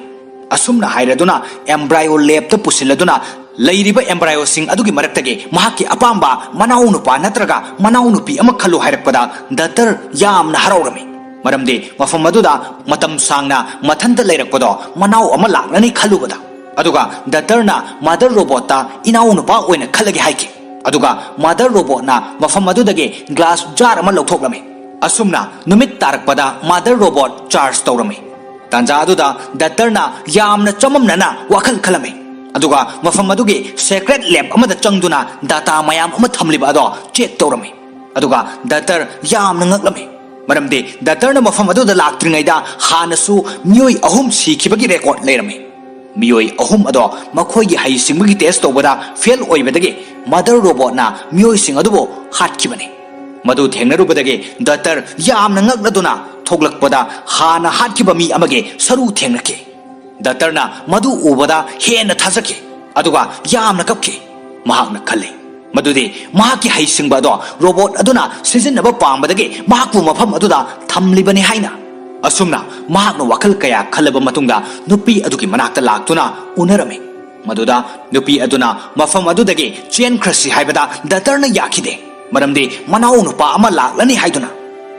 S1: asumna hairaduna embryo lab ta pusiladuna ꯂꯩꯔꯤꯕ ꯑꯦꯝꯕ꯭ꯔꯥꯏꯌꯣꯁꯤꯡ ꯑꯗꯨꯒꯤ ꯃꯔꯛꯇꯒꯤ ꯃꯍꯥꯛꯀꯤ ꯑꯄꯥꯝꯕ ꯃꯅꯥꯎ ꯅꯨꯄꯥ ꯅꯠꯇ꯭ꯔꯒ ꯃꯅꯥꯎ ꯅꯨꯄꯤ ꯑꯃ ꯈꯜꯂꯨ ꯍꯥꯏꯔꯛꯄꯗ ꯗꯥꯛꯇꯔ ꯌꯥꯝꯅ ꯍꯔꯥꯎꯔꯝꯃꯤ ꯃꯔꯝꯗꯤ ꯃꯐꯝ ꯑꯗꯨꯗ ꯃꯇꯝ ꯁꯥꯡꯅ ꯃꯊꯟꯇ ꯂꯩꯔꯛꯄꯗꯣ ꯃꯅꯥꯎ ꯑꯃ ꯂꯥꯛꯂꯅꯤ ꯈꯜꯂꯨꯕꯗ ꯑꯗꯨꯒ ꯗꯥꯛꯇꯔꯅ ꯃꯥꯗꯔ ꯔꯣꯕꯣꯠꯇ ꯏꯅꯥꯎ ꯅꯨꯄꯥ ꯑꯣꯏꯅ ꯈꯜꯂꯒꯦ ꯍꯥꯏꯈꯤ ꯑꯗꯨꯒ ꯃꯥꯗꯔ ꯔꯣꯕꯣꯠꯅ ꯃꯐꯝ ꯑꯗꯨꯗꯒꯤ ꯒ꯭ꯂꯥꯁ ꯖꯥꯔ ꯑꯃ ꯂꯧꯊꯣꯛꯂꯝꯃꯤ ꯑꯁꯨꯝꯅ ꯅꯨꯃꯤꯠ ꯇꯥꯔꯛꯄꯗ ꯃꯥꯗꯔ ꯔꯣꯕꯣꯠ ꯆꯥꯔꯖ ꯇꯧꯔꯝꯃꯤ ꯇꯥꯟꯖꯥ ꯑꯗꯨꯗ ꯗꯥꯛꯇꯔꯅ ꯌꯥꯝꯅ ꯆꯃꯝꯅꯅ ꯋꯥꯈꯜ ꯈꯜꯂꯝꯃꯤ ꯑꯗꯨꯒ ꯃꯐꯝ ꯑꯗꯨꯒꯤ ꯁꯦꯀ꯭ꯔꯦꯠ ꯂꯦꯕ ꯑꯃꯗ ꯆꯪꯗꯨꯅ ꯗꯥꯇꯥ ꯃꯌꯥꯝ ꯑꯃ ꯊꯝꯂꯤꯕ ꯑꯗꯣ ꯆꯦꯛ ꯇꯧꯔꯝꯃꯤ ꯑꯗꯨꯒ ꯗꯥꯛꯇꯔ ꯌꯥꯝꯅ ꯉꯛꯂꯝꯃꯤ ꯃꯔꯝꯗꯤ ꯗꯥꯛꯇꯔꯅ ꯃꯐꯝ ꯑꯗꯨꯗ ꯂꯥꯛꯇ꯭ꯔꯤꯉꯩꯗ ꯍꯥꯟꯅꯁꯨ ꯃꯤꯑꯣꯏ 3 ꯁꯤꯈꯤꯕꯒꯤ ꯔꯦꯀꯣꯔꯗ ꯂꯩꯔꯝꯃꯤ ꯃꯤꯑꯣꯏ 3 ꯑꯗꯣ ꯃꯈꯣꯏꯒꯤ ꯍꯩꯁꯤꯡꯕꯒꯤ ꯇꯦꯁ ꯇꯧꯕꯗ ꯐꯦꯜ ꯑꯣꯏꯕꯗꯒꯤ ꯃꯥꯗꯔ ꯔꯣꯕꯣꯠꯅ ꯃꯤꯑꯣꯏꯁꯤꯡ ꯑꯗꯨꯕꯨ ꯍꯥꯠꯈꯤꯕꯅꯤ ꯃꯗꯨ ꯊꯦꯡꯅꯔꯨꯕꯗꯒꯤ ꯗꯥꯛꯇꯔ ꯌꯥꯝꯅ ꯉꯛꯂꯗꯨꯅ ꯊꯣꯛꯂꯛꯄꯗ ꯍꯥꯟꯅ ꯍꯥꯠꯈꯤꯕ ꯃꯤ ꯑꯃꯒꯤ ꯁꯔꯨ ꯊꯦꯡꯅꯈꯤ ꯗꯥꯛꯇꯔꯅ ꯃꯗꯨ ꯎꯕꯗ ꯍꯦꯟꯅ ꯊꯥꯖꯈꯤ ꯑꯗꯨꯒ ꯌꯥꯝꯅ ꯀꯞꯈꯤ ꯃꯍꯥꯛꯅ ꯈꯜꯂꯤ ꯃꯗꯨꯗꯤ ꯃꯍꯥꯛꯀꯤ ꯍꯩꯁꯤꯡꯕ ꯑꯗꯣ ꯔꯣꯕꯣꯠ ꯑꯗꯨꯅ ꯁꯤꯖꯤꯟꯅꯕ ꯄꯥꯝꯕꯗꯒꯤ ꯃꯍꯥꯛꯄꯨ ꯃꯐꯝ ꯑꯗꯨꯗ ꯊꯝꯂꯤꯕꯅꯤ ꯍꯥꯏꯅ ꯑꯁꯨꯝꯅ ꯃꯍꯥꯛꯅ ꯋꯥꯈꯜ ꯀꯌꯥ ꯈꯜꯂꯕ ꯃꯇꯨꯡꯗ ꯅꯨꯄꯤ ꯑꯗꯨꯒꯤ ꯃꯅꯥꯛꯇ ꯂꯥꯛꯇꯨꯅ ꯎꯅꯔꯝꯃꯤ ꯃꯗꯨꯗ ꯅꯨꯄꯤ ꯑꯗꯨꯅ ꯃꯐꯝ ꯑꯗꯨꯗꯒꯤ ꯆꯦꯟꯈ꯭ꯔꯁꯤ ꯍꯥꯏꯕꯗ ꯗꯥꯛꯇꯔꯅ ꯌꯥꯈꯤꯗꯦ ꯃꯔꯝꯗꯤ ꯃꯅꯥꯎ ꯅꯨꯄꯥ ꯑꯃ ꯂꯥꯛꯂꯅꯤ ꯍꯥꯏꯗꯨꯅ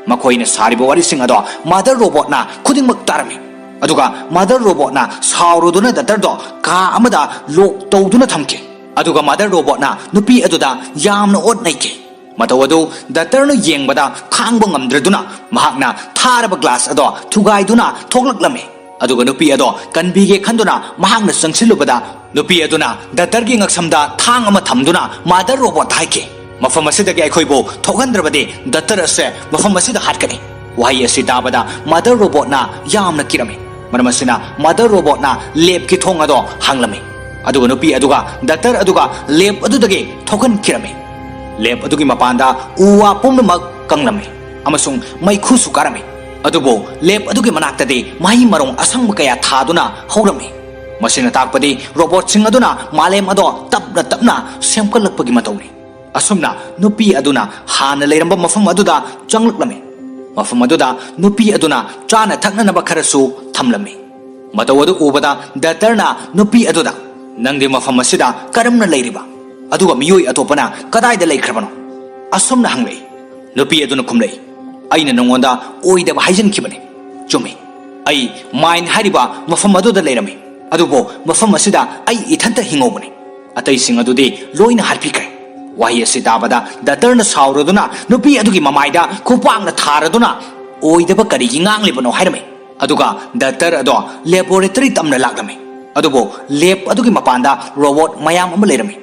S1: ꯃꯈꯣꯏꯅ ꯁꯥꯔꯤꯕ ꯋꯥꯔꯤꯁꯤꯡ ꯑꯗꯣ ꯃꯥꯗꯔ ꯔꯣꯕꯣꯠꯅ ꯈꯨꯗꯤꯡꯃꯛ ꯇꯥꯔꯝꯃꯤ ꯑꯗꯨꯒ ꯃꯥꯗꯔ ꯔꯣꯕꯣꯠꯅ ꯁꯥꯎꯔꯨꯗꯨꯅ ꯗꯥꯛꯇꯔꯗꯣ ꯀꯥ ꯑꯃꯗ ꯂꯣꯛ ꯇꯧꯗꯨꯅ ꯊꯝꯈꯤ ꯑꯗꯨꯒ ꯃꯥꯗꯔ ꯔꯣꯕꯣꯠꯅ ꯅꯨꯄꯤ ꯑꯗꯨꯗ ꯌꯥꯝꯅ ꯑꯣꯠ ꯅꯩꯈꯤ ꯃꯇꯧ ꯑꯗꯨ ꯗꯥꯛꯇꯔꯅ ꯌꯦꯡꯕꯗ ꯈꯥꯡꯕ ꯉꯝꯗ꯭ꯔꯗꯨꯅ ꯃꯍꯥꯛꯅ ꯊꯥꯔꯕ ꯒ꯭ꯂꯥꯁ ꯑꯗꯣ ꯊꯨꯒꯥꯏꯗꯨꯅ ꯊꯣꯛꯂꯛꯂꯝꯃꯤ ꯑꯗꯨꯒ ꯅꯨꯄꯤ ꯑꯗꯣ ꯀꯟꯕꯤꯒꯦ ꯈꯟꯗꯨꯅ ꯃꯍꯥꯛꯅ ꯆꯪꯁꯤꯜꯂꯨꯕꯗ ꯅꯨꯄꯤ ꯑꯗꯨꯅ ꯗꯥꯛꯇꯔꯒꯤ ꯉꯛꯁꯝꯗ ꯊꯥꯡ ꯑꯃ ꯊꯝꯗꯨꯅ ꯃꯥꯗꯔ ꯔꯣꯕꯣꯠꯇ ꯍꯥꯏꯈꯤ ꯃꯐꯝ ꯑꯁꯤꯗꯒꯤ ꯑꯩꯈꯣꯏꯕꯨ ꯊꯣꯛꯍꯟꯗ꯭ꯔꯕꯗꯤ ꯗꯥꯛꯇꯔ ꯑꯁꯦ ꯃꯐꯝ ꯑꯁꯤꯗ ꯍꯥꯠꯀꯅꯤ ꯋꯥꯍꯩ ꯑꯁꯤ ꯇꯥꯕꯗ ꯃꯥꯗꯔ ꯔꯣꯕꯣꯠꯅ ꯌꯥꯝꯅ ꯀꯤꯔꯝꯃꯤ ꯃꯔꯝ ꯑꯁꯤꯅ ꯃꯥꯗꯔ ꯔꯣꯕꯣꯠꯅ ꯂꯦꯕꯀꯤ ꯊꯣꯡ ꯑꯗꯣ ꯍꯥꯡꯂꯝꯃꯤ ꯑꯗꯨꯒ ꯅꯨꯄꯤ ꯑꯗꯨꯒ ꯗꯥꯛꯇꯔ ꯑꯗꯨꯒ ꯂꯦꯕ ꯑꯗꯨꯗꯒꯤ ꯊꯣꯛꯍꯟꯈꯤꯔꯝꯃꯤ ꯂꯦꯕ ꯑꯗꯨꯒꯤ ꯃꯄꯥꯟꯗ ꯎ ꯋꯥ ꯄꯨꯝꯅꯃꯛ ꯀꯪꯂꯝꯃꯤ ꯑꯃꯁꯨꯡ ꯃꯩꯈꯨꯁꯨ ꯀꯥꯔꯝꯃꯤ ꯑꯗꯨꯕꯨ ꯂꯦꯕ ꯑꯗꯨꯒꯤ ꯃꯅꯥꯛꯇꯗꯤ ꯃꯍꯩ ꯃꯔꯣꯡ ꯑꯁꯪꯕ ꯀꯌా ꯊꯥꯗꯨꯅ ꯍꯧꯔꯝꯃꯤ ꯃꯁꯤꯅ ꯇꯥꯛꯄꯗꯤ ꯔꯣꯕꯣꯠꯁꯤꯡ ꯑꯗꯨꯅ ꯃꯥꯂꯦꯝ ꯑꯗꯣ ꯇꯞꯅ ꯇꯞꯅ ꯁꯦꯝꯒꯠꯂꯛꯄꯒꯤ ꯃꯇꯧꯅꯤ ꯑꯁꯨꯝꯅ ꯅꯨꯄꯤ ꯑꯗꯨꯅ ꯍꯥꯟꯅ ꯂꯩꯔꯝꯕ ꯃꯐꯝ ꯑꯗꯨꯗ ꯆꯪꯂꯛꯂꯝꯃꯤ ꯃꯐꯝ ꯑꯗꯨꯗ ꯅꯨꯄꯤ ꯑꯗꯨꯅ ꯆꯥꯅ ꯊꯛꯅꯅꯕ ꯈꯔꯁꯨ ꯊꯝꯂꯝꯃꯤ ꯃꯇꯧ ꯑꯗꯨ ꯎꯕꯗ ꯗꯥꯛꯇꯔꯅ ꯅꯨꯄꯤ ꯑꯗꯨꯗ ꯅꯪꯗꯤ ꯃꯐꯝ ꯑꯁꯤꯗ ꯀꯔꯝꯅ ꯂꯩꯔꯤꯕ ꯑꯗꯨꯒ ꯃꯤꯑꯣꯏ ꯑꯇꯣꯞꯄꯅ ꯀꯗꯥꯏꯗ ꯂꯩꯈ꯭ꯔꯕꯅꯣ ꯑꯁꯨꯝꯅ ꯍꯪꯂꯛꯏ ꯅꯨꯄꯤ ꯑꯗꯨꯅ ꯈꯨꯝꯂꯛꯏ ꯑꯩꯅ ꯅꯉꯣꯟꯗ ꯑꯣꯏꯗꯕ ꯍꯥꯏꯖꯟꯈꯤꯕꯅꯤ ꯆꯨꯝꯃꯤ ꯑꯩ ꯃꯥꯏꯟ ꯍꯥꯏꯔꯤꯕ ꯃꯐꯝ ꯑꯗꯨꯗ ꯂꯩꯔꯝꯃꯤ ꯑꯗꯨꯕꯨ ꯃꯐꯝ ꯑꯁꯤꯗ ꯑꯩ ꯏꯊꯟꯇ ꯍꯤꯡꯍꯧꯕꯅꯤ ꯑꯇꯩꯁꯤꯡ ꯑꯗꯨꯗꯤ ꯂꯣꯏꯅ ꯍꯥꯠꯄꯤꯈ꯭ꯔꯦ ꯋꯥꯍꯩ ꯑꯁꯤ ꯇꯥꯕꯗ ꯗꯥꯛꯇꯔꯅ ꯁꯥꯎꯔꯗꯨꯅ ꯅꯨꯄꯤ ꯑꯗꯨꯒꯤ ꯃꯃꯥꯏꯗ ꯈꯨꯄꯥꯛꯅ ꯊꯥꯔꯗꯨꯅ ꯑꯣꯏꯗꯕ ꯀꯔꯤꯒꯤ ꯉꯥꯡꯂꯤꯕꯅꯣ ꯍꯥꯏꯔꯝꯃꯤ ꯑꯗꯨꯒ ꯗꯥꯛꯇꯔ ꯑꯗꯣ ꯂꯦꯕꯣꯔꯦꯇꯔꯤ ꯇꯝꯅ ꯂꯥꯛꯂꯝꯃꯤ ꯑꯗꯨꯕꯨ ꯂꯦꯕ ꯑꯗꯨꯒꯤ ꯃꯄꯥꯟꯗ ꯔꯣꯕꯣꯠ ꯃꯌꯥꯝ ꯑꯃ ꯂꯩꯔꯝꯃꯤ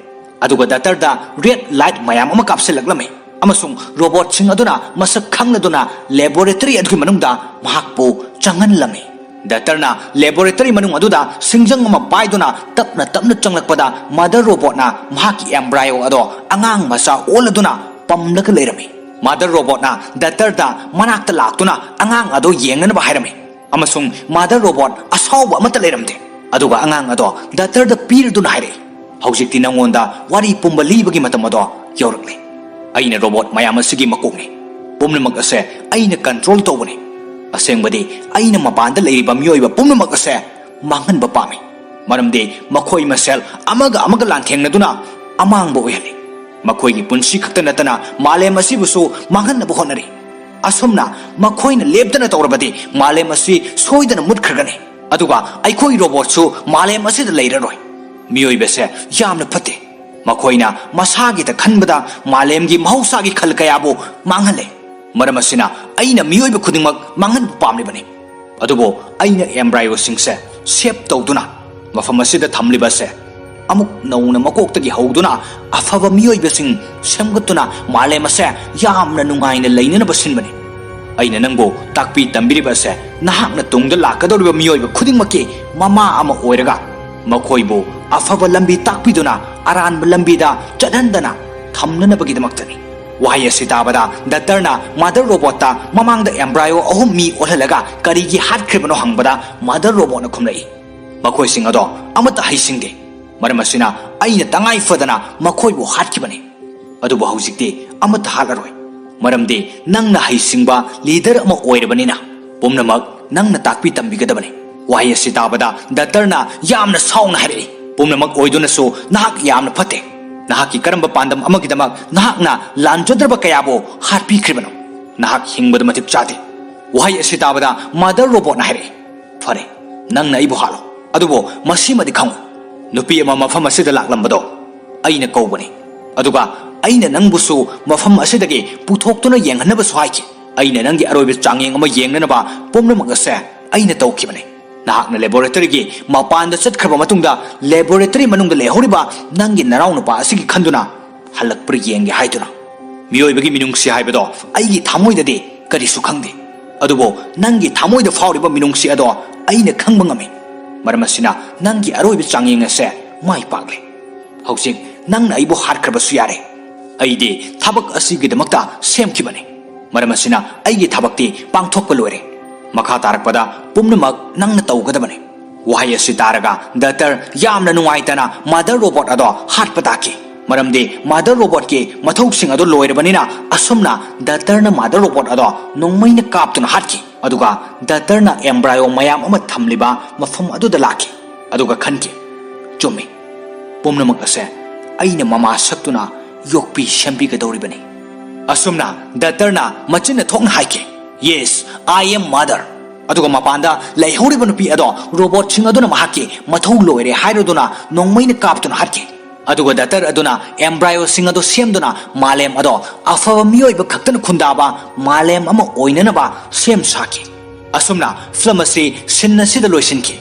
S1: ꯑꯗꯨꯒ ꯗꯥꯛꯇꯔꯗ ꯔꯦꯗ ꯂꯥꯏꯠ ꯃꯌꯥꯝ ꯑꯃ ꯀꯥꯞꯁꯤꯜꯂꯛꯂꯝꯃꯤ ꯑꯃꯁꯨꯡ ꯔꯣꯕꯣꯠꯁꯤꯡ ꯑꯗꯨꯅ ꯃꯁꯛ ꯈꯪꯂꯗꯨꯅ ꯂꯦꯕꯣꯔꯦꯇꯔꯤ ꯑꯗꯨꯒꯤ ꯃꯅꯨꯡꯗ ꯃꯍꯥꯛꯄꯨ ꯆꯪꯍꯟꯂꯝꯃꯤ ꯗꯥꯛꯇꯔꯅ ꯂꯦꯕꯣꯔꯦꯇꯔꯤ ꯃꯅꯨꯡ ꯑꯗꯨꯗ ꯁꯤꯡꯖꯪ ꯑꯃ ꯄꯥꯏꯗꯨꯅ ꯇꯞꯅ ꯇꯞꯅ ꯆꯪꯂꯛꯄꯗ ꯃꯥꯗꯔ ꯔꯣꯕꯣꯠꯅ ꯃꯍꯥꯛꯀꯤ ꯑꯦꯝꯕ꯭ꯔꯥꯏꯌꯣ ꯑꯗꯣ ꯑꯉꯥꯡ ꯃꯆꯥ ꯑꯣꯜꯂꯗꯨꯅ ꯄꯝꯂꯒ ꯂꯩꯔꯝꯃꯤ ꯃꯥꯗꯔ ꯔꯣꯕꯣꯠꯅ ꯗꯥꯛꯇꯔꯗ ꯃꯅꯥꯛꯇ ꯂꯥꯛꯇꯨꯅ ꯑꯉꯥꯡ ꯑꯗꯣ ꯌꯦꯡꯅꯅꯕ ꯍꯥꯏꯔꯝꯃꯤ ꯑꯃꯁꯨꯡ ꯃꯥꯗꯔ ꯔꯣꯕꯣꯠ ꯑꯁꯥꯎꯕ ꯑꯃꯠꯇ ꯂꯩꯔꯝꯗꯦ ꯑꯗꯨꯒ ꯑꯉꯥꯡ ꯑꯗꯣ ꯗꯥꯛꯇꯔꯗ ꯄꯤꯔꯗꯨꯅ ꯍꯥꯏꯔꯛꯏ ꯍꯧꯖꯤꯛꯇꯤ ꯅꯉꯣꯟꯗ ꯋꯥꯔꯤ ꯄꯨꯝꯕ ꯂꯤꯕꯒꯤ ꯃꯇꯝ ꯑꯗꯣ ꯌꯧꯔꯛꯂꯦ ꯑꯩꯅ ꯔꯣꯕꯣꯠ ꯃꯌꯥꯝ ꯑꯁꯤꯒꯤ ꯃꯀꯣꯛꯅꯤ ꯄꯨꯝꯅꯃꯛ ꯑꯁꯦ ꯑꯩꯅ ꯀꯟꯇ꯭ꯔꯣꯜ ꯇꯧꯕꯅꯤ ꯑꯁꯦꯡꯕꯗꯤ ꯑꯩꯅ ꯃꯄꯥꯟꯗ ꯂꯩꯔꯤꯕ ꯃꯤꯑꯣꯏꯕ ꯄꯨꯝꯅꯃꯛ ꯑꯁꯦ ꯃꯥꯡꯍꯟꯕ ꯄꯥꯝꯃꯤ ꯃꯔꯝꯗꯤ ꯃꯈꯣꯏ ꯃꯁꯦꯜ ꯑꯃꯒ ꯑꯃꯒ ꯂꯥꯟꯊꯦꯡꯅꯗꯨꯅ ꯑꯃꯥꯡꯕ ꯑꯣꯏꯍꯜꯂꯤ ꯃꯈꯣꯏꯒꯤ ꯄꯨꯟꯁꯤ ꯈꯛꯇ ꯅꯠꯇꯅ ꯃꯥꯂꯦꯝ ꯑꯁꯤꯕꯨꯁꯨ ꯃꯥꯡꯍꯟꯅꯕ ꯍꯣꯠꯅꯔꯤ ꯑꯁꯨꯝꯅ ꯃꯈꯣꯏꯅ ꯂꯦꯞꯇꯅ ꯇꯧꯔꯕꯗꯤ ꯃꯥꯂꯦꯝ ꯑꯁꯤ ꯁꯣꯏꯗꯅ ꯃꯨꯠꯈ꯭ꯔꯒꯅꯤ ꯑꯗꯨꯒ ꯑꯩꯈꯣꯏ ꯔꯣꯕꯣꯠꯁꯨ ꯃꯥꯂꯦꯝ ꯑꯁꯤꯗ ꯂꯩꯔꯔꯣꯏ ꯃꯤꯑꯣꯏꯕꯁꯦ ꯌꯥꯝꯅ ꯐꯠꯇꯦ ꯃꯈꯣꯏꯅ ꯃꯁꯥꯒꯤꯗ ꯈꯟꯕꯗ ꯃꯥꯂꯦꯝꯒꯤ ꯃꯍꯧꯁꯥꯒꯤ ꯈꯜ ꯀꯌꯥꯕꯨ ꯃꯥꯡꯍꯜꯂꯦ ꯃꯔꯝ ꯑꯁꯤꯅ ꯑꯩꯅ ꯃꯤꯑꯣꯏꯕ ꯈꯨꯗꯤꯡꯃꯛ ꯃꯥꯡꯍꯟꯕ ꯄꯥꯝꯂꯤꯕꯅꯤ ꯑꯗꯨꯕꯨ ꯑꯩꯅ ꯑꯦꯝꯕ꯭ꯔꯥꯏꯌꯣꯁꯤꯡꯁꯦ ꯁꯦꯞ ꯇꯧꯗꯨꯅ ꯃꯐꯝ ꯑꯁꯤꯗ ꯊꯝꯂꯤꯕꯁꯦ ꯑꯃꯨꯛ ꯅꯧꯅ ꯃꯀꯣꯛꯇꯒꯤ ꯍꯧꯗꯨꯅ ꯑꯐꯕ ꯃꯤꯑꯣꯏꯕꯁꯤꯡ ꯁꯦꯝꯒꯠꯇꯨꯅ ꯃꯥꯂꯦꯝ ꯑꯁꯦ ꯌꯥꯝꯅ ꯅꯨꯡꯉꯥꯏꯅ ꯂꯩꯅꯅꯕ ꯁꯤꯟꯕꯅꯤ ꯑꯩꯅ ꯅꯪꯕꯨ ꯇꯥꯛꯄꯤ ꯇꯝꯕꯤꯔꯤꯕꯁꯦ ꯅꯍꯥꯛꯅ ꯇꯨꯡꯗ ꯂꯥꯛꯀꯗꯧꯔꯤꯕ ꯃꯤꯑꯣꯏꯕ ꯈꯨꯗꯤꯡꯃꯛꯀꯤ ꯃꯃꯥ ꯑꯃ ꯑꯣꯏꯔꯒ ꯃꯈꯣꯏꯕꯨ ꯑꯐꯕ ꯂꯝꯕꯤ ꯇꯥꯛꯄꯤꯗꯨꯅ ꯑꯔꯥꯟꯕ ꯂꯝꯕꯤꯗ ꯆꯠꯍꯟꯗꯅ ꯊꯝꯅꯅꯕꯒꯤꯗꯃꯛꯇꯅꯤ ꯋꯥꯍꯩ ꯑꯁꯤ ꯇꯥꯕꯗ ꯗꯥꯛꯇꯔꯅ ꯃꯥꯗꯔ ꯔꯣꯕꯣꯠꯇ ꯃꯃꯥꯡꯗ ꯑꯦꯝꯕ꯭ꯔꯥꯏꯌꯣ 3 ꯃꯤ ꯑꯣꯜꯍꯜꯂꯒ ꯀꯔꯤꯒꯤ ꯍꯥꯠꯈ꯭ꯔꯤꯕꯅꯣ ꯍꯪꯕꯗ ꯃꯥꯗꯔ ꯔꯣꯕꯣꯠꯅ ꯈꯨꯝꯂꯛꯏ ꯃꯈꯣꯏꯁꯤꯡ ꯑꯗꯣ ꯑꯃꯠꯇ ꯍꯩꯁꯤꯡꯗꯦ ꯃꯔꯝ ꯑꯁꯤꯅ ꯑꯩꯅ ꯇꯉꯥꯏ ꯐꯗꯅ ꯃꯈꯣꯏꯕꯨ ꯍꯥꯠꯈꯤꯕꯅꯤ ꯑꯗꯨꯕꯨ ꯍꯧꯖꯤꯛꯇꯤ ꯑꯃꯠꯇ ꯍꯥꯠꯂꯔꯣꯏ ꯃꯔꯝꯗꯤ ꯅꯪꯅ ꯍꯩꯁꯤꯡꯕ ꯂꯤꯗꯔ ꯑꯃ ꯑꯣꯏꯔꯕꯅꯤꯅ ꯄꯨꯝꯅꯃꯛ ꯅꯪꯅ ꯇꯥꯛꯄꯤ ꯇꯝꯕꯤꯒꯗꯕꯅꯤ ꯋꯥꯍꯩ ꯑꯁꯤ ꯇꯥꯕꯗ ꯗꯥꯛꯇꯔꯅ ꯌꯥꯝꯅ ꯁꯥꯎꯅ ꯍꯥꯏꯔꯛꯏ ꯄꯨꯝꯅꯃꯛ ꯑꯣꯏꯗꯨꯅꯁꯨ ꯅꯍꯥꯛ ꯌꯥꯝꯅ ꯐꯠꯇꯦ ꯅꯍꯥꯛꯀꯤ ꯀꯔꯝꯕ ꯄꯥꯟꯗꯝ ꯑꯃꯒꯤꯗꯃꯛ ꯅꯍꯥꯛꯅ ꯂꯥꯟꯖꯗ꯭ꯔꯕ ꯀꯌꯥꯕꯨ ꯍꯥꯠꯄꯤꯈ꯭ꯔꯤꯕꯅꯣ ꯅꯍꯥꯛ ꯍꯤꯡꯕꯗ ꯃꯇꯤꯛ ꯆꯥꯗꯦ ꯋꯥꯍꯩ ꯑꯁꯤ ꯇꯥꯕꯗ ꯃꯥꯗꯔ ꯔꯣꯕꯣꯠꯅ ꯍꯥꯏꯔꯛꯏ ꯐꯔꯦ ꯅꯪꯅ ꯑꯩꯕꯨ ꯍꯥꯠꯂꯣ ꯑꯗꯨꯕꯨ ꯃꯁꯤꯃꯗꯤ ꯈꯪꯉꯨ ꯅꯨꯄꯤ ꯑꯃ ꯃꯐꯝ ꯑꯁꯤꯗ ꯂꯥꯛꯂꯝꯕꯗꯣ ꯑꯩꯅ ꯀꯧꯕꯅꯤ ꯑꯗꯨꯒ ꯑꯩꯅ ꯅꯪꯕꯨꯁꯨ ꯃꯐꯝ ꯑꯁꯤꯗꯒꯤ ꯄꯨꯊꯣꯛꯇꯨꯅ ꯌꯦꯡꯍꯟꯅꯕꯁꯨ ꯍꯥꯏꯈꯤ ꯑꯩꯅ ꯅꯪꯒꯤ ꯑꯔꯣꯏꯕ ꯆꯥꯡꯌꯦꯡ ꯑꯃ ꯌꯦꯡꯅꯅꯕ ꯄꯨꯝꯅꯃꯛ ꯑꯁꯦ ꯑꯩꯅ ꯇꯧꯈꯤꯕꯅꯤ ꯅꯍꯥꯛꯅ ꯂꯦꯕꯣꯔꯦꯇꯔꯤꯒꯤ ꯃꯄꯥꯟꯗ ꯆꯠꯈ꯭ꯔꯕ ꯃꯇꯨꯡꯗ ꯂꯦꯕꯣꯔꯦꯇꯔꯤ ꯃꯅꯨꯡꯗ ꯂꯩꯍꯧꯔꯤꯕ ꯅꯪꯒꯤ ꯅꯅꯥꯎꯅꯨꯄꯥ ꯑꯁꯤꯒꯤ ꯈꯟꯗꯨꯅ ꯍꯜꯂꯛꯄ꯭ꯔꯥ ꯌꯦꯡꯒꯦ ꯍꯥꯏꯗꯨꯅ ꯃꯤꯑꯣꯏꯕꯒꯤ ꯃꯤꯅꯨꯡꯁꯤ ꯍꯥꯏꯕꯗꯣ ꯑꯩꯒꯤ ꯊꯃꯣꯏꯗꯗꯤ ꯀꯔꯤꯁꯨ ꯈꯪꯗꯦ ꯑꯗꯨꯕꯨ ꯅꯪꯒꯤ ꯊꯃꯣꯏꯗ ꯐꯥꯎꯔꯤꯕ ꯃꯤꯅꯨꯡꯁꯤ ꯑꯗꯣ ꯑꯩꯅ ꯈꯪꯕ ꯉꯝꯃꯤ ꯃꯔꯝ ꯑꯁꯤꯅ ꯅꯪꯒꯤ ꯑꯔꯣꯏꯕ ꯆꯥꯡꯌꯦꯡ ꯑꯁꯦ ꯃꯥꯏ ꯄꯥꯛꯂꯦ ꯍꯧꯖꯤꯛ ꯅꯪꯅ ꯑꯩꯕꯨ ꯍꯥꯠꯈ꯭ꯔꯕꯁꯨ ꯌꯥꯔꯦ ꯑꯩꯗꯤ ꯊꯕꯛ ꯑꯁꯤꯒꯤꯗꯃꯛꯇ ꯁꯦꯝꯈꯤꯕꯅꯤ ꯃꯔꯝ ꯑꯁꯤꯅ ꯑꯩꯒꯤ ꯊꯕꯛꯇꯤ ꯄꯥꯡꯊꯣꯛꯄ ꯂꯣꯏꯔꯦ ꯃꯈꯥ ꯇꯥꯔꯛꯄꯗ ꯄꯨꯝꯅꯃꯛ ꯅꯪꯅ ꯇꯧꯒꯗꯕꯅꯤ ꯋꯥꯍꯩ ꯑꯁꯤ ꯇꯥꯔꯒ ꯗꯥꯛꯇꯔ ꯌꯥꯝꯅ ꯅꯨꯡꯉꯥꯏꯇꯅ ꯃꯥꯗꯔ ꯔꯣꯕꯣꯠ ꯑꯗꯣ ꯍꯥꯠꯄ ꯇꯥꯈꯤ ꯃꯔꯝꯗꯤ ꯃꯥꯗꯔ ꯔꯣꯕꯣꯠꯀꯤ ꯃꯊꯧꯁꯤꯡ ꯑꯗꯨ ꯂꯣꯏꯔꯕꯅꯤ나 ꯑꯁꯨꯝꯅ ꯗꯥꯛꯇꯔꯅ ꯃꯥꯗꯔ ꯔꯣꯕꯣꯠ ꯑꯗꯣ ꯅꯣꯡꯃꯩꯅ ꯀꯥꯞꯇꯨꯅ ꯍꯥꯠꯈꯤ ꯑꯗꯨꯒ ꯗꯥꯛꯇꯔꯅ ꯑꯦꯝꯕ꯭ꯔꯥꯏꯑꯣ ꯃꯌꯥꯝ ꯑꯃ ꯊꯝꯂꯤꯕ ꯃꯐꯝ ꯑꯗꯨꯗ ꯂꯥꯛꯈꯤ ꯑꯗꯨꯒ ꯈꯟꯈꯤ ꯆꯨꯝꯃꯤ ꯄꯨꯝꯅꯃꯛ ꯑꯁꯦ ꯑꯩꯅ ꯃꯃꯥ ꯁꯛꯇꯨꯅ ꯌꯣꯛꯄꯤ ꯁꯦꯝꯕꯤꯒꯗꯧꯔꯤꯕꯅꯤ ꯑꯁꯨꯝꯅ ꯗꯥꯛꯇꯔꯅ ꯃꯆꯤꯟꯅ ꯊꯣꯛꯅ ꯍꯥꯏꯈꯤ ꯌꯦꯁ ꯑꯥꯏ ꯑꯦꯝ ꯃꯥꯗꯔ ꯑꯗꯨꯒ ꯃꯄꯥꯟꯗ ꯂꯩꯍꯧꯔꯤꯕ ꯅꯨꯄꯤ ꯑꯗꯣ ꯔꯣꯕꯣꯠꯁꯤꯡ ꯑꯗꯨꯅ ꯃꯍꯥꯛꯀꯤ ꯃꯊꯧ ꯂꯣꯏꯔꯦ ꯍꯥꯏꯔꯗꯨꯅ ꯅꯣꯡꯃꯩꯅ ꯀꯥꯞꯇꯨꯅ ꯍꯥꯠꯈꯤ ꯑꯗꯨꯒ ꯗꯥꯛꯇꯔ ꯑꯗꯨꯅ ꯑꯦꯝꯕ꯭ꯔꯥꯏꯑꯣꯁꯤꯡ ꯑꯗꯨ ꯁꯦꯝꯗꯨꯅ ꯃꯥꯂꯦꯝ ꯑꯗꯣ ꯑꯐꯕ ꯃꯤꯑꯣꯏꯕ ꯈꯛꯇꯅ ꯈꯨꯟꯗꯥꯕ ꯃꯥꯂꯦꯝ ꯑꯃ ꯑꯣꯏꯅꯅꯕ ꯁꯦꯝ ꯁꯥꯈꯤ ꯑꯁꯨꯝꯅ ꯐꯤꯂꯝ ꯑꯁꯤ ꯁꯤꯟ ꯑꯁꯤꯗ ꯂꯣꯏꯁꯤꯟꯈꯤ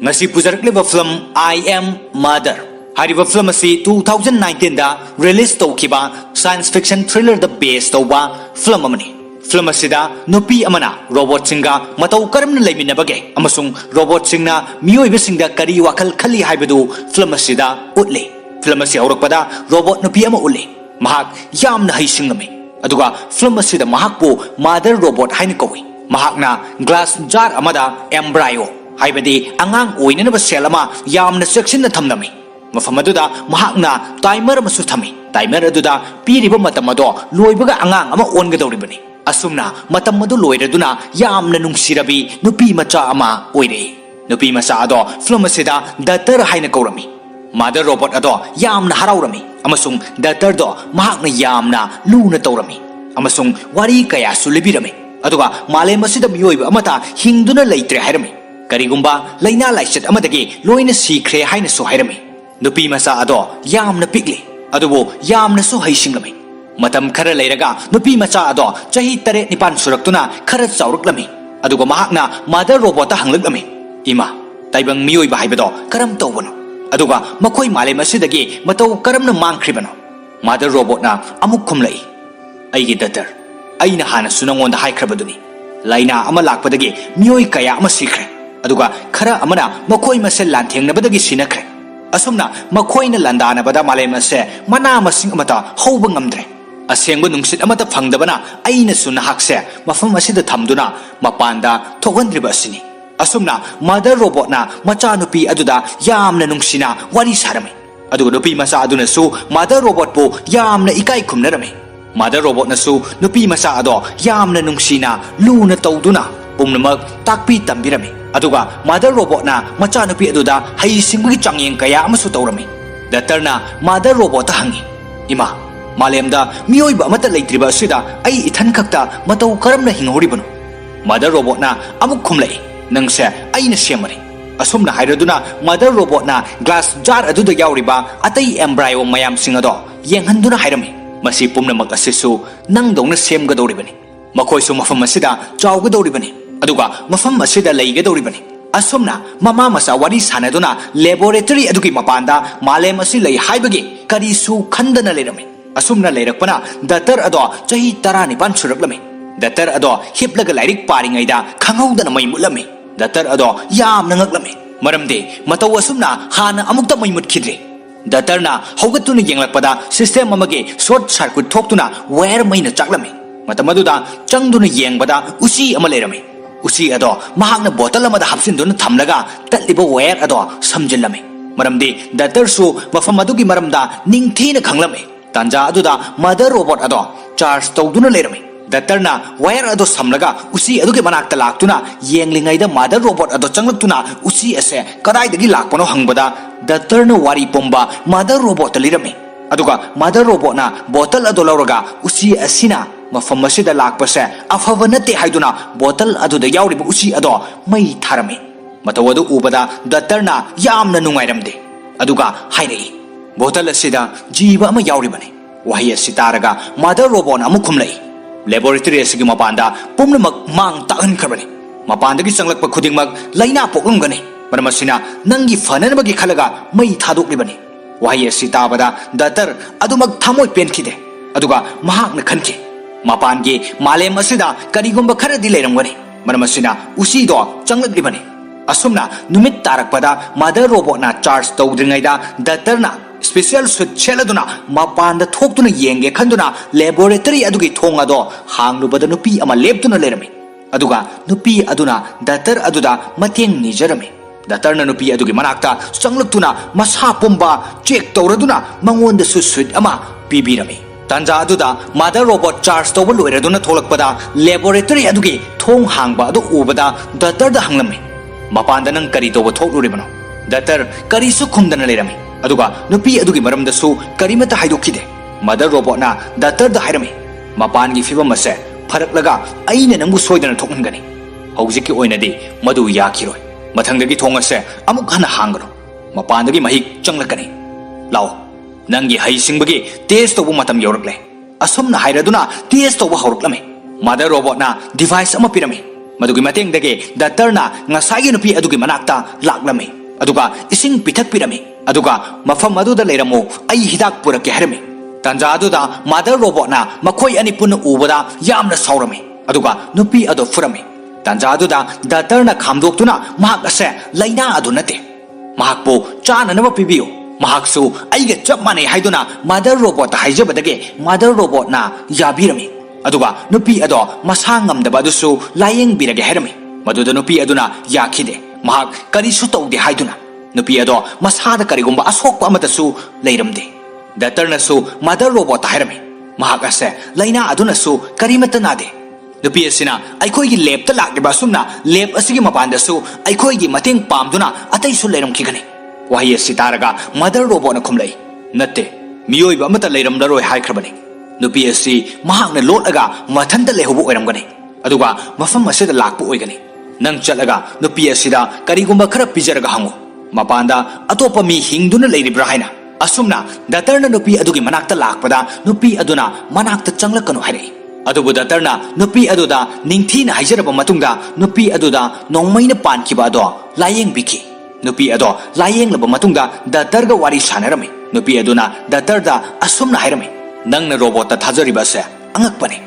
S1: ngasi pujarakliba film I Am Mother hariba film asi 2019 da release tawkiba science fiction thriller the base tawba film amani film asida nupi amana robot singa matau karamna leiminabage amasung robot singna miyoiba singda kari wakal khali haibadu film asida utli film asi aurakpada robot nupi ama utli mahak yamna haisingami aduga film asida mahakpu mother robot haina kawi mahakna glass jar amada embryo haibadi angang oinanaba sel ama yamna section na thamnami mafam aduda mahakna timer amasu thami timer aduda piriba matam ado loibaga angang ama ongadoribani asumna matam adu loiraduna yamna nungsirabi nupi macha ama oire nupi macha ado film asida datar haina kaurami mother robot ado yamna haraurami amasung datar do mahakna yamna luna taurami amasung wari kaya sulibirami aduga malem asida miyoiba amata hingduna leitre hairami karigumba laina laichet amadagi loina sikre haina so hairami nupi masa ado yamna pikli adubo yamna so haisingami matam khara leiraga nupi macha ado chahi tare nipan suraktuna khara chauruklami adugo mahakna mother robot ta hanglaklami ima taibang miyoi ba haibado karam tawbano aduga makoi male masidagi matau karamna mangkhribano mother robot na amuk khumlai aigi datar aina hana sunangonda haikrabaduni laina ama lakpadagi miyoi kaya ama sikre aduga khara amana makoi masel lanthengnabadagi sinakre asumna makoina landanabada malem ase mana masing amata hauba ngamdre asengba nungsit amata phangdabana aina suna hakse mafam asida thamduna mapanda thogandriba asini asumna mother robot na macha nupi aduda yamna nungsina wari sarame aduga nupi macha aduna su mother robot po yamna ikai khumnarame mother robot na su nupi macha ado yamna nungsina luna tawduna pumnamak takpi tambirame aduga mother robot na macha nupi aduda hai singgi changyeng kaya amasu tawrami datarna mother robot ta hangi ima malemda miyoiba amata leitriba asida ai ithan khakta matau karamna hinghoribanu mother robot na amuk khumlai nangse aina semari asumna hairaduna mother robot na glass jar aduda yauriba atai embryo mayam singado yenghanduna hairami masi pumnamak asisu nangdongna semgadoribani makoisu mafam asida chawgadoribani aduga mafam asida leigadoribani asumna mama masa wari sanaduna laboratory adugi mapanda malem asi lei haibagi karisu khandana lerami asumna leirakpana datar ado chahi 19 suraklami datar ado hiplaga lairik paringaida khanghaudana mai mulami datar ado yamna ngaklami maramde matau asumna hana amukta mai mutkhidre datarna haugatuna yenglakpada system amage short circuit thoktuna wire maina chaklami matamaduda changduna yengbada usi ama lerami usi ado mahakna bottle amada hapsinduna thamlaga tatliba wire ado samjillami maramdi datar su mafam adugi maramda ningthina khanglami tanja aduda mother robot ado charge tawduna lerami ꯗꯥꯛꯇꯔꯅ ꯋꯥꯌꯔ ꯑꯗꯨ ꯁꯝꯂꯒ ꯎꯆꯤ ꯑꯗꯨꯒꯤ ꯃꯅꯥꯛꯇ ꯂꯥꯛꯇꯨꯅ ꯌꯦꯡꯂꯤꯉꯩꯗ ꯃꯥꯗꯔ ꯔꯣꯕꯣꯠ ꯑꯗꯨ ꯆꯪꯂꯛꯇꯨꯅ ꯎꯆꯤ ꯑꯁꯦ ꯀꯗꯥꯏꯗꯒꯤ ꯂꯥꯛꯄꯅꯣ ꯍꯪꯕꯗ ꯗꯥꯛꯇꯔꯅ ꯋꯥꯔꯤ ꯄꯨꯝꯕ ꯃꯥꯗꯔ ꯔꯣꯕꯣꯠꯇ ꯂꯤꯔꯝꯃꯤ ꯑꯗꯨꯒ ꯃꯥꯗꯔ ꯔꯣꯕꯣꯠꯅ ꯕꯣꯇꯜ ꯑꯗꯨ ꯂꯧꯔꯒ ꯎꯆꯤ ꯑꯁꯤꯅ ꯃꯐꯝ ꯑꯁꯤꯗ ꯂꯥꯛꯄꯁꯦ ꯑꯐꯕ ꯅꯠꯇꯦ ꯍꯥꯏꯗꯨꯅ ꯕꯣꯇꯜ ꯑꯗꯨꯗ ꯌꯥꯎꯔꯤꯕ ꯎꯆꯤ ꯑꯗꯣ ꯃꯩ ꯊꯥꯔꯝꯃꯤ ꯃꯇꯧ ꯑꯗꯨ ꯎꯕꯗ ꯗꯥꯛꯇꯔꯅ ꯌꯥꯝꯅ ꯅꯨꯡꯉꯥꯏꯔꯝꯗꯦ ꯑꯗꯨꯒ ꯍꯥꯏꯔꯛꯏ ꯕꯣꯇꯜ ꯑꯁꯤꯗ ꯖꯤꯕ ꯑꯃ ꯌꯥꯎꯔꯤꯕꯅꯤ ꯋꯥꯍꯩ ꯑꯁꯤ ꯇꯥꯔꯒ ꯃꯥꯗꯔ ꯔꯣꯕꯣꯠꯅ ꯑꯃꯨꯛ ꯈꯨꯝꯂꯛꯏ ꯂꯦꯕꯣꯔꯦꯇꯔꯤ ꯑꯁꯤꯒꯤ ꯃꯄꯥꯟꯗ ꯄꯨꯝꯅꯃꯛ ꯃꯥꯡ ꯇꯥꯛꯍꯟꯈ꯭ꯔꯕꯅꯤ ꯃꯄꯥꯟꯗꯒꯤ ꯆꯪꯂꯛꯄ ꯈꯨꯗꯤꯡꯃꯛ ꯂꯩꯅꯥ ꯄꯣꯛꯂꯝꯒꯅꯤ ꯃꯔꯝ ꯑꯁꯤꯅ ꯅꯪꯒꯤ ꯐꯅꯅꯕꯒꯤ ꯈꯜꯂꯒ ꯃꯩ ꯊꯥꯗꯣꯛꯂꯤꯕꯅꯤ ꯋꯥꯍꯩ ꯑꯁꯤ ꯇꯥꯕꯗ ꯗꯥꯛꯇꯔ ꯑꯗꯨꯃꯛ ꯊꯃꯣꯏ ꯄꯦꯟꯈꯤꯗꯦ ꯑꯗꯨꯒ ꯃꯍꯥꯛꯅ ꯈꯟꯈꯤ ꯃꯄꯥꯟꯒꯤ ꯃꯥꯂꯦꯝ ꯑꯁꯤꯗ ꯀꯔꯤꯒꯨꯝꯕ ꯈꯔꯗꯤ ꯂꯩꯔꯝꯒꯅꯤ ꯃꯔꯝ ꯑꯁꯤꯅ ꯎꯆꯤꯗꯣ ꯆꯪꯂꯛꯂꯤꯕꯅꯤ ꯑꯁꯨꯝꯅ ꯅꯨꯃꯤꯠ ꯇꯥꯔꯛꯄꯗ ꯃꯥꯗꯔ ꯔꯣꯕꯣꯠꯅ ꯆꯥꯔꯖ ꯇꯧꯗ꯭ꯔꯤꯉꯩꯗ ꯗꯥꯛꯇꯔꯅ ꯁ꯭ꯄꯦꯁꯤꯌꯦꯜ ꯁꯨꯠ ꯁꯦꯠꯂꯗꯨꯅ ꯃꯄꯥꯟꯗ ꯊꯣꯛꯇꯨꯅ ꯌꯦꯡꯒꯦ ꯈꯟꯗꯨꯅ ꯂꯦꯕꯣꯔꯦꯇꯔꯤ ꯑꯗꯨꯒꯤ ꯊꯣꯡ ꯑꯗꯣ ꯍꯥꯡꯂꯨꯕꯗ ꯅꯨꯄꯤ ꯑꯃ ꯂꯦꯞꯇꯨꯅ ꯂꯩꯔꯝꯃꯤ ꯑꯗꯨꯒ ꯅꯨꯄꯤ ꯑꯗꯨꯅ ꯗꯥꯛꯇꯔ ꯑꯗꯨꯗ ꯃꯇꯦꯡ ꯅꯤꯖꯔꯝꯃꯤ ꯗꯥꯛꯇꯔꯅ ꯅꯨꯄꯤ ꯑꯗꯨꯒꯤ ꯃꯅꯥꯛꯇ ꯆꯪꯂꯛꯇꯨꯅ ꯃꯁꯥ ꯄꯨꯝꯕ ꯆꯦꯛ ꯇꯧꯔꯗꯨꯅ ꯃꯉꯣꯟꯗꯁꯨ ꯁꯨꯠ ꯑꯃ ꯄꯤꯕꯤꯔꯝꯃꯤ ꯇꯥꯟꯖꯥ ꯑꯗꯨꯗ ꯃꯥꯗꯔ ꯔꯣꯕꯣꯠ ꯆꯥꯔꯖ ꯇꯧꯕ ꯂꯣꯏꯔꯗꯨꯅ ꯊꯣꯛꯂꯛꯄꯗ ꯂꯦꯕꯣꯔꯦꯇꯔꯤ ꯑꯗꯨꯒꯤ ꯊꯣꯡ ꯍꯥꯡꯕ ꯑꯗꯨ ꯎꯕꯗ ꯗꯥꯛꯇꯔꯗ ꯍꯪꯂꯝꯃꯤ ꯃꯄꯥꯟꯗ ꯅꯪ ꯀꯔꯤ ꯇꯧꯕ ꯊꯣꯛꯂꯨꯔꯤꯕꯅꯣ ꯗꯥꯛꯇꯔ ꯀꯔꯤꯁꯨ ꯈꯨꯝꯗꯅ ꯂꯩꯔꯝꯃꯤ ꯑꯗꯨꯒ ꯅꯨꯄꯤ ꯑꯗꯨꯒꯤ ꯃꯔꯝꯗꯁꯨ ꯀꯔꯤꯃꯠꯇ ꯍꯥꯏꯗꯣꯛꯈꯤꯗꯦ ꯃꯥꯗꯔ ꯔꯣꯕꯣꯠꯅ ꯗꯥꯛꯇꯔꯗ ꯍꯥꯏꯔꯝꯃꯤ ꯃꯄꯥꯟꯒꯤ ꯐꯤꯕꯝ ꯑꯁꯦ ꯐꯔꯛꯂꯒ ꯑꯩꯅ ꯅꯪꯕꯨ ꯁꯣꯏꯗꯅ ꯊꯣꯛꯍꯟꯒꯅꯤ ꯍꯧꯖꯤꯛꯀꯤ ꯑꯣꯏꯅꯗꯤ ꯃꯗꯨ ꯌꯥꯈꯤꯔꯣꯏ ꯃꯊꯪꯗꯒꯤ ꯊꯣꯡ ꯑꯁꯦ ꯑꯃꯨꯛ ꯍꯟꯅ ꯍꯥꯡꯒꯅꯨ ꯃꯄꯥꯟꯗꯒꯤ ꯃꯍꯤꯛ ꯆꯪꯂꯛꯀꯅꯤ ꯂꯥꯎ ꯅꯪꯒꯤ ꯍꯩꯁꯤꯡꯕꯒꯤ ꯇꯦꯁ ꯇꯧꯕ ꯃꯇꯝ ꯌꯧꯔꯛꯂꯦ ꯑꯁꯨꯝꯅ ꯍꯥꯏꯔꯗꯨꯅ ꯇꯦꯁ ꯇꯧꯕ ꯍꯧꯔꯛꯂꯝꯃꯤ ꯃꯥꯗꯔ ꯔꯣꯕꯣꯠꯅ ꯗꯤꯚꯥꯏꯁ ꯑꯃ ꯄꯤꯔꯝꯃꯤ ꯃꯗꯨꯒꯤ ꯃꯇꯦꯡꯗꯒꯤ ꯗꯥꯛꯇꯔꯅ ꯉꯁꯥꯏꯒꯤ ꯅꯨꯄꯤ ꯑꯗꯨꯒꯤ ꯃꯅꯥꯛꯇ ꯂꯥꯛꯂꯝꯃꯤ ꯑꯗꯨꯒ ꯏꯁꯤꯡ ꯄꯤꯊꯛꯄꯤꯔꯝꯃꯤ ꯑꯗꯨꯒ ꯃꯐꯝ ꯑꯗꯨꯗ ꯂꯩꯔꯝꯃꯨ ꯑꯩ ꯍꯤꯗꯥꯛ ꯄꯨꯔꯛꯀꯦ ꯍꯥꯏꯔꯝꯃꯤ ꯇꯥꯟꯖꯥ ꯑꯗꯨꯗ ꯃꯥꯗꯔ ꯔꯣꯕꯣꯠꯅ ꯃꯈꯣꯏ ꯑꯅꯤ ꯄꯨꯟꯅ ꯎꯕꯗ ꯌꯥꯝꯅ ꯁꯥꯎꯔꯝꯃꯤ ꯑꯗꯨꯒ ꯅꯨꯄꯤ ꯑꯗꯨ ꯐꯨꯔꯝꯃꯤ ꯇꯥꯟꯖꯥ ꯑꯗꯨꯗ ꯗꯥꯛꯇꯔꯅ ꯈꯥꯝꯗꯣꯛꯇꯨꯅ ꯃꯍꯥꯛ ꯑꯁꯦ ꯂꯩꯅꯥ ꯑꯗꯨ ꯅꯠꯇꯦ ꯃꯍꯥꯛꯄꯨ ꯆꯥꯅꯅꯕ ꯄꯤꯕꯤꯌꯨ ꯃꯍꯥꯛꯁꯨ ꯑꯩꯒ ꯆꯞ ꯃꯥꯟꯅꯩ ꯍꯥꯏꯗꯨꯅ ꯃꯥꯗꯔ ꯔꯣꯕꯣꯠꯇ ꯍꯥꯏꯖꯕꯗꯒꯤ ꯃꯥꯗꯔ ꯔꯣꯕꯣꯠꯅ ꯌꯥꯕꯤꯔꯝꯃꯤ ꯑꯗꯨꯒ ꯅꯨꯄꯤ ꯑꯗꯣ ꯃꯁꯥ ꯉꯝꯗꯕ ꯑꯗꯨꯁꯨ ꯂꯥꯌꯦꯡꯕꯤꯔꯒꯦ ꯍꯥꯏꯔꯝꯃꯤ ꯃꯗꯨꯗ ꯅꯨꯄꯤ ꯑꯗꯨꯅ ꯌꯥꯈꯤꯗꯦ ꯃꯍꯥꯛ ꯀꯔꯤꯁꯨ ꯇꯧꯗꯦ ꯍꯥꯏꯗꯨꯅ ꯅꯨꯄꯤ ꯑꯗꯣ ꯃꯁꯥꯗ ꯀꯔꯤꯒꯨꯝꯕ ꯑꯁꯣꯛꯄ ꯑꯃꯇꯁꯨ ꯂꯩꯔꯝꯗꯦ ꯗꯥꯛꯇꯔꯅꯁꯨ ꯃꯥꯗꯔ ꯔꯣꯕꯣꯠꯇ ꯍꯥꯏꯔꯝꯃꯤ ꯃꯍꯥꯛ ꯑꯁꯦ ꯂꯩꯅꯥ ꯑꯗꯨꯅꯁꯨ ꯀꯔꯤꯃꯠꯇ ꯅꯥꯗꯦ ꯅꯨꯄꯤ ꯑꯁꯤꯅ ꯑꯩꯈꯣꯏꯒꯤ ꯂꯦꯕꯇ ꯂꯥꯛꯂꯤꯕ ꯑꯁꯨꯝꯅ ꯂꯦꯕ ꯑꯁꯤꯒꯤ ꯃꯄꯥꯟꯗꯁꯨ ꯑꯩꯈꯣꯏꯒꯤ ꯃꯇꯦꯡ ꯄꯥꯝꯗꯨꯅ ꯑꯇꯩꯁꯨ ꯂꯩꯔꯝꯈꯤꯒꯅꯤ ꯋꯥꯍꯩ ꯑꯁꯤ ꯇꯥꯔꯒ ꯃꯥꯗꯔ ꯔꯣꯕꯣꯠꯅ ꯈꯨꯝꯂꯛꯏ ꯅꯠꯇꯦ ꯃꯤꯑꯣꯏꯕ ꯑꯃꯠꯇ ꯂꯩꯔꯝꯂꯔꯣꯏ ꯍꯥꯏꯈ꯭ꯔꯕꯅꯤ ꯅꯨꯄꯤ ꯑꯁꯤ ꯃꯍꯥꯛꯅ ꯂꯣꯠꯂꯒ ꯃꯊꯟꯇ ꯂꯩꯍꯧꯕ ꯑꯣꯏꯔꯝꯒꯅꯤ ꯑꯗꯨꯒ ꯃꯐꯝ ꯑꯁꯤꯗ ꯂꯥꯛꯄ ꯑꯣꯏꯒꯅꯤ ꯅꯪ ꯆꯠꯂꯒ ꯅꯨꯄꯤ ꯑꯁꯤꯗ ꯀꯔꯤꯒꯨꯝꯕ ꯈꯔ ꯄꯤꯖꯔꯒ ꯍꯪꯉꯨ ꯃꯄꯥꯟꯗ ꯑꯇꯣꯞꯄ ꯃꯤ ꯍꯤꯡꯗꯨꯅ ꯂꯩꯔꯤꯕ꯭ꯔꯥ ꯍꯥꯏꯅ ꯑꯁꯨꯝꯅ ꯗꯥꯛꯇꯔꯅ ꯅꯨꯄꯤ ꯑꯗꯨꯒꯤ ꯃꯅꯥꯛꯇ ꯂꯥꯛꯄꯗ ꯅꯨꯄꯤ ꯑꯗꯨꯅ ꯃꯅꯥꯛꯇ ꯆꯪꯂꯛꯀꯅꯨ ꯍꯥꯏꯔꯛꯏ ꯑꯗꯨꯕꯨ ꯗꯥꯛꯇꯔꯅ ꯅꯨꯄꯤ ꯑꯗꯨꯗ ꯅꯤꯡꯊꯤꯅ ꯍꯥꯏꯖꯔꯕ ꯃꯇꯨꯡꯗ ꯅꯨꯄꯤ ꯑꯗꯨꯗ ꯅꯣꯡꯃꯩꯅ ꯄꯥꯟꯈꯤꯕ ꯑꯗꯣ ꯂꯥꯌꯦꯡꯕꯤꯈꯤ ꯅꯨꯄꯤ ꯑꯗꯣ ꯂꯥꯌꯦꯡꯂꯕ ꯃꯇꯨꯡꯗ ꯗꯥꯛꯇꯔꯒ ꯋꯥꯔꯤ ꯁꯥꯟꯅꯔꯝꯃꯤ ꯅꯨꯄꯤ ꯑꯗꯨꯅ ꯗꯥꯛꯇꯔꯗ ꯑꯁꯨꯝꯅ ꯍꯥꯏꯔꯝꯃꯤ ꯅꯪꯅ ꯔꯣꯕꯣꯠꯇ ꯊꯥꯖꯔꯤꯕ ꯑꯁꯦ ꯑꯉꯛꯄꯅꯤ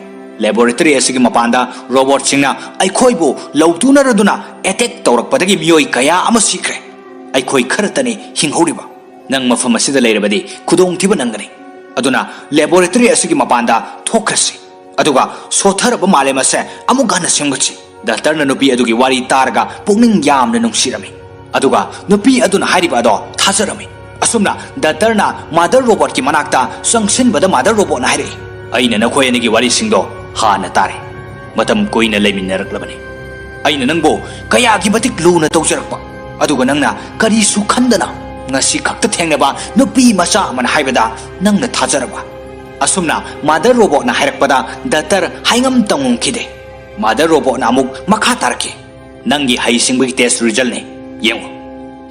S1: ꯂꯦꯕꯣꯔꯦꯇꯔꯤ ꯑꯁꯤꯒꯤ ꯃꯄꯥꯟꯗ ꯔꯣꯕꯣꯠꯁꯤꯡꯅ ꯑꯩꯈꯣꯏꯕꯨ ꯂꯧꯇꯨꯅꯔꯗꯨꯅ ꯑꯦꯇꯦꯛ ꯇꯧꯔꯛꯄꯗꯒꯤ ꯃꯤꯑꯣꯏ ꯀꯌꯥ ꯑꯃ ꯁꯤꯈ꯭ꯔꯦ ꯑꯩꯈꯣꯏ ꯈꯔꯇꯅꯤ ꯍꯤꯡꯍꯧꯔꯤꯕ ꯅꯪ ꯃꯐꯝ ꯑꯁꯤꯗ ꯂꯩꯔꯕꯗꯤ ꯈꯨꯗꯣꯡꯊꯤꯕ ꯅꯪꯒꯅꯤ ꯑꯗꯨꯅ ꯂꯦꯕꯣꯔꯦꯇꯔꯤ ꯑꯁꯤꯒꯤ ꯃꯄꯥꯟꯗ ꯊꯣꯛꯈ꯭ꯔꯁꯤ ꯑꯗꯨꯒ ꯁꯣꯊꯔꯕ ꯃꯥꯂꯦꯝ ꯑꯁꯦ ꯑꯃꯨꯛ ꯍꯟꯅ ꯁꯦꯝꯒꯠꯁꯤ ꯗꯥꯛꯇꯔꯅ ꯅꯨꯄꯤ ꯑꯗꯨꯒꯤ ꯋꯥꯔꯤ ꯇꯥꯔꯒ ꯄꯨꯛꯅꯤꯡ ꯌꯥꯝꯅ ꯅꯨꯡꯁꯤꯔꯝꯃꯤ ꯑꯗꯨꯒ ꯅꯨꯄꯤ ꯑꯗꯨꯅ ꯍꯥꯏꯔꯤꯕ ꯑꯗꯣ ꯊꯥꯖꯔꯝꯃꯤ ꯑꯁꯨꯝꯅ ꯗꯥꯛꯇꯔꯅ ꯃꯥꯗꯔ ꯔꯣꯕꯣꯠꯀꯤ ꯃꯅꯥꯛꯇ ꯆꯪꯁꯤꯟꯕꯗ ꯃꯥꯗꯔ ꯔꯣꯕꯣꯠꯅ ꯍꯥꯏꯔꯛꯏ ꯑꯩꯅ ꯅꯈꯣꯏ ꯑꯅꯤꯒꯤ ꯋꯥꯔꯤꯁꯤꯡꯗꯣ ꯍꯥꯟꯅ ꯇꯥꯔꯦ ꯃꯇꯝ ꯀꯨꯏꯅ ꯂꯩꯃꯤꯟꯅꯔꯛꯂꯕꯅꯤ ꯑꯩꯅ ꯅꯪꯕꯨ ꯀꯌꯥꯒꯤ ꯃꯇꯤꯛ ꯂꯨꯅ ꯇꯧꯖꯔꯛꯄ ꯑꯗꯨꯒ ꯅꯪꯅ ꯀꯔꯤꯁꯨ ꯈꯟꯗꯅ ꯉꯁꯤ ꯈꯛꯇ ꯊꯦꯡꯅꯕ ꯅꯨꯄꯤ ꯃꯆꯥ ꯑꯃꯅ ꯍꯥꯏꯕꯗ ꯅꯪꯅ ꯊꯥꯖꯔꯕ ꯑꯁꯨꯝꯅ ꯃꯥꯗꯔ ꯔꯣꯕꯣꯠꯅ ꯍꯥꯏꯔꯛꯄꯗ ꯗꯥꯛꯇꯔ ꯍꯥꯏꯉꯝ ꯇꯝꯉꯝꯈꯤꯗꯦ ꯃꯥꯗꯔ ꯔꯣꯕꯣꯠꯅ ꯑꯃꯨꯛ ꯃꯈꯥ ꯇꯥꯔꯛꯈꯤ ꯅꯪꯒꯤ ꯍꯩꯁꯤꯡꯕꯒꯤ ꯇꯦꯁ ꯔꯤꯖꯜꯅꯤ ꯌꯦꯡꯉꯨ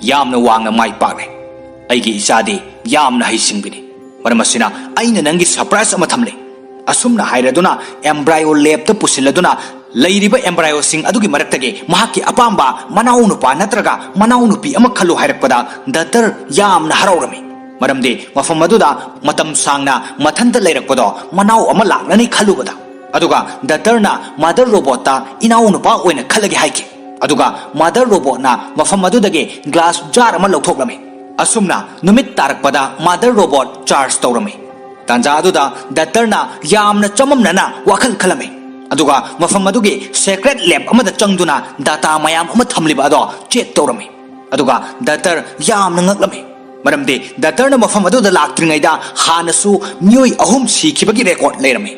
S1: ꯌꯥꯝꯅ ꯋꯥꯡꯅ ꯃꯥꯏ ꯄꯥꯛꯂꯦ ꯑꯩꯒꯤ ꯏꯆꯥꯗꯤ ꯌꯥꯝꯅ ꯍꯩꯁꯤꯡꯕꯤꯅꯤ ꯃꯔꯝ ꯑꯁꯤꯅ ꯑꯩꯅ ꯅꯪꯒꯤ ꯁꯔꯄ꯭ꯔꯥꯏꯖ ꯑꯃ ꯊꯝꯂꯤ ꯑꯁꯨꯝꯅ ꯍꯥꯏꯔꯗꯨꯅ ꯑꯦꯝꯕ꯭ꯔꯥꯏꯑꯣ ꯂꯦꯕꯇ ꯄꯨꯁꯤꯜꯂꯗꯨꯅ ꯂꯩꯔꯤꯕ ꯑꯦꯝꯕ꯭ꯔꯥꯏꯑꯣꯁꯤꯡ ꯑꯗꯨꯒꯤ ꯃꯔꯛꯇꯒꯤ ꯃꯍꯥꯛꯀꯤ ꯑꯄꯥꯝꯕ ꯃꯅꯥꯎ ꯅꯨꯄꯥ ꯅꯠꯇ꯭ꯔꯒ ꯃꯅꯥꯎ ꯅꯨꯄꯤ ꯑꯃ ꯈꯜꯂꯨ ꯍꯥꯏꯔꯛꯄꯗ ꯗꯥꯛꯇꯔ ꯌꯥꯝꯅ ꯍꯔꯥꯎꯔꯝꯃꯤ ꯃꯔꯝꯗꯤ ꯃꯐꯝ ꯑꯗꯨꯗ ꯃꯇꯝ ꯁꯥꯡꯅ ꯃꯊꯟꯇ ꯂꯩꯔꯛꯄꯗꯣ ꯃꯅꯥꯎ ꯑꯃ ꯂꯥꯛꯂꯅꯤ ꯈꯜꯂꯨꯕꯗ ꯑꯗꯨꯒ ꯗꯥꯛꯇꯔꯅ ꯃꯥꯗꯔ ꯔꯣꯕꯣꯠꯇ ꯏꯅꯥꯎ ꯅꯨꯄꯥ ꯑꯣꯏꯅ ꯈꯜꯂꯒꯦ ꯍꯥꯏꯈꯤ ꯑꯗꯨꯒ ꯃꯥꯗꯔ ꯔꯣꯕꯣꯠꯅ ꯃꯐꯝ ꯑꯗꯨꯗꯒꯤ ꯒ꯭ꯂꯥꯁ ꯖꯥꯔ ꯑꯃ ꯂꯧꯊꯣꯛꯂꯝꯃꯤ ꯑꯁꯨꯝꯅ ꯅꯨꯃꯤꯠ ꯇꯥꯔꯛꯄꯗ ꯃꯥꯗꯔ ꯔꯣꯕꯣꯠ ꯆꯥꯔꯖ ꯇꯧꯔꯝꯃꯤ ꯇꯥꯟꯖꯥ ꯑꯗꯨꯗ ꯗꯥꯛꯇꯔꯅ ꯌꯥꯝꯅ ꯆꯃꯝꯅꯅ ꯋꯥꯈꯜ ꯈꯜꯂꯝꯃꯤ ꯑꯗꯨꯒ ꯃꯐꯝ ꯑꯗꯨꯒꯤ ꯁꯦꯀ꯭ꯔꯦꯠ ꯂꯦꯕ ꯑꯃꯗ ꯆꯪꯗꯨꯅ ꯗꯥꯇꯥ ꯃꯌꯥꯝ ꯑꯃ ꯊꯝꯂꯤꯕ ꯑꯗꯣ ꯆꯦꯛ ꯇꯧꯔꯝꯃꯤ ꯑꯗꯨꯒ ꯗꯥꯛꯇꯔ ꯌꯥꯝꯅ ꯉꯛꯂꯝꯃꯤ ꯃꯔꯝꯗꯤ ꯗꯥꯛꯇꯔꯅ ꯃꯐꯝ ꯑꯗꯨꯗ ꯂꯥꯛꯇ꯭ꯔꯤꯉꯩꯗ ꯍꯥꯟꯅꯁꯨ ꯃꯤꯑꯣꯏ 3 ꯁꯤꯈꯤꯕꯒꯤ ꯔꯦꯀꯣꯔꯗ ꯂꯩꯔꯝꯃꯤ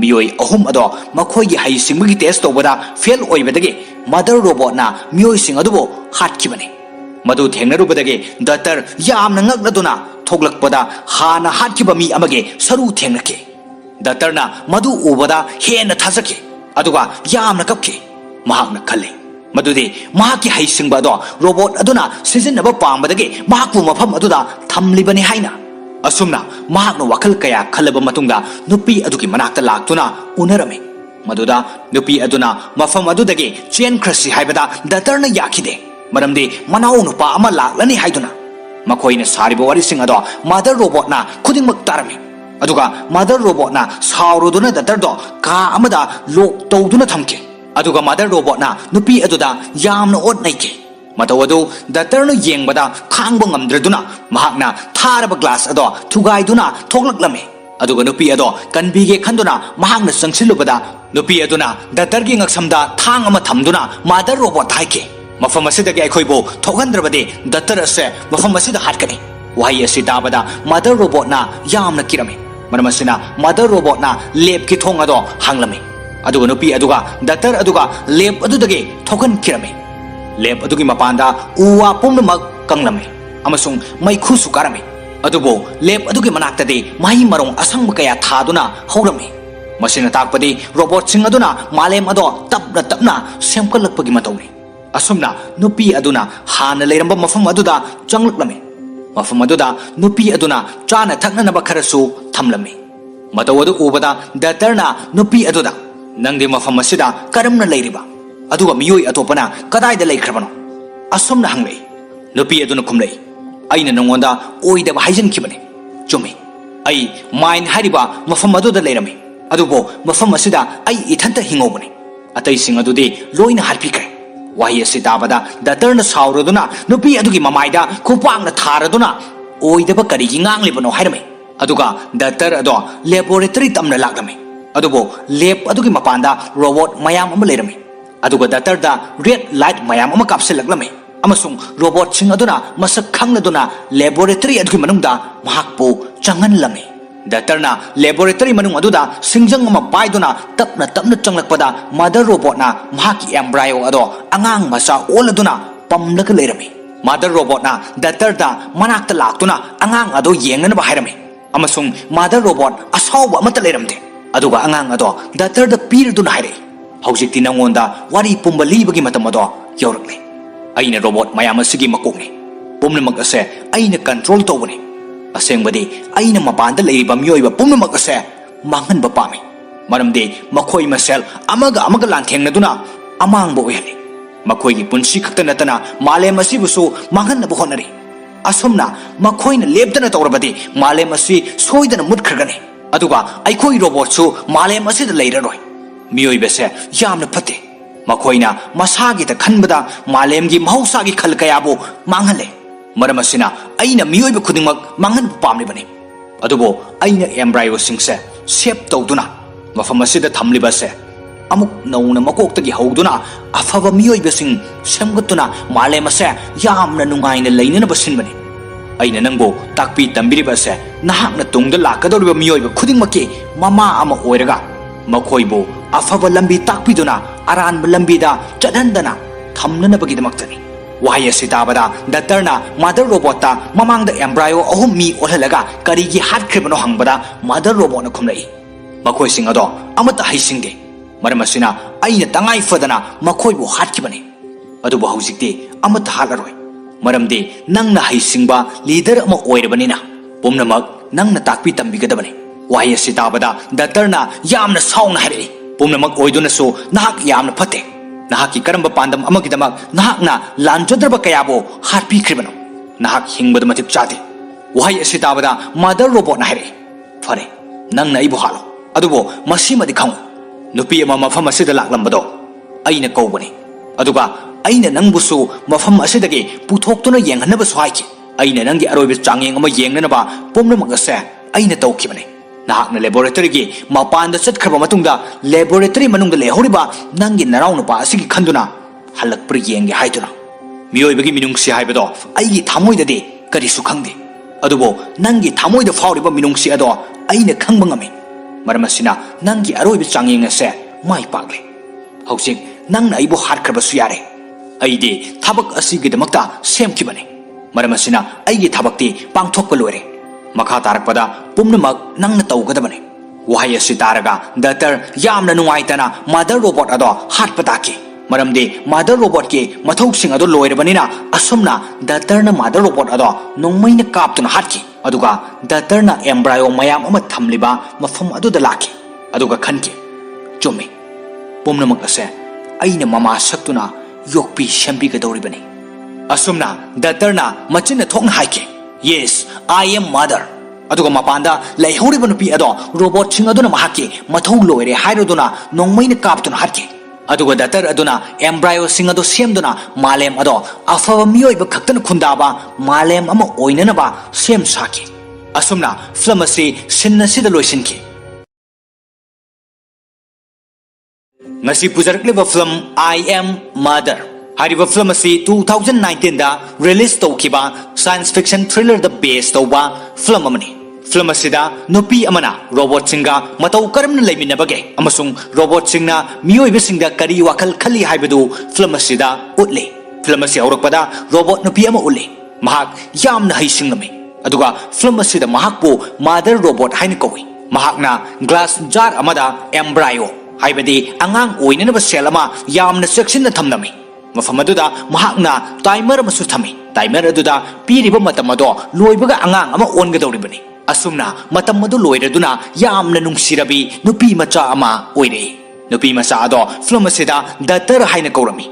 S1: Mioi ahum ado makhoi gi hai singbi test tobada fail oibadagi mother robot na mioi sing adubo hatkibani madu thengnarubadagi doctor yamna ngakladuna thoglakpada hana hatkiba mi amage saru thengnake doctor na madu ubada hena thajake aduga yamna kapke mahakna khalle madudi mahaki hai singba do robot aduna sizinaba pambadagi mahakpu mafam aduda thamlibani haina asumna mahakna wakal kaya khalaba matungda nupi adugi manakta laktuna unarame maduda nupi aduna mafam adudagi chen krasi haibada doctor na yakide maramdi manau nupa ama laklani haiduna makoina sariba wari sing ado mother robot na khudingmak tarame aduga mother robot na sauruduna doctor do ka amada lok tawduna thamke aduga mother robot na nupi aduda yamna ot naike matawadu doctor no yengbada khangba ngamdraduna mahakna tharaba glass ado thugaiduna thoklaklame aduga nupi ado kanbige khanduna mahakna sangsilubada nupi aduna doctor gi ngaksamda thang ama thamduna mother robot haike mafam asidagi aikhoibo thogandrabadi doctor ase mafam asida hatkani wahi asi dabada mother robot na yamna kirame maramasina mother robot na lab ki thong ado hanglame aduga nupi aduga doctor aduga lab adudagi thogan kirame lab adugi mapanda uwa pumnamak kanglame amasung maikhu sukarame adubo lab adugi manaktadi mahi marong asangba kaya thaduna hawrame masina takpadi robot sing aduna malem ado tapna tapna semkalakpagi matawni asumna nupi aduna hana leiramba mafam aduda changlakme mafam aduda nupi aduna chana thakna naba kharasu thamlame matawadu ubada datarna nupi aduda nangde mafam asida karamna leiriba aduga miyoi atopana kadaida leikrabano asumna hanglei nupi aduna khumlei aina nongonda oidaba haijan kibane chumi ai main hariba mafam aduda leirame adubo mafam asida ai ithanta hingobane atai sing adudi loina harpikre wahi asi dabada doctor na sauroduna nupi adugi mamaida khupangna tharaduna oidaba karigi nganglibano hairame aduga doctor ado laboratory tamna laglame adubo lab adugi mapanda robot mayam ama leirame aduga doctor da red light mayam ama kapselaglame amasung robot sing aduna masak khangladuna laboratory adugi manungda mahakpo changanlame doctor na laboratory manung aduda singjang ama paiduna tapna tapna changlakpada mother robot na mahaki embryo ado angang masa oladuna pamlaka leirame mother robot na doctor da manakta laktuna angang ado yengnana ba hairame amasung mother robot asawba amata leiramde aduga angang ado doctor da pirduna haire hojikti nangonda wari pumba libagi matam ado yaurakle aina robot mayam asigi makokne pumnamak ase aina control tawbane asengbadi aina mapanda leiba mioiba pumnamak ase manganba pame maramde makhoi masel amaga lanthengna amangba oyhali makhoi gi punsi khakta natana malem asibusu manganna honari asomna makhoina lebdana tawrabadi malem asi soidana mutkhagane aduga aikhoi robot su malem asida leiraroi mioiba se yamna phate makoina masagi ta khanbada malemgi mahusagi khal kayabu manghale maramasina aina miyoiba khudingmak mangan pamlibani adubo aina embryo singse shape tawduna mafam asida thamliba se amuk nauna makoktagi hawduna afaba miyoiba sing semgatuna malemase yamna nungaina leinana basinbani aina nangbo takpi tambiriba se nahakna tungda lakadoriba miyoiba khudingmaki mama ama oiraga makoibo afaba lambi takpiduna aranba lambida chadhandana thamnanabagidamaktani wahi asi tabada doctorna mother robot ta mamangda embryo ahum mi olhalaga karigi hatkhribano hangbada mother robot na khumlai makoi sing ado amata haisingde maramasina aina tangai fadana makoibo hatkibani adubo hojikte amata halaroi maramde nangna haisingba leader ama oirabanina pumnamak nangna takpi tambigadabani wahi asi tabada doctorna yamna sauna hari pumnamak oiduna so nahak yamna phate nahaki karamba pandam amagidamak nahakna lanjadraba kayabo harpi kribano nahak hingbada matik chade wahi asi tabada mother robot na hari fare nangna ibu halo adubo masimadi khangu nupi ama mafam asida laklambado aina kawbani aduga aina nangbusu mafam asidagi puthoktuna yenghanaba swaiki aina nangi aroibe changeng ama yengnanaba pumnamak ase aina tawkibani nahakna laboratory gi mapanda chatkhaba matungda laboratory manungda lehoriba nangi naraunu pa asigi khanduna halakpri yenge haiduna miyoibagi minungsi haibado aigi thamoidade kari su khangde adubo nangi thamoida fauriba minungsi ado aina khangba ngame ꯃꯔꯝ ꯑꯁꯤꯅ ꯅꯪꯒꯤ ꯑꯔꯣꯏꯕ ꯆꯥꯡꯌꯦꯡ ꯑꯁꯦ ꯃꯥꯏ ꯄꯥꯛꯂꯦ ꯍꯧꯖꯤꯛ ꯅꯪꯅ ꯑꯩꯕꯨ ꯍꯥꯠꯈ꯭ꯔꯕꯁꯨ ꯌꯥꯔꯦ ꯑꯩꯗꯤ ꯊꯕꯛ ꯑꯁꯤꯒꯤꯗꯃꯛꯇ ꯁꯦꯝꯈꯤꯕꯅꯤ ꯃꯔꯝ ꯑꯁꯤꯅ ꯑꯩꯒꯤ ꯊꯕꯛꯇꯤ ꯄꯥꯡꯊꯣꯛꯄ ꯂꯣꯏꯔꯦ ꯃꯈꯥ ꯇꯥꯔꯛꯄꯗ ꯄꯨꯝꯅꯃꯛ ꯅꯪꯅ ꯇꯧꯒꯗꯕꯅꯤ ꯋꯥꯍꯩ ꯑꯁꯤ ꯇꯥꯔꯒ ꯗꯥꯛꯇꯔ ꯌꯥꯝꯅ ꯅꯨꯡꯉꯥꯏꯇꯅ ꯃꯥꯗꯔ ꯔꯣꯕꯣꯠ ꯑꯗꯣ ꯍꯥꯠꯄ ꯇꯥꯈꯤ ꯃꯔꯝꯗꯤ ꯃꯥꯗꯔ ꯔꯣꯕꯣꯠꯀꯤ ꯃꯊꯧꯁꯤꯡ ꯑꯗꯨ ꯂꯣꯏꯔꯕꯅꯤ나 ꯑꯁꯨꯝꯅ ꯗꯥꯛꯇꯔꯅ ꯃꯥꯗꯔ ꯔꯣꯕꯣꯠ ꯑꯗꯣ ꯅꯣꯡꯃꯩꯅ ꯀꯥꯞꯇꯨꯅ ꯍꯥꯠꯈꯤ ꯑꯗꯨꯒ ꯗꯥꯛꯇꯔꯅ ꯑꯦꯝꯕ꯭ꯔꯥꯏꯑꯣ ꯃꯌꯥꯝ ꯑꯃ ꯊꯝꯂꯤꯕ ꯃꯐꯝ ꯑꯗꯨꯗ ꯂꯥꯛꯈꯤ ꯑꯗꯨꯒ ꯈꯟꯈꯤ ꯆꯨꯝꯃꯤ ꯄꯨꯝꯅꯃꯛ ꯑꯁꯦ ꯑꯩꯅ ꯃꯃꯥ ꯁꯛꯇꯨꯅ ꯌꯣꯛꯄꯤ ꯁꯦꯝꯕꯤꯒꯗꯧꯔꯤꯕꯅꯤ ꯑꯁꯨꯝꯅ ꯗꯥꯛꯇꯔꯅ ꯃꯆꯤꯟꯅ ꯊꯣꯛꯅ ꯍꯥꯏꯈꯤ ꯌꯦꯁ ꯑꯥꯏ ꯑꯦꯝ ꯃꯥꯗꯔ ꯑꯗꯨꯒ ꯃꯄꯥꯟꯗ ꯂꯩꯍꯧꯔꯤꯕ ꯅꯨꯄꯤ ꯑꯗꯣ ꯔꯣꯕꯣꯠꯁꯤꯡ ꯑꯗꯨꯅ ꯃꯍꯥꯛꯀꯤ ꯃꯊꯧ ꯂꯣꯏꯔꯦ ꯍꯥꯏꯔꯗꯨꯅ ꯅꯣꯡꯃꯩꯅ ꯀꯥꯞꯇꯨꯅ ꯍꯥꯠꯈꯤ ꯑꯗꯨꯒ ꯗꯥꯛꯇꯔ ꯑꯗꯨꯅ ꯑꯦꯝꯕ꯭ꯔꯥꯏꯑꯣꯁꯤꯡ ꯑꯗꯨ ꯁꯦꯝꯗꯨꯅ ꯃꯥꯂꯦꯝ ꯑꯗꯣ ꯑꯐꯕ ꯃꯤꯑꯣꯏꯕ ꯈꯛꯇꯅ ꯈꯨꯟꯗꯥꯕ ꯃꯥꯂꯦꯝ ꯑꯃ ꯑꯣꯏꯅꯅꯕ ꯁꯦꯝ ꯁꯥꯈꯤ ꯑꯁꯨꯝꯅ ꯐꯤल्म ꯑꯁꯤ ꯁꯤꯟ ꯑꯁꯤꯗ ꯂꯣꯏꯁꯤꯟꯈꯤ ngasi pujarakliba film I Am Mother hariba film asi 2019 da release tawkiba science fiction thriller da base tawba film amani film asida nupi amana robot singa matau karamna leiminabage amasung robot singna miyoi bisingda kari wakal khali haibadu film asida utli film asi aurakpada robot nupi ama utli mahak yamna haisingame aduga film asida mahakpu mother robot haina kawi mahakna glass jar amada embryo haibadi angang oinanaba sel ama yamna section thamnami mafam aduda mahakna timer amasu thami timer aduda piriba matam ado loibaga angang ama ongadoribani asumna matam adu loiraduna yamna nungsirabi nupi macha ama oire nupi macha ado film asida doctor haina kaurami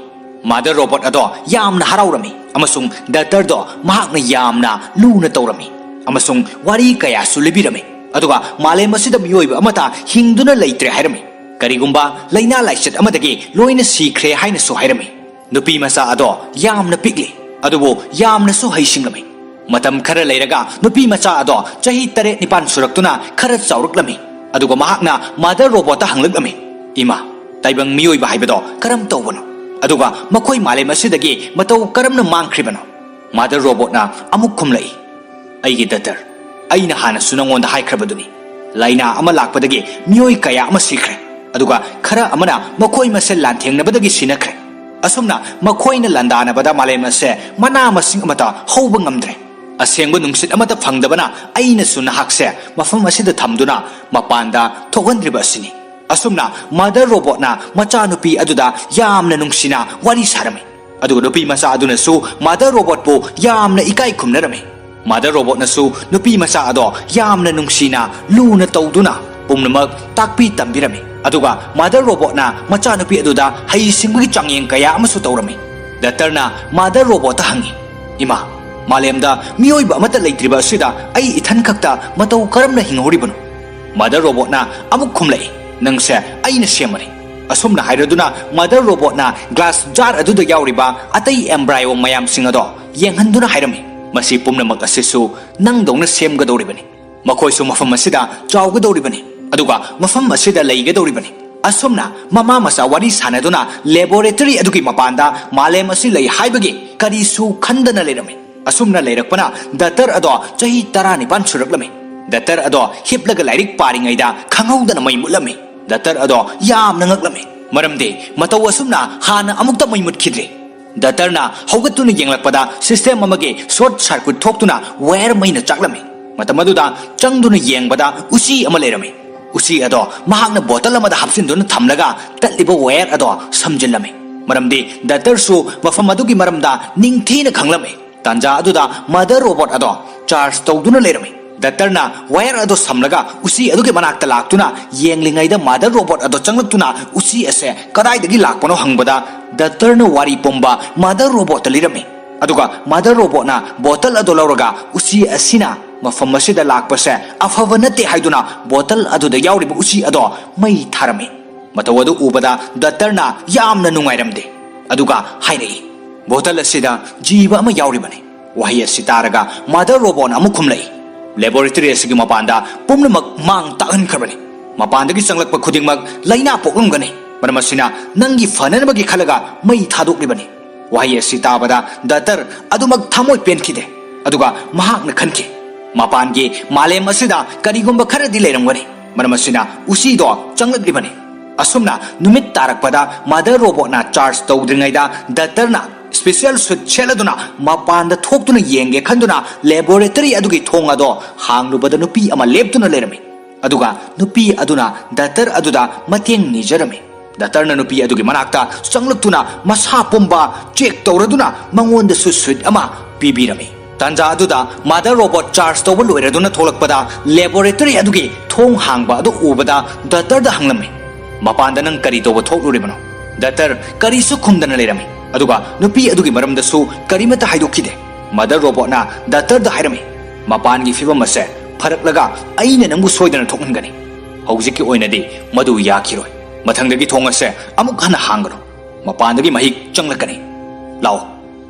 S1: mother robot ado yamna haraurami amasung doctor do mahakna yamna luna taurami amasung wari kaya sulibirami aduga malem asida miyoiba amata hingduna leitre hairami karigumba laina laichet amadagi loina sikre haina so hairami nupi macha ado yamna pikli adubo yamna so haisingami matam khara leiraga nupi macha ado chahi 8-9 suraktuna khara chauruklami aduga mahakna mother robot ta hanglaklami ima taibang miyoi ba haibado karam tawbano aduga makhoi malem asidagi matau karamna mangkhribano mother robot na amuk khumlai aigi datar aina hana sunangonda haikrabaduni laina ama lakpadagi miyoi kaya ama sikre aduga khara amana makhoi masel lanthengna sinakre asumna makhoi na landana bada malem ase mana masing amata hauba ngamdre asengba nungsit amata phangdabana aina suna hakse mafam asida thamduna mapanda thogandriba asini asumna mother robot na macha nupi aduda yamna nungsina wari sarami aduga nupi macha aduna su mother robot po yamna ikai khumnarami mother robot na su nupi macha ado yamna nungsina luna tawduna pumnamak takpi tambirami aduga mother robot na macha nupi aduda haisinggi changyeng kaya amasu tawrami doctor na mother robot ta hangi ima malemda miyoiba amata leitriba sida ai ithan khakta matau karamna hinghoribano mother robot na amuk khumlai nangse aina semari asumna hairaduna mother robot na glass jar aduda yauriba atai embryo mayam singado yenghanduna hairami masi pumnamak asisu nangdongna semgadoribani makhoi su mafam asida chawgadoribani aduga mafam asida leigadoribani asumna mama masa wari sanaduna laboratory adugi mapanda malem asi lei haibagi karisu khandana lerami asumna leirakpana doctor ado chahi 19 suraklami doctor ado hiplaga lairik paringaida khanghaudana mai mutlami doctor ado yamna ngaklami maramde mataw asumna hana amukta mai mutkhidre doctor na hogatuna yenglakpada system amage short circuit thoktuna wire maina chaklami matamaduda changduna yengbada usi ama lerami usi ado mahakna bottle amada hapsinduna thamlaga tatliba wire ado samjillami maramde doctor su mafam adugi maramda ningthina khanglami tanja aduda mother robot ado charge tawduna lerami doctor na wire ado samlaga usi adugi manakta laktuna yenglingaida mother robot ado changlaktuna usi ase kadai dagi lakpano hangbada doctor na wari pomba mother robot lirami aduga mother robot na bottle ado lauraga usi asina mafam asida lakpase afava nate haiduna bottle aduda yauriba usi ado mai tharami matawadu ubada doctor na yamna nungairamde aduga hainai bottle asida jiba ama yauribani wahi asitaraga mother robot amu khumlai laboratory asigi mapanda pumnamak mang tahan khabani mapandagi changlakpa khudingmak laina poklumgani maramasina nangi fananabagi khalaga mai thadoklibani wahi asitabada doctor adumak thamoi penkhide aduga mahakna khanki mapangi malem asida karigumba kharadi leiramgani Maram asina usido changlakibani. Asumna numit tarakpada mother robot na charge tawdringaida datarna special suit cheladuna mapanda thoktuna yenge khanduna laboratory adugi thongado hanglubada nupi ama leptuna lerami. Aduga nupi aduna datar aduda mateng nijarami. Datarna nupi adugi manakta changlutuna masa pumba check tawraduna mangonda suit ama pibirami. Tanja aduda mother robot charge tawba loiraduna tholakpada laboratory adugi thong hangba adu ubada datarda hanglami. Mapanda nang kari tawba thokluribano. Datar kari su khumdana lerami. Aduga nupi adugi maramdasu karimata haidokide. Mother robot na datarda hairami. Mapangi fibam ase pharaklaga aina nangbu soidana thokngani. Haujiki oinadi madu yakiroi. Mathangdagi thong ase amuk hana hangano. Mapandagi mahik changlakani. Lao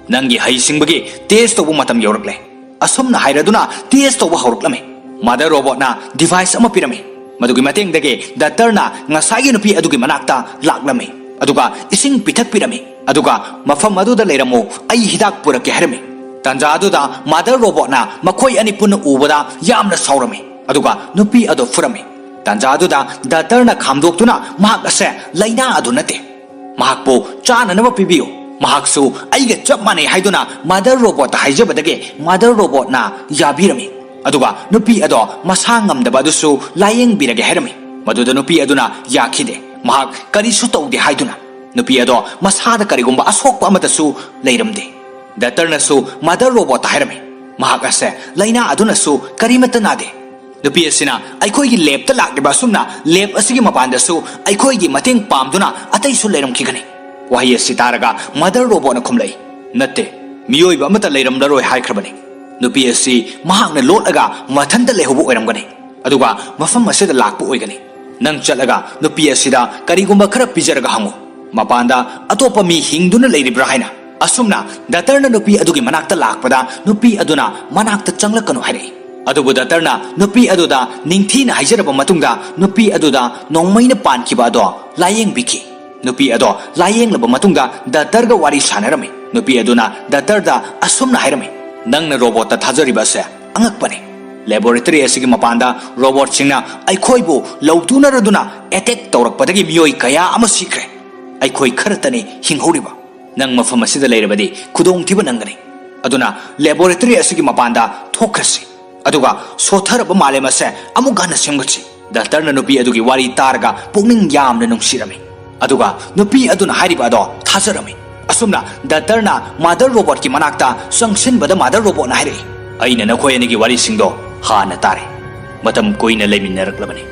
S1: nangi haisingbagi test tawba matam yorakle. Asumna hairaduna test tawba hauruklame. Mother robot na device ama pirami. Madugi matengdagi datarna ngasagi nupi adugi manakta laklame. Aduga ising pitak pirami. Aduga mafam aduda leiramo ai hidak purake harami. Tanja aduda mother robot na makoi ani puna ubada yamna saurami. Aduga nupi adu furami. Tanja aduda datarna khamdoktuna mahak ase laina adu nate. Mahakpo chana nama pibiyo. Mahaksu aiga chap mane haiduna mother robot haijabadage mother robot na yabirami. Aduga nupi ado masangam da badusu layeng birage herami. Maduda nupi aduna yakide. Mahak karisu tawde haiduna. Nupi ado masada karigumba asokpa amatasu leiramde. Datarna su mother robot hairami. Mahak ase laina aduna su karimata nade. Nupi asina aikoi gi lab ta lakriba sumna lab asigi mapanda su aikoi gi mateng pamduna atai su leiram kigani. Wahi asitaraga mother robot na khumlai. Natte miyoi ba amata leiram daroi haikrabani. Nupi asi mahakna lotlaga mathanda lehubu oiramgani. Aduga mafam asida lakpu oigani. Nang chalaga nupi asida karigumba khara pijaraga hangu. Mapanda atopa mi hingduna leiribra haina. Asumna datarna nupi adugi manakta lakpada nupi aduna manakta changlakanu hairei. Adubu datarna nupi aduda ningthina haijaraba matungda nupi aduda nongmaina pankiba ado layeng biki. Nupi ado layeng laba matungda datarga wari sanarami. Nupi aduna datarda asumna hairami. Nangna robot ta thajariba se angakpani. Laboratory asigi mapanda robot singna aikhoibu lautuna raduna attack tawrakpadagi miyoi kaya ama sikre. Aikoi kharatani hinghoriba. Nang mafam asida leirabadi khudong thiba nangani. Aduna laboratory asigi mapanda thokrasi. Aduga sotharaba malema se amugana semgachi. Datarna nupi adugi wari targa pungning yamna nungsirami. Aduga nupi aduna hariba ado thajarami. Asumna datarna mother robot ki manakta sangsin bada mother robot na hairei. Aina nakhoi anigi wari singdo hana tare. Matam koina leminaraklabani.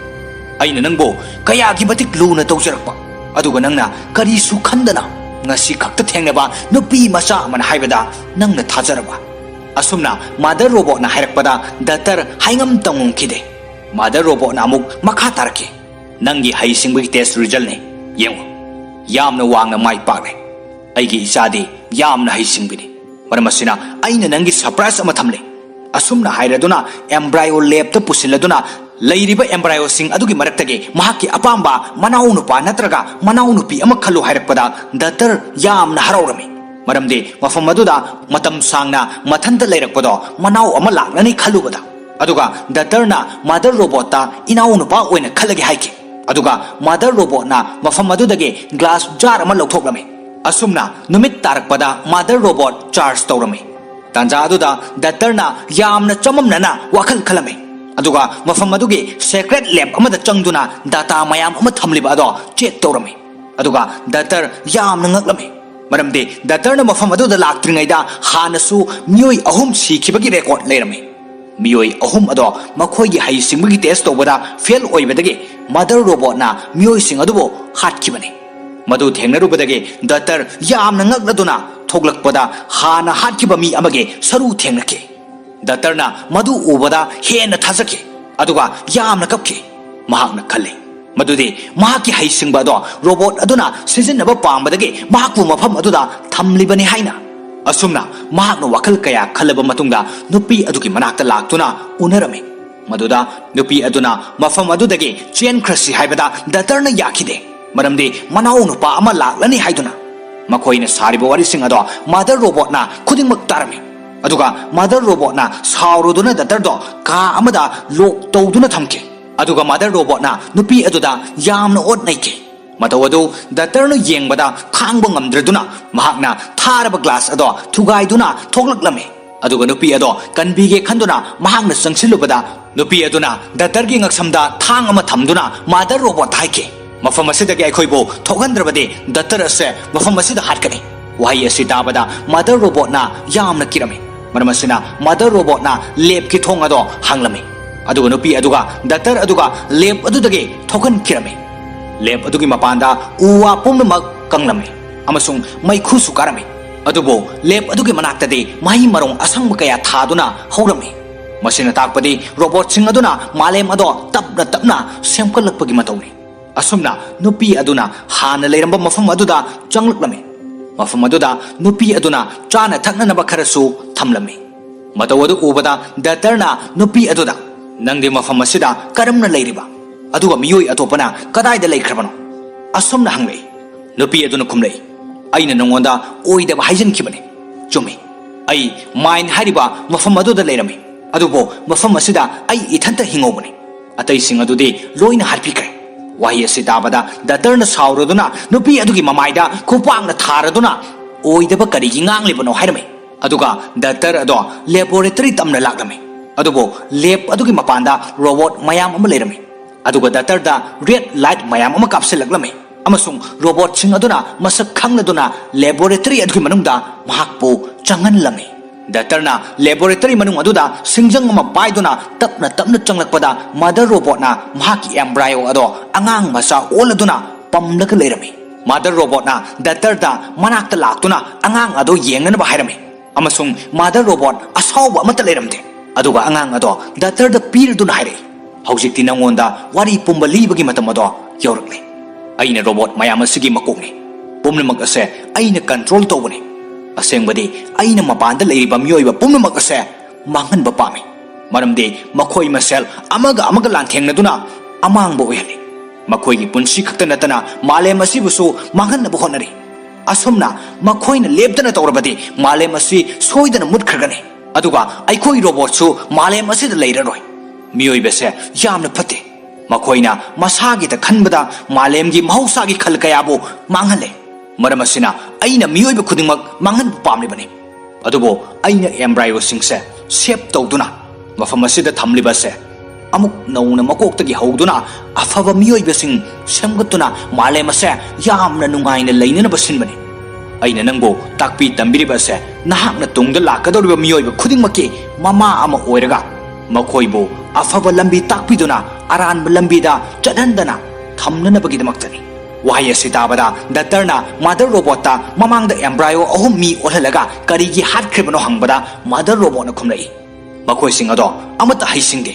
S1: Aina nangbo kaya gi batik luna tawjarakpa. Aduga nangna karisu khandana ngasi khakta thengnaba nupi macha man haibada nangna thajaraba. Asumna mother robot na hairakpada datar haingam tangum khide. Mother robot na amuk makha tarake. Nangi haisingbi test result ne yengo. Yamna wangna mai pakne. Aigi isadi yamna haisingbini. Maramasina aina nangi surprise ama thamle. Asumna hairaduna embryo lab ta pusiladuna leiriba embryo sing adugi maraktage mahaki apamba manau nupa natraga manau nupi ama khalu hairakpada datar yamna haraurami. Maramde mafam aduda matam sangna mathanta leirakpado manau ama laklani khalubada. Aduga datarna mother robot ta inau nupa oina khalagi haike. Aduga mother robot na mafam adudage glass jar ama lauthokrami. Asumna numit tarakpada mother robot charge tawrami. Tanja aduda datarna yamna chamamnana wakhal khalame. Aduga mafam adugi secret lab amada changduna data mayam ama thamliba ado check tawrami. Aduga datar yamna ngaklame. Maramde datarna mafam aduda laktringaida hanasu miyoi ahum sikhibagi record leirame. Miyoi ahum ado makhoi gi haisingbagi test tawbada fail oibadagi mother robot na miyoi sing adubo hatkibani. Madu thengnarubadagi datar yamna ngakladuna thoglakpada hana hatkiba mi amage saru thengnake. Datarna madu ubada hena thajake. Aduga yamna kapke. Mahakna khalle. Madudi mahaki haisingba do robot aduna sizinaba pambadagi mahakpu mafam aduda thamlibani haina. Asumna mahakna wakhal kaya khalaba matungda nupi adugi manakta laktuna unarami. Maduda nupi aduna mafam adudagi chen krasi haibada datarna yakide. Maramdi manau nupa ama laklani haiduna. Makoina sariba wari sing ado mother robot na khudingmak tarami. Aduga mother robot na sauruduna datar do ka amada lok tawduna thamke. aduga mother robot na nupi aduda yamna ot naike matau adu doctor no yengbada khangba ngamdraduna mahakna tharaba glass ado thugaiduna thoklaklame aduga nupi ado kanbige khanduna mahakna changsilubada nupi aduna doctor gi ngaksamda thang ama thamduna mother robot haike mafam asidagi aikhoibo thogandrabadi doctor ase mafam asida hatkani wahi asi tabada mother robot na yamna kirame maramasina mother robot na lab ki thong ado hanglame aduga nupi aduga doctor aduga lab adudagi thogan kirame lab adugi mapanda uwa pumnamak kanglame amasung maikhu su karame adubo lab adugi manaktadi mahi marong asangba kaya thaduna hawrame masina takpadi robot sing aduna malem ado tapna semkalakpagi matawni asumna nupi aduna hana leiramba mafam aduda changlaklame mafam aduda nupi aduna chana thaknanaba kharasu thamlame matau adu ubada doctorna nupi aduda nangdi mafam asida karamna leiriba aduga miyoi atopana kadaida leikhrbano asumna hanglei nupi aduna khumlei aina nongonda oidaba haijan khibane chumi ai mind hariba mafam aduda leirame adubo mafam asida ai ithanta hingobane atai sing adudi loina harpikre wahi asi tabada doctorna sauruduna nupi adugi mamaida khupangna tharaduna oidaba karigi nganglibano hairame aduga doctor ado laboratory tamna laklame adubo lab adugi mapanda robot mayam ama leirame aduga doctor da red light mayam ama kapsilaklame amasung robot sing aduna masak khangladuna laboratory adugi manungda mahakpu changanlame doctorna laboratory manung aduda singjang ama paiduna tapna changlakpada mother robot na mahaki embryo ado angang masa oladuna pamlaga leirame mother robot na doctor da manakta laktuna angang ado yengna ba hairame amasung mother robot asawba amata leiramde aduga angang ado doctor da pirduna haire haujikti nangonda wari pumba libagi matam ado yaurakle aina robot mayam asigi makokni pumnamak ase aina control tawbane asengbadi aina mapanda leiriba mioiba pumnamak ase manganba pame maramde makhoi masel amaga lanthengna amangba oihali makhoi punsi khakta natana malem asibusu manganna honari asomna makhoina leptana tawrabadi malem asi soidana mutkhagani aduga aikoi robot su malem asi da leiraroi mioiba se yamna phate makhoina masagi ta khanbada malem gi mahusagi khal kayabu manghale maramasina aina mioiba khudingmak mangan pamlibani adubo aina embryo singse shape tawduna mafam asida thamliba se amuk nauna makoktagi hawduna afaba mioiba sing semgatuna malem ase yamna nungaina leinana basinbani aina nangbo takpi tambiriba se nahakna tungda lakadoriba mioiba khudingmaki mama ama oiraga makhoibo afaba lambi takpiduna aranba lambida chadhandana thamnanabagidamaktani wahi asi tabada doctorna mother robot ta mamangda embryo ahum mi olhalaga karigi hatkhribano hangbada mother robot na khumlai makhoi sing ado amata haisingde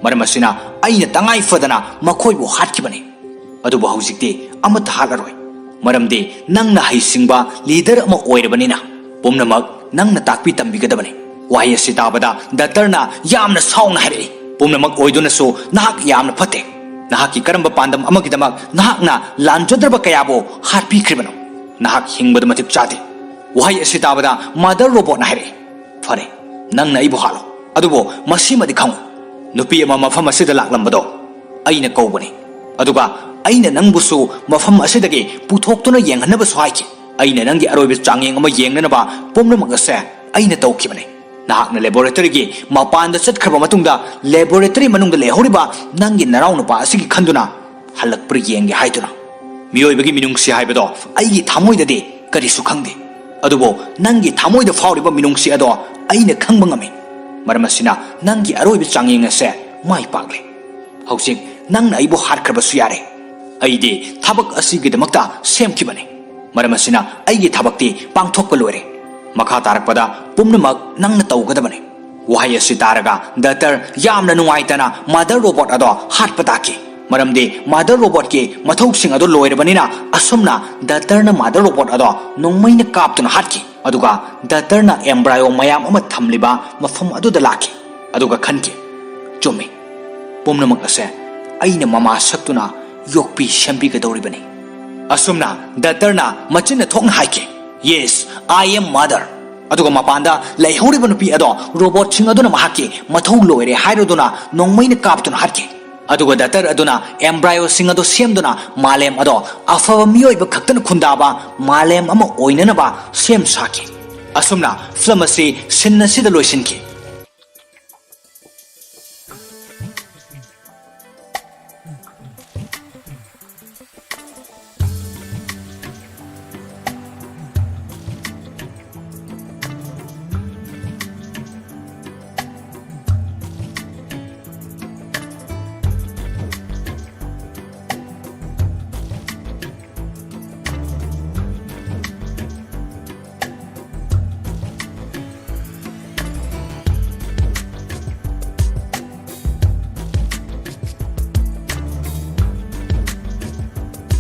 S1: maramasina aina tangai fadana makhoi bu hatkibane adubu haujikte amata halaroi maramde nangna haisingba leader ama oirabanina pumnamak nangna takpi tambigadabane wahi asi tabada doctorna yamna saungna hari pumnamak oiduna so nahak yamna phate nahaki karamba pandam amagidamak nahakna lanjadraba kayabo harpi kribano nahak hingbada matik chade wahi asi tabada mother robot na hari fare nangna ibu halo adubo masimadi khangu nupi ama mafam asida laklambado aina kawbani aduga aina nangbusu mafam asidagi puthoktuna yenghanaba swaiki aina nangi aroibe changyeng ama yengnanaba pomnamak ase aina tawkibane nahakna laboratory gi mapanda chatkhaba matungda laboratory manungda lehoriba nangi narau nupa asigi khanduna halakpri yenge haiduna miyoibagi minungsi haibado aigi thamoidade karisu khangde adubo nangi thamoida fauriba minungsi ado aina khangba ngame maramasina nangi aroibe changyeng ase mai pagle hausik nangna aibo harkhaba suyare aide thabak asigidamakta semkibane maramasina aigi thabakti pangthokpa loire makha tarakpada pumnamak nangna tawgadabane wahi asi taraga doctor yamna nungaitana mother robot ado hatpataki maramde mother robot ke mathoksing ado loirabanina asumna doctor na mother robot ado nongmaina kaptuna hatki aduga doctor na embryo mayam ama thamliba mafam adu da laki aduga khanki chumi pumnamak ase aina mama saktuna yokpi shampi ka dawribani asumna doctor na machina thongna haike yes I am mother aduga mapanda laihoriba nupi ado robot sing aduna mahaki mathau loire hairoduna nongmaina kaptuna harke ꯑꯗꯨꯒ ꯗꯥꯛꯇꯔ ꯑꯗꯨꯅ ꯑꯦꯝꯕ꯭ꯔꯥꯏꯑꯣꯁꯤꯡ ꯑꯗꯨ ꯁꯦꯝꯗꯨꯅ ꯃꯥꯂꯦꯝ ꯑꯗꯣ ꯑꯐꯕ ꯃꯤꯑꯣꯏꯕ ꯈꯛꯇꯅ ꯈꯨꯟꯗꯥꯕ ꯃꯥꯂꯦꯝ ꯑꯃ ꯑꯣꯏꯅꯅꯕ ꯁꯦꯝ ꯁꯥꯈꯤ ꯑꯁꯨꯝꯅ ꯐꯤꯂꯝ ꯑꯁꯤ ꯁꯤꯟ ꯑꯁꯤꯗ ꯂꯣꯏꯁꯤꯟꯈꯤ